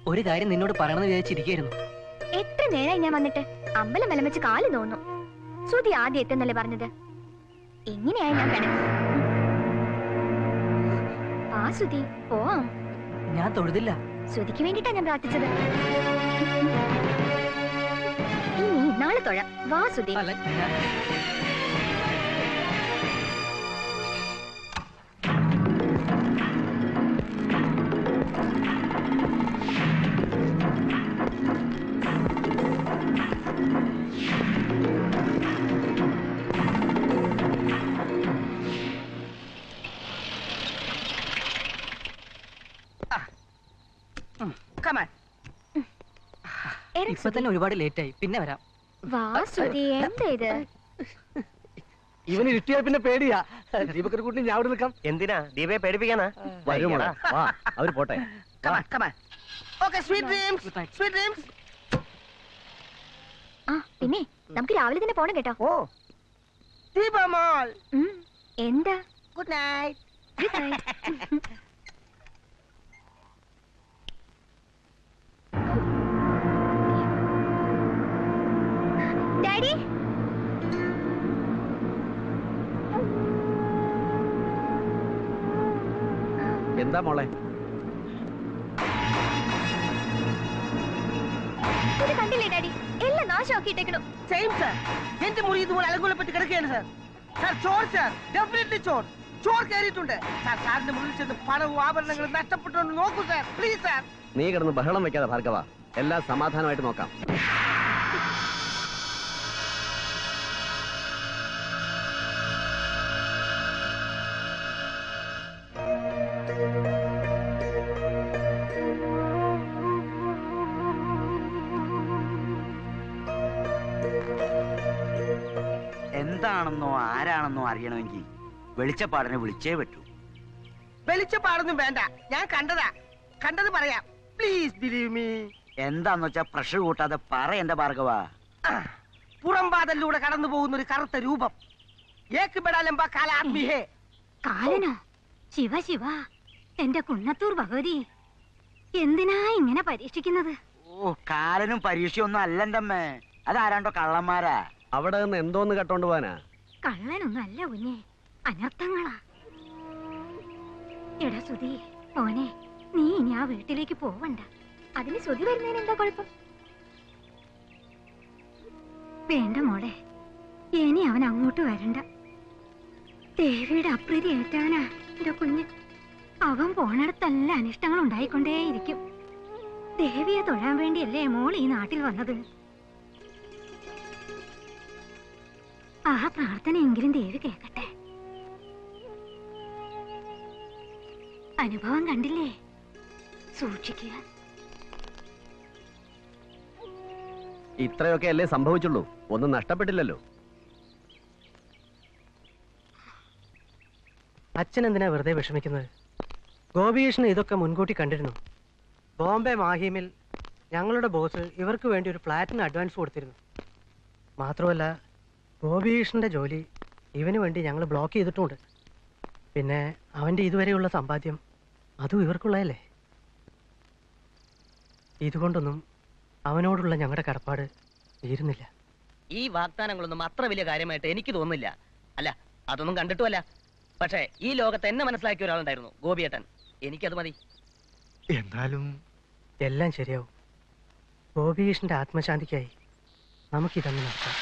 ഒരു കാര്യം നിന്നോട് പറയണമെന്ന് വിചാരിച്ചിരിക്കുന്നു. എത്ര നേരമായി ഞാൻ വന്നിട്ട് അമ്പലം വലം വെച്ച് കാല് തോന്നുന്നു. ശ്രുതി ആദ്യം എത്തുന്നല്ലേ പറഞ്ഞത്. എങ്ങനെയായി ഞാൻ കിടക്കും. ആ ശ്രുതി പോവാം. ഞാൻ തൊഴുതില്ല. ശ്രുതിക്ക് വേണ്ടിട്ടാ ഞാൻ പ്രാർത്ഥിച്ചത്. ഇനി നാളെ തൊഴാം. വാ ശ്രുതി. ഇപ്പൊ തന്നെ ഒരുപാട് ലേറ്റ് ആയി. പിന്നെ വരാം. വാ ശ്രുതി. എന്താ ഇത്? ഇവന് ഇരുട്ടിയാൽ പിന്നെ പേടിയാ. ദീപക്കൊരു കൂട്ടി ഞാൻ അവിടെ നിൽക്കാം. എന്തിനാ ദീപയെ പേടിപ്പിക്കാനാ? അവര് പോട്ടെ. പിന്നെ നമുക്ക് രാവിലെ തന്നെ പോണം കേട്ടോ. ഓ ദീപമോൾ, എന്താ? Good night. Good night. Daddy, എന്താ മോളെ? ഇത് കണ്ടില്ലേ ഡാഡി? എല്ലാം നാശമാക്കിയിട്ടേക്കണു. Same sir. എന്റെ മുറി ഇതുപോലെ അലങ്കോലപ്പെട്ട് കിടക്കുകയാണ് സർ. സർ ചോർ സർ, ഡെഫിനറ്റ്ലി ചോർ. ചോർ കയറിയിട്ടുണ്ട് സർ. സാറിന്റെ മുറിയിൽ ചെന്ന് പണവും ആഭരണങ്ങളും നഷ്ടപ്പെട്ടുകൊണ്ട് നോക്കൂ സർ, പ്ലീസ് സർ. നീ കിടന്ന് ബഹളം വെക്കാതെ ഭാർഗവ, എല്ലാം സമാധാനമായിട്ട് നോക്കാം. എന്താണെന്നോ ആരാണെന്നോ അറിയണമെങ്കിൽ വെളിച്ചപ്പാടിനെ വിളിച്ചേ പറ്റൂ. വെളിച്ചപ്പാടൊന്നും വേണ്ട, ഞാൻ കണ്ടതാ. കണ്ടത് പറയാം, പ്ലീസ് ബിലീവ് മീ. എന്താന്ന് വെച്ചാ പ്രഷർ കൂട്ടാതെ പറ എന്റെ ഭാർഗവ. പുറംവാതലിലൂടെ കടന്നു പോകുന്ന ഒരു കറുത്ത രൂപം. കാലനോ? ശിവ ശിവ, എന്റെ കുന്നത്തൂർ ഭഗവതി, എന്തിനാ ഇങ്ങനെ പരീക്ഷിക്കുന്നത്? ഓ, കാലനും പരീക്ഷയൊന്നും അല്ലെന്റമ്മേ, അതാരാണ്ടോ കള്ളന്മാരാ. അവിടെ നിന്ന് എന്തോന്ന് കട്ടോണ്ട് പോവാനാ? കള്ളനൊന്നും അല്ല കുഞ്ഞെ, അനർത്ഥങ്ങളാ. എടാ സുധി, മോനെ, നീ ഇനി ആ വീട്ടിലേക്ക് പോവണ്ട. അതിന് സുധി വരുന്നതിന് എന്താ കുഴപ്പം? വേണ്ട മോളെ, ഇനി അവൻ അങ്ങോട്ട് വരണ്ട. ദേവിയുടെ അപ്രീതി ഏറ്റാനാ എന്റെ കുഞ്ഞ്. അവൻ പോണടത്തല്ല അനിഷ്ടങ്ങൾ ഉണ്ടായിക്കൊണ്ടേയിരിക്കും. ദേവിയെ തൊഴാൻ വേണ്ടിയല്ലേ മോൾ ഈ നാട്ടിൽ വന്നത്. ആ പ്രാർത്ഥനയെങ്കിലും ദേവി കേൾക്കട്ടെ. അനുഭവം കണ്ടില്ലേ? സൂക്ഷിക്കുക. ഇത്രയൊക്കെ അല്ലേ സംഭവിച്ചുള്ളൂ, ഒന്നും നഷ്ടപ്പെട്ടില്ലല്ലോ. അച്ഛൻ എന്തിനാ വെറുതെ വിഷമിക്കുന്നത്? ഗോപികൃഷ്ണൻ ഇതൊക്കെ മുൻകൂട്ടി കണ്ടിരുന്നു. ബോംബെ മാഹിമിൽ ഞങ്ങളുടെ ബോസ് ഇവർക്ക് വേണ്ടി ഒരു ഫ്ലാറ്റിന് അഡ്വാൻസ് കൊടുത്തിരുന്നു. മാത്രമല്ല ഗോപികൃഷ്ണന്റെ ജോലി ഇവന് വേണ്ടി ഞങ്ങൾ ബ്ലോക്ക് ചെയ്തിട്ടുമുണ്ട്. പിന്നെ അവൻ്റെ ഇതുവരെയുള്ള സമ്പാദ്യം അതും ഇവർക്കുള്ളതല്ലേ. ഇതുകൊണ്ടൊന്നും അവനോടുള്ള ഞങ്ങളുടെ കടപ്പാട് തീരുന്നില്ല. ഈ വാഗ്ദാനങ്ങളൊന്നും അത്ര വലിയ കാര്യമായിട്ട് എനിക്ക് തോന്നുന്നില്ല. അല്ല, അതൊന്നും കണ്ടിട്ടുമല്ല. പക്ഷേ ഈ ലോകത്ത് എന്നെ മനസ്സിലാക്കിയ ഒരാളുണ്ടായിരുന്നു, ഗോപിയേട്ടൻ. എനിക്കത് മതി. എന്നാലും എല്ലാം ശരിയാവും. ഗോപികൃഷ്ണന്റെ ആത്മശാന്തിക്കായി നമുക്കിതങ്ങ് നടത്താം.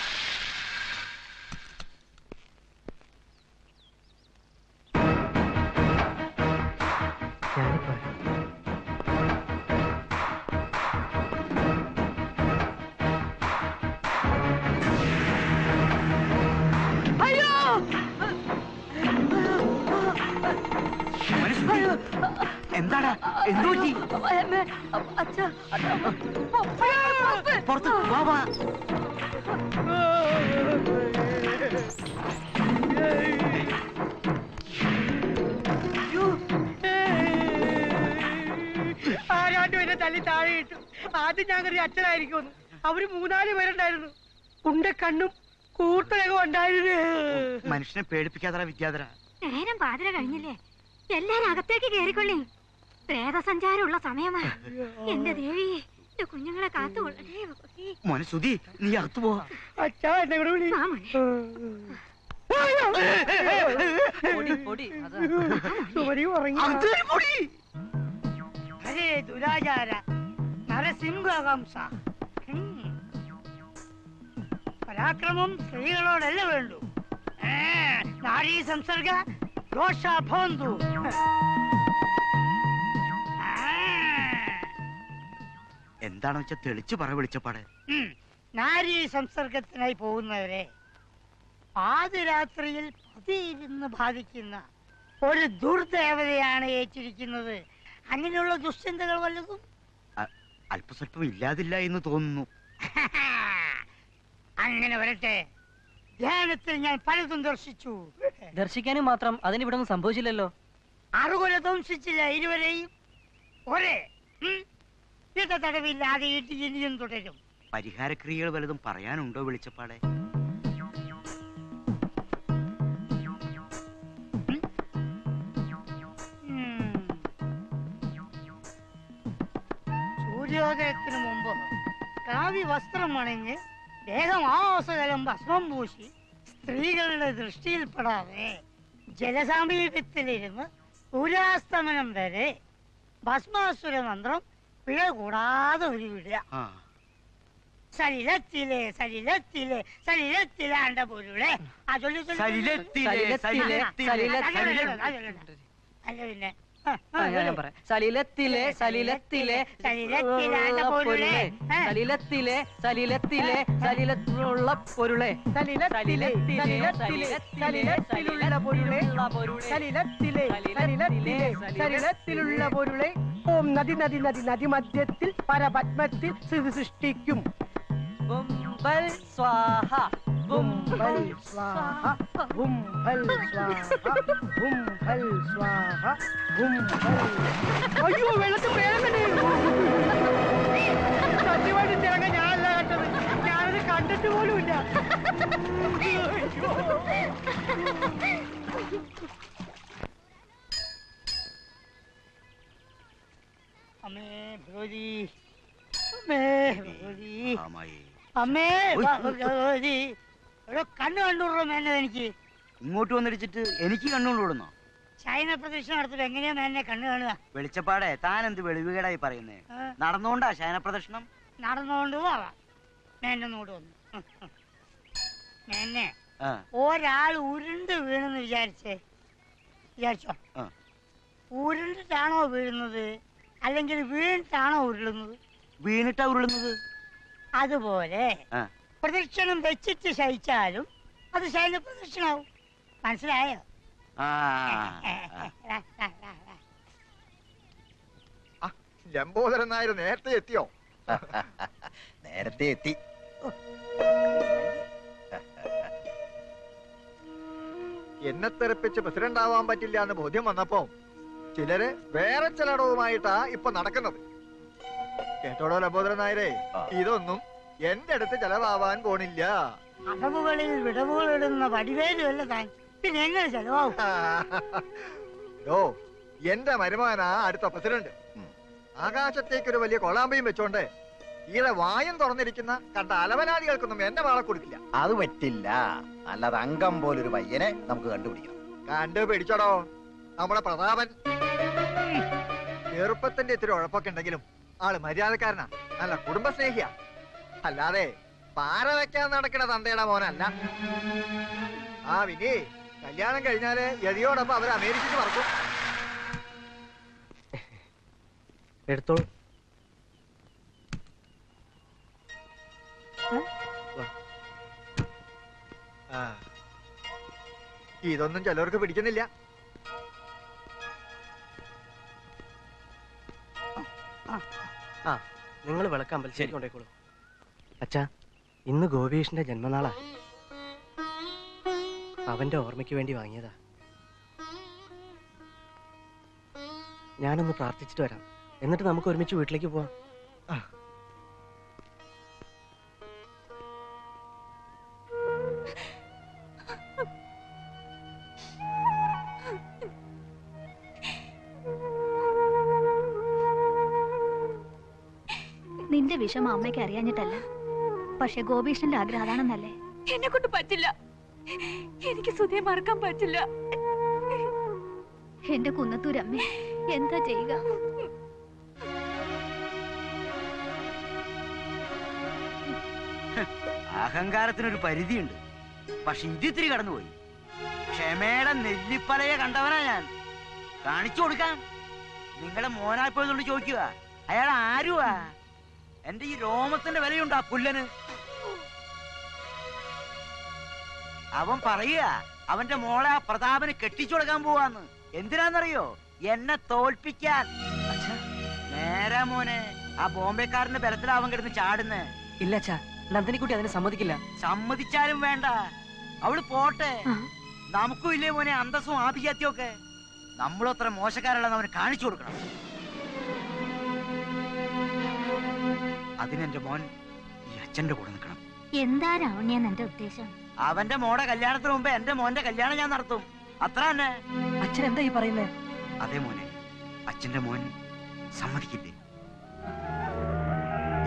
ഞാനിപ്പോ എന്താടാ? എന്തു പറ്റി? പുറത്ത് വാ, വാ. ആദ്യം ഞാൻ കരുതി അച്ഛനായിരിക്കുമെന്ന്. അവര് 3-4 പേരുണ്ടായിരുന്നു. ഉണ്ട കണ്ണും കൂട്ടരകം ഉണ്ടായിരുന്നു. മനുഷ്യനെ പേടിപ്പിക്കാതെ വിദ്യാധര. നേരം പാതിര കഴിഞ്ഞില്ലേ, എല്ലാരും അകത്തേക്ക് കേറിക്കൊള്ളി. പ്രേതസഞ്ചാരമുള്ള സമയമാ. എന്റെ ദേവി, എന്റെ കുഞ്ഞുങ്ങളെ കാത്തുകൊള്ളേ. മോനെ സുധി, നീ അകത്ത് പോ. അച്ഛാ എന്നെ കൂടെ വിളി. അരേ ദുരാചാര നരസിംഹവംശ. പരാക്രമം സ്ത്രീകളോടല്ല വേണ്ടു. നാരീ സംസർഗ ദോഷ ഭോന്തു. എന്താണെന്ന് വെച്ചാ തെളിച്ചു പറ വിളിച്ചപ്പാടെ. നാരീ സംസർഗത്തിനായി പോകുന്നവരെ പാതിരാത്രിയിൽ പതിയിരുന്ന് ബാധിക്കുന്ന ഒരു ദുർദേവതയാണ് ഏറ്റിരിക്കുന്നത്. അങ്ങനെയുള്ള ദുശ്ചിന്തകൾ വല്ലതും അല്പസ്വല്പം ഇല്ലാതില്ല എന്ന് തോന്നുന്നു. അങ്ങനെ വരട്ടെ. ധ്യാനത്തിൽ ഞാൻ പലതും ദർശിച്ചു. ദർശിക്കാനും മാത്രം അതിനിവിടെ ഒന്നും സംഭവിച്ചില്ലല്ലോ. 6 കൊല്ലം ദംശിച്ചില്ല ഇരുവരെയും. ഒരേ തടവില്ലാതെ ഇനിയും തുടരും. പരിഹാരക്രിയകൾ വല്ലതും പറയാനുണ്ടോ വിളിച്ചപ്പാടെ? സൂര്യോദയത്തിനു മുമ്പ് കാവ്യ വസ്ത്രം അണിഞ്ഞ് ദേഹം ആസകലം ഭസ്മം പൂശി സ്ത്രീകളുടെ ദൃഷ്ടിയിൽപ്പെടാതെ ജലസമീപത്തിലിരുന്ന് സൂര്യാസ്തമനം വരെ ഭസ്മാസുര മന്ത്രം പിഴ കൂടാതെ ഒരു വിടുക. സലിലത്തിലെ സലിലത്തിലെ സലിലത്തിലാണ്ട പൊരുളെ അല്ല പിന്നെ സലിലത്തിലെ സലിലത്തിലെ സലിലത്തിലാണ്ട പൊരുളെ സലിലത്തിലെ സലിലത്തിലെ സലിലത്തിലുള്ള പൊരുളെ സലിലത്തിലെ സലിലത്തിലുള്ള പൊരുളെ സലിലത്തിലെ സലിലത്തിലെ സലിലത്തിലുള്ള പൊരുളെ ഓം നദി നദി നദി നദി മധ്യത്തിൽ പരപത്മത്തിൽ സൃഷ്ടിക്കും. ബുംബൽ സ്വാഹ ബുംബൽ സ്വാഹ ബുംബൽ സ്വാഹ ബുംബൽ സ്വാഹ ബുംബൽ. അയ്യോ വെള്ളത്തിൽ വേഗം സത്യമായിട്ട് തിരങ്ങ ഞാനല്ല കണ്ടത്. ഞാനത് കണ്ടിട്ട് പോലുമില്ല. അമ്മേ ഭഗവതി, അമ്മേ ഭഗവതി, അമ്മേ ഭഗവതി. എടോ കണ്ണു കണ്ടുവിടണം മേനെ. എനിക്ക് ഇങ്ങോട്ട് വന്നിടിച്ചിട്ട് എനിക്ക് കണ്ണുകൊണ്ടുവിടുന്നോ? ചൈന പ്രദക്ഷിണം നടത്തിട്ട് എങ്ങനെയാ മേനെ കണ്ണു കാണുക? വെളിച്ചപ്പാടെ താൻ എന്ത് വെളിവുകേടായി പറയുന്നേ? നടന്നുകൊണ്ടാ ശയന പ്രദക്ഷിണം? നടന്നുകൊണ്ട് പോവാം. മേനൊന്നുകൂടെ വന്നു. മേനെ ഒരാൾ ഉരുണ്ട് വീണെന്ന് വിചാരിച്ചോ? ഉരുണ്ടിട്ടാണോ വീഴുന്നത് അല്ലെങ്കിൽ വീണിട്ടാണോ ഉരുളുന്നത്? വീണിട്ടാ ഉരുളുന്നത്. അതുപോലെ പ്രദക്ഷിണം വെച്ചിട്ട് ശയിച്ചാലും അത് ശയന പ്രദക്ഷിണാവും. മനസ്സിലായോ? ലംബോദരൻ നായർ നേരത്തെ എത്തിയോ? നേരത്തെ എത്തി. എന്നെ തെറിപ്പിച്ച് പ്രസിഡന്റ് ആവാൻ പറ്റില്ല എന്ന് ബോധ്യം വന്നപ്പോ ചിലര് വേറെ ചിലടവുമായിട്ടാ ഇപ്പൊ നടക്കുന്നത്. കേട്ടോടോ ലംബോദരൻ നായരെ, ഇതൊന്നും എന്റെ അടുത്ത് ചെലവാവാൻ പോണില്ല. അടവുകളിൽ വിടവുകൾ ഇടുന്ന വടിവേലുമല്ല താൻ, പിന്നെ എങ്ങനെ ചെലവാകും? ഓ എന്റെ മരുമകനാ അടുത്ത പ്രസിഡന്റ്. ആകാശത്തേക്കൊരു വലിയ കൊളാമ്പയും വെച്ചോണ്ട് ഈടെ വായം തുറന്നിരിക്കുന്ന കണ്ട അലവനാദികൾക്കൊന്നും എന്റെ മാളെ കൊടുക്കില്ല. അത് പറ്റില്ല. അല്ലാതെ അംഗം പോലൊരു പയ്യനെ നമുക്ക് കണ്ടുപിടിക്കണം. കണ്ടുപിടിച്ചോടോ. നമ്മുടെ പ്രതാപൻ ചെറുപ്പത്തിന്റെ ഇത്തിരി ഉഴപ്പൊക്കെ ഉണ്ടെങ്കിലും ആള് മര്യാദക്കാരനാ, നല്ല കുടുംബസ്നേഹിയാ. അല്ലാതെ പാര വെക്കാൻ നടക്കണ തന്തയുടെ മോനല്ല. ആ വിനി കല്യാണം കഴിഞ്ഞാല് യതിയോടൊപ്പം അവര് അമേരിക്കക്ക് പറക്കും. എടുത്തോളൂ. ഇതൊന്നും ചിലവർക്ക് പിടിക്കുന്നില്ല. ആ നിങ്ങൾ വിളക്ക് അമ്പലത്തിലേക്ക് കൊണ്ടേക്കോളൂ. അച്ഛാ, ഇന്ന് ഗോപീഷിന്റെ ജന്മനാളാ. അവന്റെ ഓർമ്മയ്ക്ക് വേണ്ടി വാങ്ങിയതാ. ഞാനൊന്ന് പ്രാർത്ഥിച്ചിട്ട് വരാം, എന്നിട്ട് നമുക്ക് ഒരുമിച്ച് വീട്ടിലേക്ക് പോവാം. എന്റെ വിഷമം അമ്മയ്ക്ക് അറിയാഞ്ഞിട്ടല്ല. പക്ഷെ ഗോപീഷ്ണന്റെ ആഗ്രഹം അതാണെന്നല്ലേ? എന്നെ കൊണ്ട് പറ്റില്ല. എനിക്ക് സുധിയെ മറക്കാൻ പറ്റില്ല. എന്റെ കുന്നത്തൂരമ്മ എന്താ ചെയ്യുക? അഹങ്കാരത്തിനൊരു പരിധിയുണ്ട്. പക്ഷെ ഇതിത്തിരി കടന്നുപോയി. ക്ഷമയുടെ നെല്ലിപ്പലയെ കണ്ടവനാ ഞാൻ. കാണിച്ചു കൊടുക്കാം. നിങ്ങളുടെ മോനായിപ്പോയതുകൊണ്ട് ചോദിക്കുക, അയാൾ ആരുവാ? എന്റെ ഈ രോമത്തിന്റെ വിലയുണ്ടോ ആ പുല്ലന്? അവൻ പറയുക അവന്റെ മോളെ ആ പ്രതാപന് കെട്ടിച്ചു കൊടുക്കാൻ പോവാന്ന്. എന്തിനാന്നറിയോ? എന്നെ തോൽപ്പിക്കാൻ. നേരാ മോനെ, ആ ബോംബെക്കാരന്റെ ബലത്തിലാ അവൻ കിടന്ന് ചാടുന്നേ. ഇല്ല അച്ഛാ, നന്ദിനിക്കുട്ടി അതിന് സമ്മതിക്കില്ല. സമ്മതിച്ചാലും വേണ്ട, അവള് പോട്ടെ. നമുക്കും ഇല്ലേ മോനെ അന്തസ്സും ആഭിജാത്യവും ഒക്കെ. നമ്മളത്ര മോശക്കാരല്ലെന്ന് അവന് കാണിച്ചു കൊടുക്കണം. അതിനെന്റെ മോൻ ഈ അച്ഛന്റെ കൂടെ നിൽക്കണം. എന്താ രാവണ്യെന്ന് എന്റെ ഉദ്ദേശം? അവന്റെ മോടെ കല്യാണത്തിന് മുമ്പ് എന്റെ മോന്റെ കല്യാണം ഞാൻ നടത്തും. അത്ര തന്നെ. അച്ഛൻ എന്താ ഈ പറയുന്നേ? അതേ മോനെ, അച്ഛന്റെ മോൻ സമ്മതിക്കില്ലേ?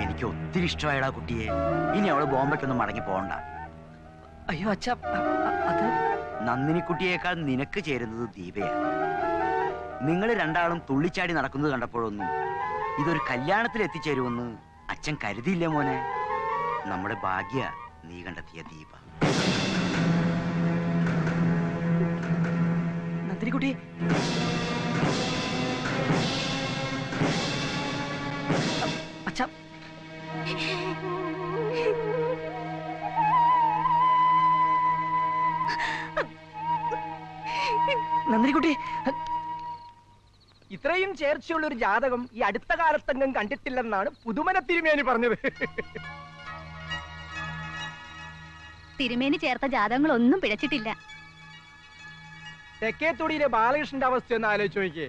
എനിക്ക് ഒത്തിരി ഇഷ്ടമായടാ കുട്ടിയെ. ഇനി അവള് ബോംബെക്കൊന്നും മടങ്ങി പോകണ്ട. അയ്യോ അച്ഛാ, അത് നന്ദിനിക്കുട്ടിയേക്കാൾ നിനക്ക് ചേരുന്നത് ദീപയാണ്. നിങ്ങൾ രണ്ടാളും തുള്ളിച്ചാടി നടക്കുന്നത് കണ്ടപ്പോഴൊന്നും ഇതൊരു കല്യാണത്തിൽ എത്തിച്ചേരുമെന്ന് അച്ഛൻ കരുതിയില്ല മോനെ. നമ്മുടെ ഭാഗ്യ നീ കണ്ടെത്തിയ ദീപ. നന്ദിനിക്കുട്ടി, അച്ഛാ, നന്ദിനിക്കുട്ടി, ഇത്രയും ചേർച്ചയുള്ള ഒരു ജാതകം ഈ അടുത്ത കാലത്തെങ്ങും കണ്ടിട്ടില്ലെന്നാണ് പുതുമന തിരുമേനി പറഞ്ഞത്. തിരുമേനി ചേർത്ത ജാതകങ്ങളൊന്നും പിഴച്ചിട്ടില്ല. തെക്കേത്തൊടിയിലെ ബാലകൃഷ്ണന്റെ അവസ്ഥ ഒന്ന് ആലോചിച്ച് നോക്കിയേ.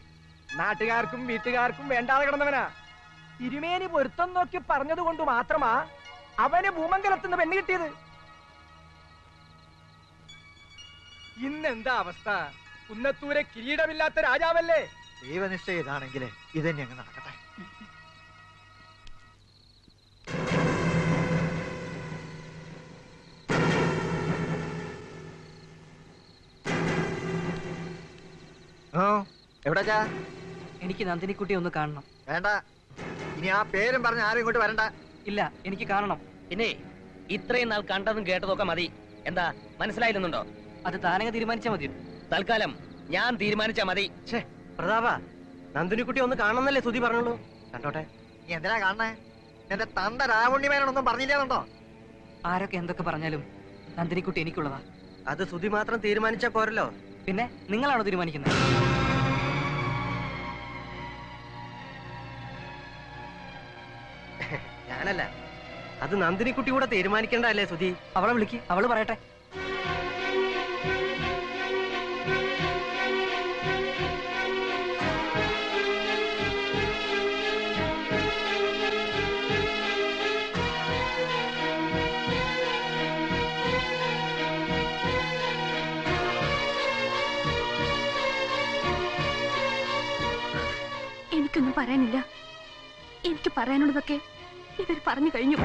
നാട്ടുകാർക്കും വീട്ടുകാർക്കും വേണ്ടാതെ കിടന്നവനാ. തിരുമേനി പൊരുത്തം നോക്കി പറഞ്ഞത് കൊണ്ട് മാത്രമാ അവന് ഭൂമംഗലത്തുനിന്ന് പെണ്ണ് കിട്ടിയത്. ഇന്നെന്താ അവസ്ഥ? കുന്നത്തൂരെ കിരീടമില്ലാത്ത രാജാവല്ലേ? ദൈവനിശ്ചയം ഇതാണെങ്കിൽ ഇതന്നെ അങ്ങ് നടക്കട്ടെ. എവിടാ? എനിക്ക് നന്ദിനിക്കുട്ടി ഒന്ന് കാണണം. വേണ്ട, ഇനി ആ പേരും പറഞ്ഞ് ആരും ഇങ്ങോട്ട് വരണ്ട. ഇല്ല, എനിക്ക് കാണണം. പിന്നെ ഇത്രയും നാൾ കണ്ടതും കേട്ടതൊക്കെ മതി. എന്താ മനസ്സിലായിരുന്നുണ്ടോ? അത് താനങ്ങ് തീരുമാനിച്ചാ മതി. തൽക്കാലം ഞാൻ തീരുമാനിച്ചാ മതി. പ്രതാപ, നന്ദിനിക്കുട്ടി ഒന്ന് കാണണമെന്നല്ലേ സുധി പറഞ്ഞുള്ളൂ. കണ്ടോട്ടെ. നീ എന്തിനാ കാണണേ? എന്റെ തന്ത രാവുണ്ണിമേനൊന്നും പറഞ്ഞില്ലാന്നുണ്ടോ? ആരൊക്കെ എന്തൊക്കെ പറഞ്ഞാലും നന്ദിനിക്കുട്ടി എനിക്കുള്ളതാ. അത് സുധി മാത്രം തീരുമാനിച്ചാ പോരല്ലോ. പിന്നെ നിങ്ങളാണോ തീരുമാനിക്കുന്നത്? ഞാനല്ല, അത് നന്ദിനിക്കുട്ടി കൂടെ തീരുമാനിക്കേണ്ടല്ലേ സുധി? അവളെ വിളിക്ക്, അവള് പറയട്ടെ. എനിക്കൊന്നും പറയാനില്ല. എനിക്ക് പറയാനുള്ളതൊക്കെ ഇവർ പറഞ്ഞു കഴിഞ്ഞു.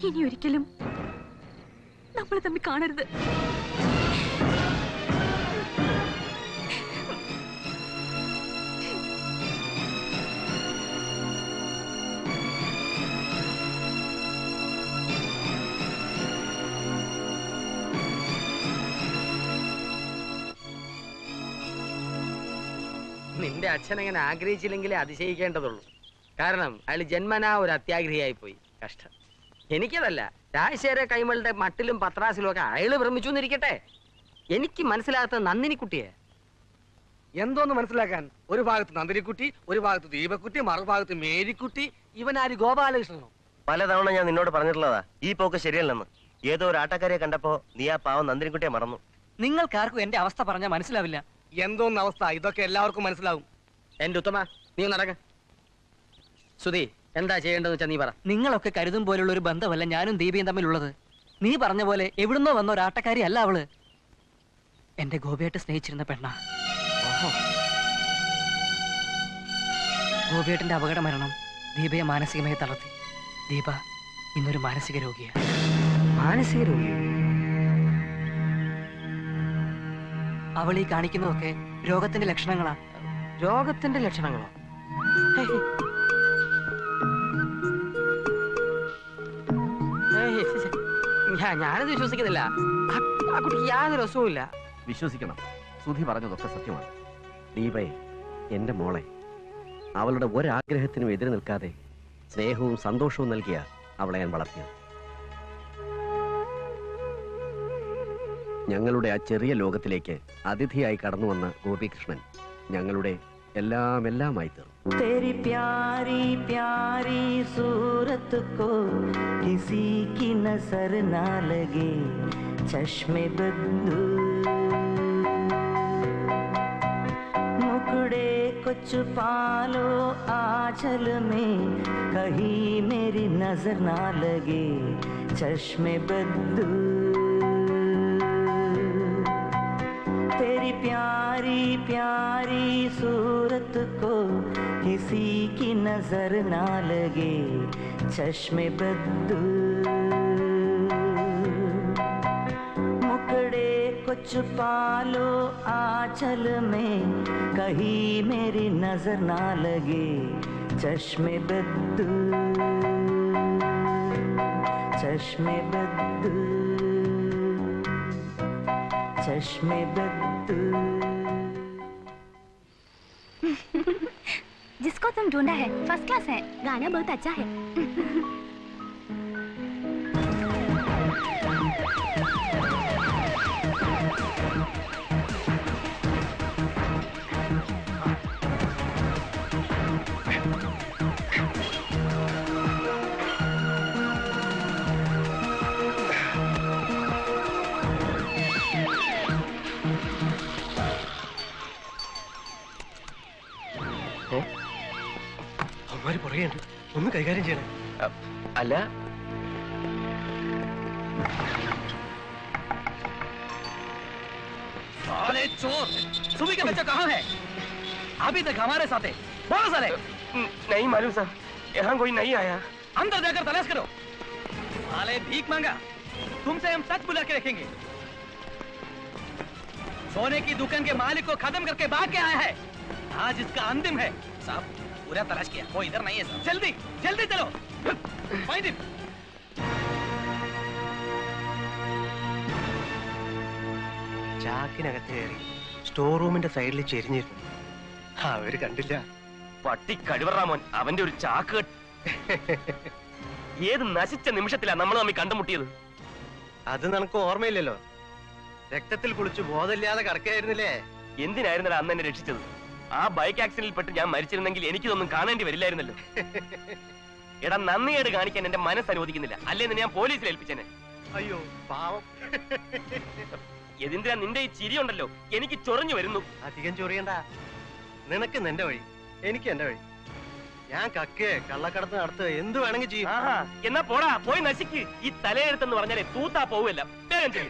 ഇനി ഒരിക്കലും നമ്മൾ തമ്മിൽ കാണരുത്. നിന്റെ അച്ഛൻ അങ്ങനെ ആഗ്രഹിച്ചില്ലെങ്കിലേ അതിശയിക്കേണ്ടതുള്ളൂ. കാരണം അയാൾ ജന്മനാ ഒരു അത്യാഗ്രഹിയായി പോയി. കഷ്ടം. എനിക്കതല്ല, രാജശേഖര കൈമളുടെ മട്ടിലും പത്രാസിലും ഒക്കെ അയാള് ഭ്രമിച്ചു എന്നിരിക്കട്ടെ. എനിക്ക് മനസ്സിലാകാത്ത നന്ദിനിക്കുട്ടിയെ. എന്തോന്ന് മനസ്സിലാക്കാൻ? ഒരു ഭാഗത്ത് നന്ദിനിക്കുട്ടി, ഒരു ഭാഗത്ത് ദീപക്കുട്ടി, മറുഭാഗത്ത് മേരിക്കുട്ടി. ഇവനാര് ഗോപാലകൃഷ്ണനോ? പലതവണ ഞാൻ നിന്നോട് പറഞ്ഞിട്ടുള്ളതാ ഈ പോക്ക് ശരിയല്ലെന്ന്. ഏതോ ഒരു ആട്ടക്കാരെ കണ്ടപ്പോ നീ ആ പാവം നന്ദിനിക്കുട്ടിയെ മറന്നു. നിങ്ങൾക്കാർക്കും എന്റെ അവസ്ഥ പറഞ്ഞാൽ മനസ്സിലാവില്ല. എന്തോന്ന് അവസ്ഥ? ഇതൊക്കെ എല്ലാവർക്കും മനസ്സിലാവും. എന്റെ ഉത്തമ, നീ നടക്ക. സുധി, എന്താ ചെയ്യേണ്ടതെന്ന് വെച്ചാ നീ പറ. നിങ്ങളൊക്കെ കരുതും പോലുള്ള ഒരു ബന്ധമല്ല ഞാനും ദീപയും തമ്മിലുള്ളത്. നീ പറഞ്ഞ പോലെ എവിടുന്നോ വന്ന ഒരു ആട്ടക്കാരി അല്ല അവള്. എന്റെ ഗോപിയായിട്ട് സ്നേഹിച്ചിരുന്ന പെണ്ണ. ഗോപിയേട്ടന്റെ അപകട മരണം ദീപയെ മാനസികമായി തളർത്തി. ദീപ ഇന്നൊരു മാനസിക രോഗിയാണ്. മാനസിക രോഗി? അവൾ ഈ കാണിക്കുന്നതൊക്കെ രോഗത്തിന്റെ ലക്ഷണങ്ങളാ. രോഗത്തിന്റെ ലക്ഷണങ്ങളോ? ഞാനത് വിശ്വസിക്കുന്നില്ല. ആ കുട്ടിക്ക് യാതൊരു അസുഖമില്ല. വിശ്വസിക്കണം. സുധി പറഞ്ഞതൊക്കെ സത്യമാണ്. ദീപയെ, എന്റെ മോളെ, അവളുടെ ഒരാഗ്രഹത്തിനും എതിരെ നിൽക്കാതെ സ്നേഹവും സന്തോഷവും നൽകിയ അവളെ ഞാൻ വളർത്തിയത്. ഞങ്ങളുടെ ആ ചെറിയ ലോകത്തിലേക്ക് അതിഥിയായി കടന്നു വന്ന ഗോപികൃഷ്ണൻ ഞങ്ങളുടെ എല്ലാമായി തീർന്നു. तेरी प्यारी प्यारी सूरत को किसी की नजर ना लगे चश्मे बद्दू मुकड़े को छुपा लो आंचल में कहीं मेरी नजर ना लगे चश्मे बद्दू तेरी प्यारी प्यारी सूरत को किसी की नजर ना लगे चश्मे बद्दू मुकड़े को छुपा लो आंचल में कहीं मेरी नजर ना लगे चश्मे बद्दू चश्मे बद्दू चश्मे बद्दू। जिसको तुम ढूंढा है फर्स्ट क्लास है, गाना बहुत अच्छा है। അവന്മാര് പുറകെയുണ്ട്, ഒന്ന് കൈകാര്യം ചെയ്യണം. അല്ല, साले चोर, सुबह के बच्चे कहाँ हैं? अभी तक हमारे साथ है। बोलो साले। नहीं मालूम सर, यहाँ कोई नहीं आया। अंदर जाकर तलाश करो। साले भीख मांगा, तुमसे हम सच बुला के रखेंगे। सोने की दुकान के मालिक को खत्म करके भाग के आया है। आज इसका अंतिम है। साहब पूरा तलाश किया, वो इधर नहीं है साहब। जल्दी जल्दी चलो। Find him. ചാക്കിനകത്ത് കയറി സ്റ്റോർ റൂമിന്റെ സൈഡിൽ ചെരിഞ്ഞിരുന്നു. അവര് കണ്ടില്ല. പട്ടി കടിവറാമോൻ, അവന്റെ ഒരു ചാക്ക്. ഏത് നശിച്ച നിമിഷത്തിലാ നമ്മൾ തമ്മിൽ കണ്ടുമുട്ടിയത്? അത് നിനക്ക് ഓർമ്മയില്ലല്ലോ. രക്തത്തിൽ കുളിച്ച് ബോധമില്ലാതെ കിടക്കായിരുന്നില്ലേ? എന്തിനായിരുന്നല്ലോ അന്ന് എന്നെ രക്ഷിച്ചത്? ആ ബൈക്ക് ആക്സിഡന്റിൽ പെട്ട് ഞാൻ മരിച്ചിരുന്നെങ്കിൽ എനിക്കിതൊന്നും കാണേണ്ടി വരില്ലായിരുന്നല്ലോ. എടാ, നന്ദിയേട് കാണിക്കാൻ എന്റെ മനസ്സ് അനുവദിക്കുന്നില്ല. അല്ലേ നിന്നെ ഞാൻ പോലീസിൽ ഏൽപ്പിച്ചേനെ. അയ്യോ പാവം. എന്തിനാ നിന്റെ ഈ ചിരി ഉണ്ടല്ലോ, എനിക്ക് ചൊറിഞ്ഞു വരുന്നു. അധികം ചൊറിയണ്ട. നിനക്ക് നിന്റെ വഴി, എനിക്ക് എന്റെ വഴി. ഞാൻ കക്കേ കള്ളക്കടത്ത് നടത്തുക എന്ത് വേണമെങ്കിൽ ചെയ്യും. എന്നാ പോടാ, പോയി നശിക്ക്. ഈ തലയെഴുത്തെന്ന് പറഞ്ഞാലേ തൂത്താ പോവല്ല. വേഗം ചെയ്യും.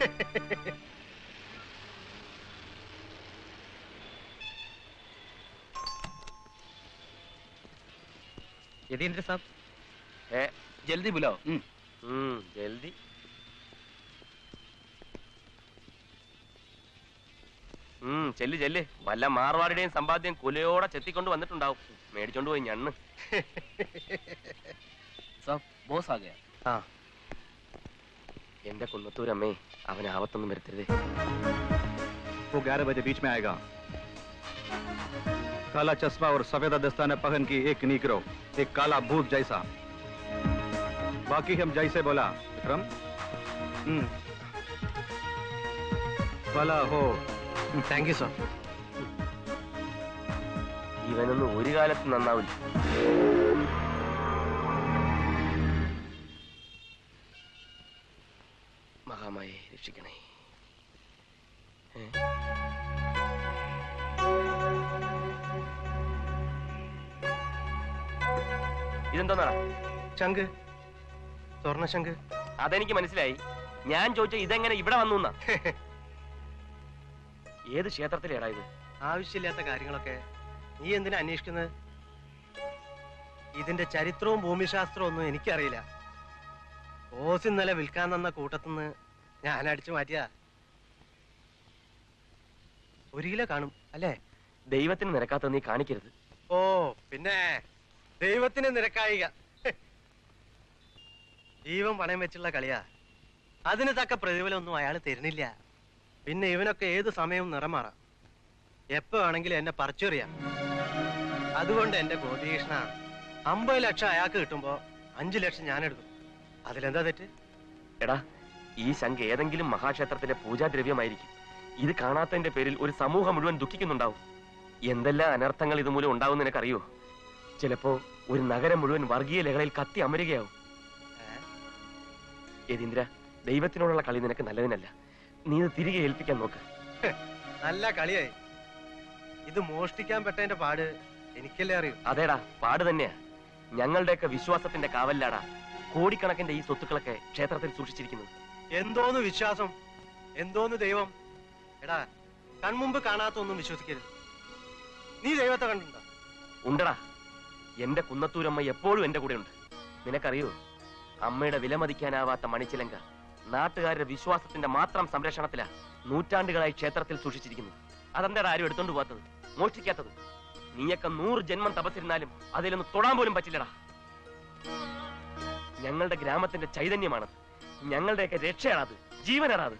यदींद्र साहब, जल्दी बुलाओ। जल्दी। ചെല്ല് ചെല്ല്. വല്ല മാർവാടിയുടെയും സമ്പാദ്യം കുലയോടെ ചെത്തിക്കൊണ്ട് വന്നിട്ടുണ്ടാവും. മേടിച്ചോണ്ട് പോയി ഞണ്ണ്. ബോസ് ആ ഗയാ. എന്റെ കുന്നത്തൂരമ്മേ, അവൻ ആപത്തൊന്നും വരുത്തരുതേ. वो 11 बजे बीच में आएगा। काला चश्मा और सफेद दस्ताने पहन की एक नीग्रो, एक काला भूत जैसा। बाकी हम जैसे बोला विक्रम। भला हो। Thank you sir. ഇവനൊന്നും ഒരു കാലത്ത് നന്നാവില്ല. മഹാമായെ രക്ഷിക്കണേ. ഇതെന്തോന്നാടാ? ശംഖ്, സ്വർണ്ണ ശംഖ്. അതെനിക്ക് മനസ്സിലായി. ഞാൻ ചോദിച്ച ഇതെങ്ങനെ ഇവിടെ വന്നു? ഏത് ക്ഷേത്രത്തിലേടാ ഇത്? ആവശ്യമില്ലാത്ത കാര്യങ്ങളൊക്കെ നീ എന്തിനാ അന്വേഷിക്കുന്നത്? ഇതിന്റെ ചരിത്രവും ഭൂമിശാസ്ത്രവും ഒന്നും എനിക്കറിയില്ല. ഓസ് ഇന്നലെ വിൽക്കാൻ തന്ന കൂട്ടത്തുനിന്ന് ഞാൻ അടിച്ചു മാറ്റിയാ. 1 കിലോ കാണും അല്ലേ? ദൈവത്തിന് നിരക്കാത്ത നീ കാണിക്കരുത്. ഓ പിന്നെ ദൈവത്തിന് നിരക്കായിക. ജീവൻ പണയം വെച്ചുള്ള കളിയാ. അതിന് തക്ക പ്രതിഫലമൊന്നും അയാൾ തരുന്നില്ല. പിന്നെ ഇവനൊക്കെ ഏത് സമയവും നിറം മാറാം. എപ്പോ വേണമെങ്കിലും എന്നെ പറിച്ചെറിയാം. അതുകൊണ്ട് എന്റെ ഗോപികൃഷ്ണ, 50 ലക്ഷം അയാൾക്ക് കിട്ടുമ്പോ 5 ലക്ഷം ഞാൻ എടുക്കും. അതിലെന്താ തെറ്റ്? എടാ, ഈ ശംഖ് ഏതെങ്കിലും മഹാക്ഷേത്രത്തിന്റെ പൂജാദ്രവ്യമായിരിക്കും. ഇത് കാണാത്തതിന്റെ പേരിൽ ഒരു സമൂഹം മുഴുവൻ ദുഃഖിക്കുന്നുണ്ടാവും. എന്തെല്ലാം അനർത്ഥങ്ങൾ ഇതുമൂലം ഉണ്ടാവും നിനക്കറിയോ? ചിലപ്പോ ഒരു നഗരം മുഴുവൻ വർഗീയ ലഹളയിൽ കത്തി അമരുകയാവും. യതീന്ദ്ര, ദൈവത്തിനോടുള്ള കളി നിനക്ക് നല്ലതിനല്ല. നീ ഇത് തിരികെ ഏൽപ്പിക്കാൻ നോക്ക്. നല്ല കളിയായി. ഇത് മോഷ്ടിക്കാൻ പറ്റതിന്റെ പാട് എനിക്കല്ലേ അറിയൂ. അതേടാ, പാട് തന്നെയാ. ഞങ്ങളുടെയൊക്കെ വിശ്വാസത്തിന്റെ കാവലിലാടാ കോടിക്കണക്കിന്റെ ഈ സ്വത്തുക്കളൊക്കെ ക്ഷേത്രത്തിൽ സൂക്ഷിച്ചിരിക്കുന്നത്. എന്തോന്ന് വിശ്വാസം, എന്തോന്ന് ദൈവം. എടാ, കൺമുമ്പ് കാണാത്തൊന്നും വിശ്വസിക്കരുത്. നീ ദൈവത്തെ കണ്ടിട്ടുണ്ടോ? ഉണ്ടടാ. എന്റെ കുന്നത്തൂരമ്മ എപ്പോഴും എന്റെ കൂടെ ഉണ്ട്. നിനക്കറിയോ, അമ്മയുടെ വിലമതിക്കാനാവാത്ത മണിച്ചിലങ്ക നാട്ടുകാരുടെ വിശ്വാസത്തിന്റെ മാത്രം സംരക്ഷണത്തിലാ നൂറ്റാണ്ടുകളായി ക്ഷേത്രത്തിൽ സൂക്ഷിച്ചിരിക്കുന്നു. അതെന്താ ആരും എടുത്തോണ്ട് പോകാത്തത്, മോഷ്ടിക്കാത്തത്? നീയൊക്കെ 100 ജന്മം തപസ്സിരുന്നാലും അതിലൊന്ന് തൊടാൻ പോലും പറ്റില്ലടാ. ഞങ്ങളുടെ ഗ്രാമത്തിന്റെ ചൈതന്യമാണത്. ഞങ്ങളുടെയൊക്കെ രക്ഷയാണത്, ജീവനാണത്.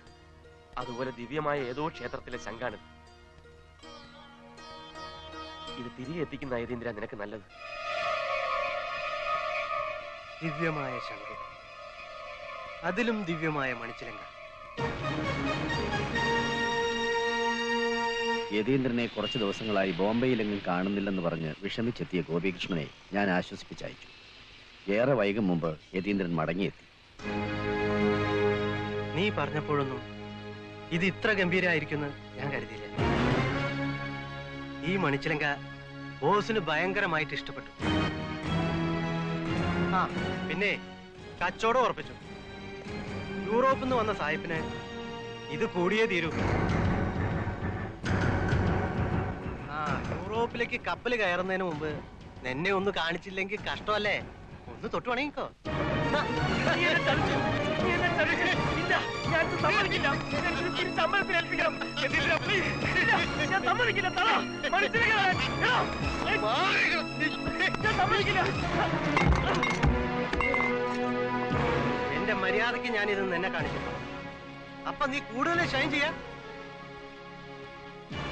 അതുപോലെ ദിവ്യമായ ഏതോ ക്ഷേത്രത്തിലെ ശങ്കാണിത്. ഇത് തിരികെ എത്തിക്കുന്ന യതീന്ദ്ര നിനക്ക് നല്ലത്. ദിവ്യമായ ശംഖ്, അതിലും ദിവ്യമായ മണിച്ചിലങ്ക. യതീന്ദ്രനെ കുറച്ച് ദിവസങ്ങളായി ബോംബെയിലെങ്ങും കാണുന്നില്ലെന്ന് പറഞ്ഞ് വിഷമിച്ചെത്തിയ ഗോപികൃഷ്ണനെ ഞാൻ ആശ്വസിപ്പിച്ചയച്ചു. ഏറെ വൈകും മുമ്പ് യതീന്ദ്രൻ മടങ്ങിയെത്തി. നീ പറഞ്ഞപ്പോഴൊന്നും ഇത് ഇത്ര ഗംഭീരമായിരിക്കുമെന്ന് ഞാൻ കരുതിയില്ല. ഈ മണിച്ചിലങ്ക ബോസിന് ഭയങ്കരമായിട്ട് ഇഷ്ടപ്പെട്ടു. ആ പിന്നെ കച്ചവടം ഉറപ്പിച്ചു. യൂറോപ്പിൽ നിന്ന് വന്ന സായിപ്പിന് ഇത് കൂടിയേ തീരൂ. ആ യൂറോപ്പിലേക്ക് കപ്പൽ കയറുന്നതിന് മുമ്പ് നിന്നെ ഒന്ന് കാണിച്ചില്ലെങ്കിൽ കഷ്ടമല്ലേ? ഒന്ന് തൊട്ട് വണങ്ങിക്കോ. എന്റെ മര്യാദക്ക് ഞാനിത് നിന്നെ കാണിച്ചു. അപ്പൊ നീ കൂടുതൽ ഷൈൻ ചെയ്യാം.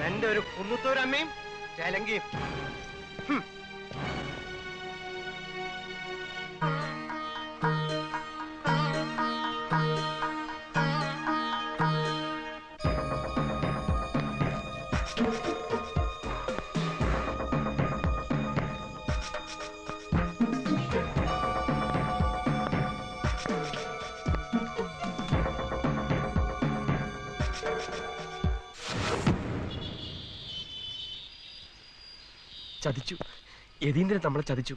എന്റെ ഒരു കുന്നത്തൂരമ്മയും ചേലങ്കിയും. ചതിച്ചു. യതീന്ദ്രൻ നമ്മളെ ചതിച്ചു.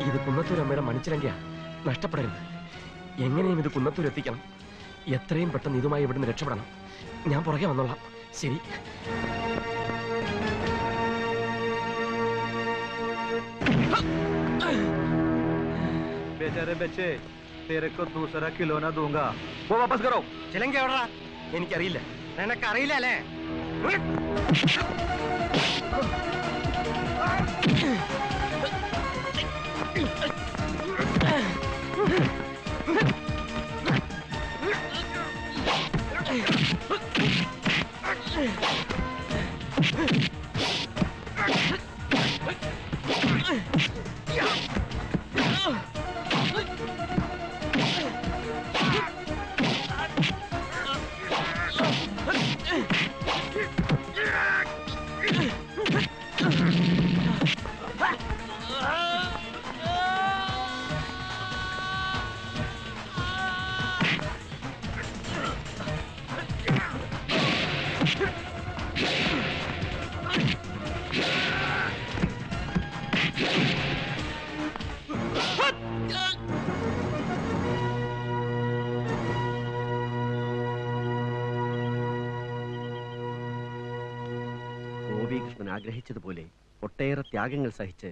ഇത് കുന്നത്തൂരമ്മയുടെ മണിച്ചിലങ്കയാ. നഷ്ടപ്പെടരുത്. എങ്ങനെയും ഇത് കുന്നത്തൂർ എത്തിക്കണം. എത്രയും പെട്ടെന്ന് ഇതുമായി ഇവിടുന്ന് രക്ഷപ്പെടണം. ഞാൻ പുറകെ വന്നോളാം. ശരി. बेचारे बच्चे, तेरे को दूसरा खिलौना दूंगा, वो वापस करो. ചിലങ്ക എവിടാ? എനിക്കറിയില്ല. നിനക്കറിയില്ല അല്ലേ? ശ്രീകൃഷ്ണൻ ആഗ്രഹിച്ചതുപോലെ ഒട്ടേറെ ത്യാഗങ്ങൾ സഹിച്ച്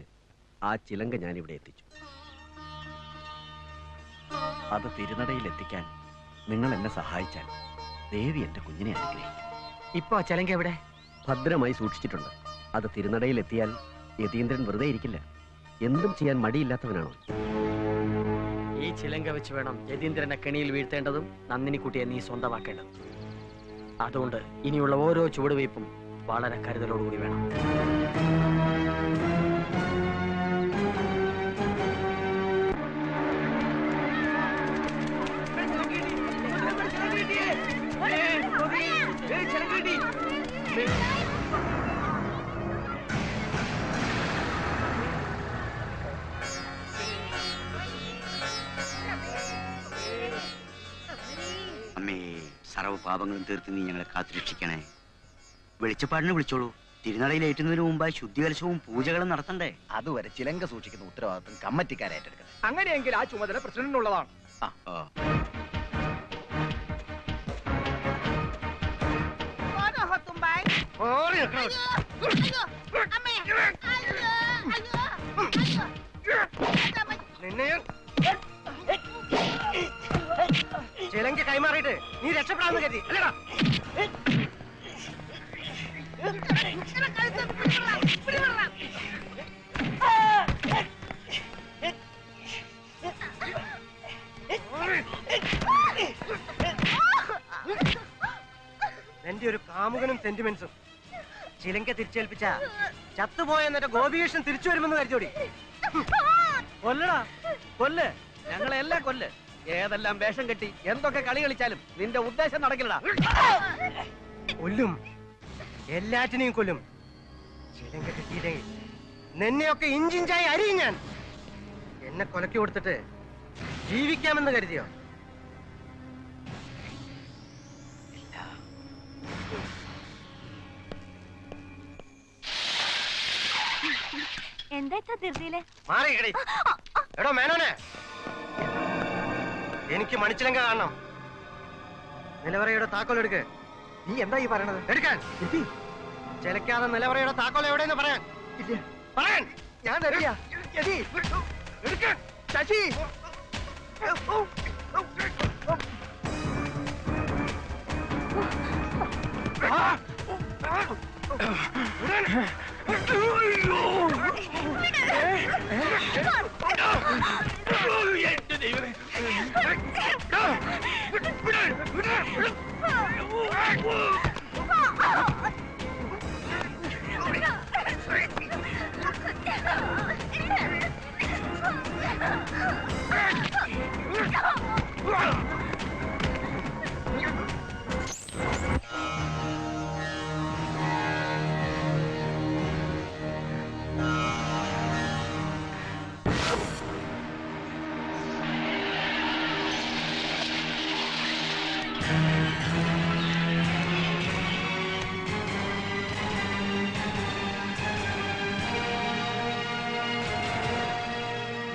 ആ ചിലങ്ക ഞാനിവിടെ എത്തിച്ചു. അത് തിരുനടയിൽ എത്തിക്കാൻ നിങ്ങൾ എന്നെ സഹായിച്ചാൽ ദേവി എന്റെ കുഞ്ഞിനെ അനുഗ്രഹിക്കും. ഇപ്പൊ ചിലങ്ക എവിടെ? ഭദ്രമായി സൂക്ഷിച്ചിട്ടുണ്ട്. അത് തിരുനടയിൽ എത്തിയാൽ യതീന്ദ്രൻ വെറുതെ ഇരിക്കില്ല. എന്തും ചെയ്യാൻ മടിയില്ലാത്തവനാണോ? ഈ ചിലങ്ക വെച്ച് വേണം യതീന്ദ്രനെ കെണിയിൽ വീഴ്ത്തേണ്ടതും നന്ദിനിക്കുട്ടിയെ നീ സ്വന്തമാക്കേണ്ടതും. അതുകൊണ്ട് ഇനിയുള്ള ഓരോ ചുവടുവയ്പും വളരെ കരുതലോടുകൂടി വേണം. അമ്മേ, സർവ്വ പാപങ്ങളും തീർത്ത് നീ ഞങ്ങളെ കാത്തുരക്ഷിക്കണേ. വെളിച്ചപ്പാടിനെ വിളിച്ചോളൂ. തിരുനടയിലേറ്റുന്നതിന് മുമ്പായി ശുദ്ധികലശവും പൂജകളും നടത്തണ്ടേ? അതുവരെ ചിലങ്ക സൂക്ഷിക്കുന്ന ഉത്തരവാദിത്വം കമ്മിറ്റിക്കാരേറ്റെടുക്കണം. അങ്ങനെയെങ്കിൽ ആ ചുമതല പ്രസിഡന്റിനുള്ളതാണ്. ചിലങ്ക കൈമാറിയിട്ട് നീ രക്ഷപ്പെടാമെന്ന് കരുതി അല്ലടാ? എന്റെ ഒരു കാമുകനും സെന്റിമെന്റ്സും ചിലങ്ക തിരിച്ചേൽപ്പിച്ച ചത്തുപോയ എന്നിട്ട് ഗോപികൃഷ്ണൻ തിരിച്ചു വരുമെന്ന് കരുതോടി. കൊല്ലടാ, കൊല്ല്, ഞങ്ങളെല്ലാം കൊല്ല്. ഏതെല്ലാം വേഷം കെട്ടി എന്തൊക്കെ കളി കളിച്ചാലും നിന്റെ ഉദ്ദേശം നടക്കില്ലടാ. കൊല്ലും, എല്ലാറ്റിനെയും കൊല്ലും. ചിലങ്ക കിട്ടിയില്ലെങ്കിൽ നിന്നെയൊക്കെ ഇഞ്ചിഞ്ചായി അരിയും ഞാൻ. എന്നെ കൊലക്കി കൊടുത്തിട്ട് ജീവിക്കാമെന്ന് കരുതിയോ? എന്താ ഇത്ര ധൃതിയില്? മാറി എടോ മേനോനെ, എനിക്ക് മണിച്ചിലങ്ക കാണണം. നിലവറയുടെ താക്കോൽ എടുക്ക്. നീ എന്താ ഈ പറയണത്? എടുക്കാൻ ചിലക്കാതെ നിലവറയുടെ താക്കോൽ എവിടെയെന്ന് പറയാൻ. പറയാൻ ഞാൻ തരില്ല. എടുക്കാൻ ശശി,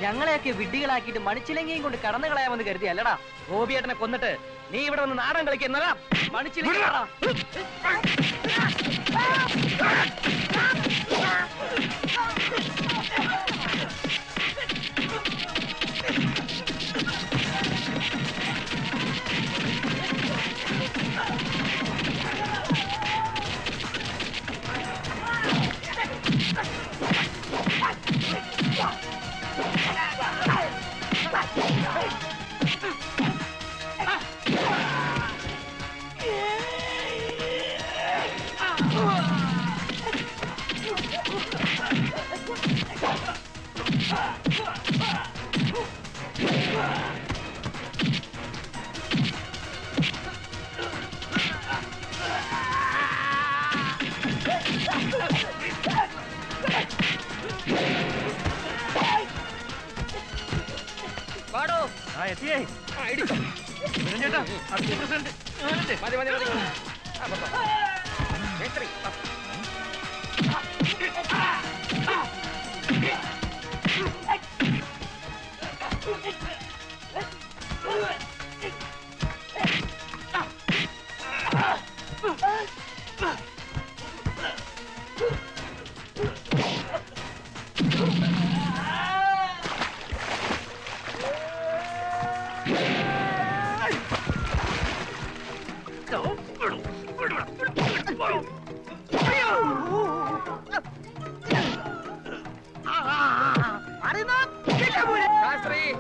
ഞങ്ങളെയൊക്കെ വിഡ്ഢികളാക്കിയിട്ട് മണിച്ചിലങ്കയും കൊണ്ട് കടന്നു കളയാമെന്ന് കരുതി അല്ലടാ? ഗോപിയേട്ടനെ കൊന്നിട്ട് നീ ഇവിടെ വന്ന് നാടൻ കളിക്കുന്നതാ. മണിച്ചിലങ്ക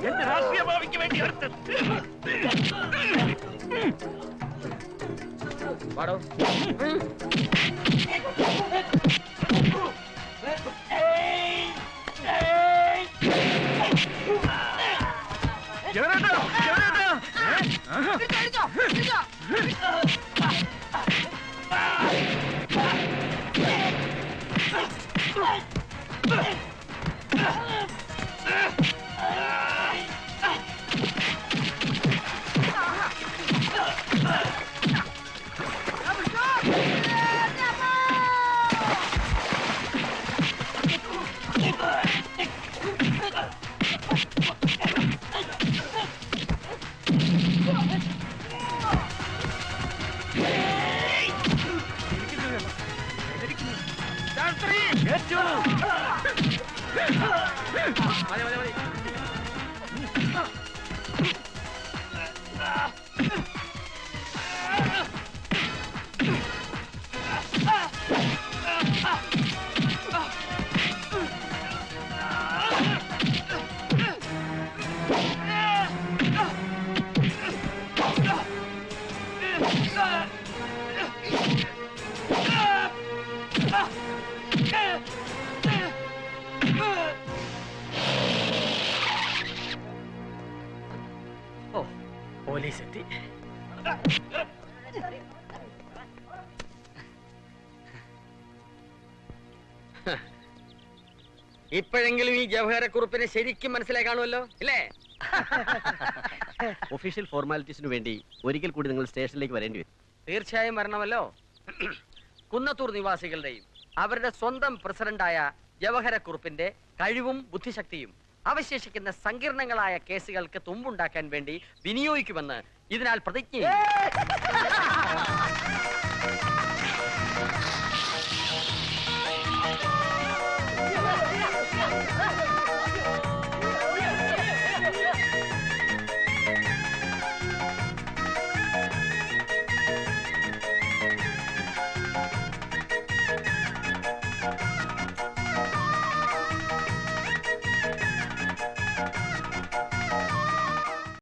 എന്റെ രാഷ്ട്രീയ ഭാവിക്ക് വേണ്ടി പാടോ പോലീസ് എത്തി. ഇപ്പോഴെങ്കിലും ഈ ജവഹരക്കുറിപ്പിനെ ശരിക്കും മനസ്സിലായി കാണുമല്ലോ ഇല്ലേ? ഒഫീഷ്യൽ ഫോർമാലിറ്റീസിന് വേണ്ടി ഒരിക്കൽ കൂടി നിങ്ങൾ സ്റ്റേഷനിലേക്ക് വരേണ്ടി വരും. തീർച്ചയായും വരണമല്ലോ. കുന്നത്തൂർ നിവാസികളുടെയും അവരുടെ സ്വന്തം പ്രസിഡന്റായ ജവഹരക്കുറിപ്പിന്റെ കഴിവും ബുദ്ധിശക്തിയും അവശേഷിക്കുന്ന സങ്കീർണങ്ങളായ കേസുകൾക്ക് തുമ്പുണ്ടാക്കാൻ വേണ്ടി വിനിയോഗിക്കുമെന്ന് ഇതിനാൽ പ്രതിജ്ഞ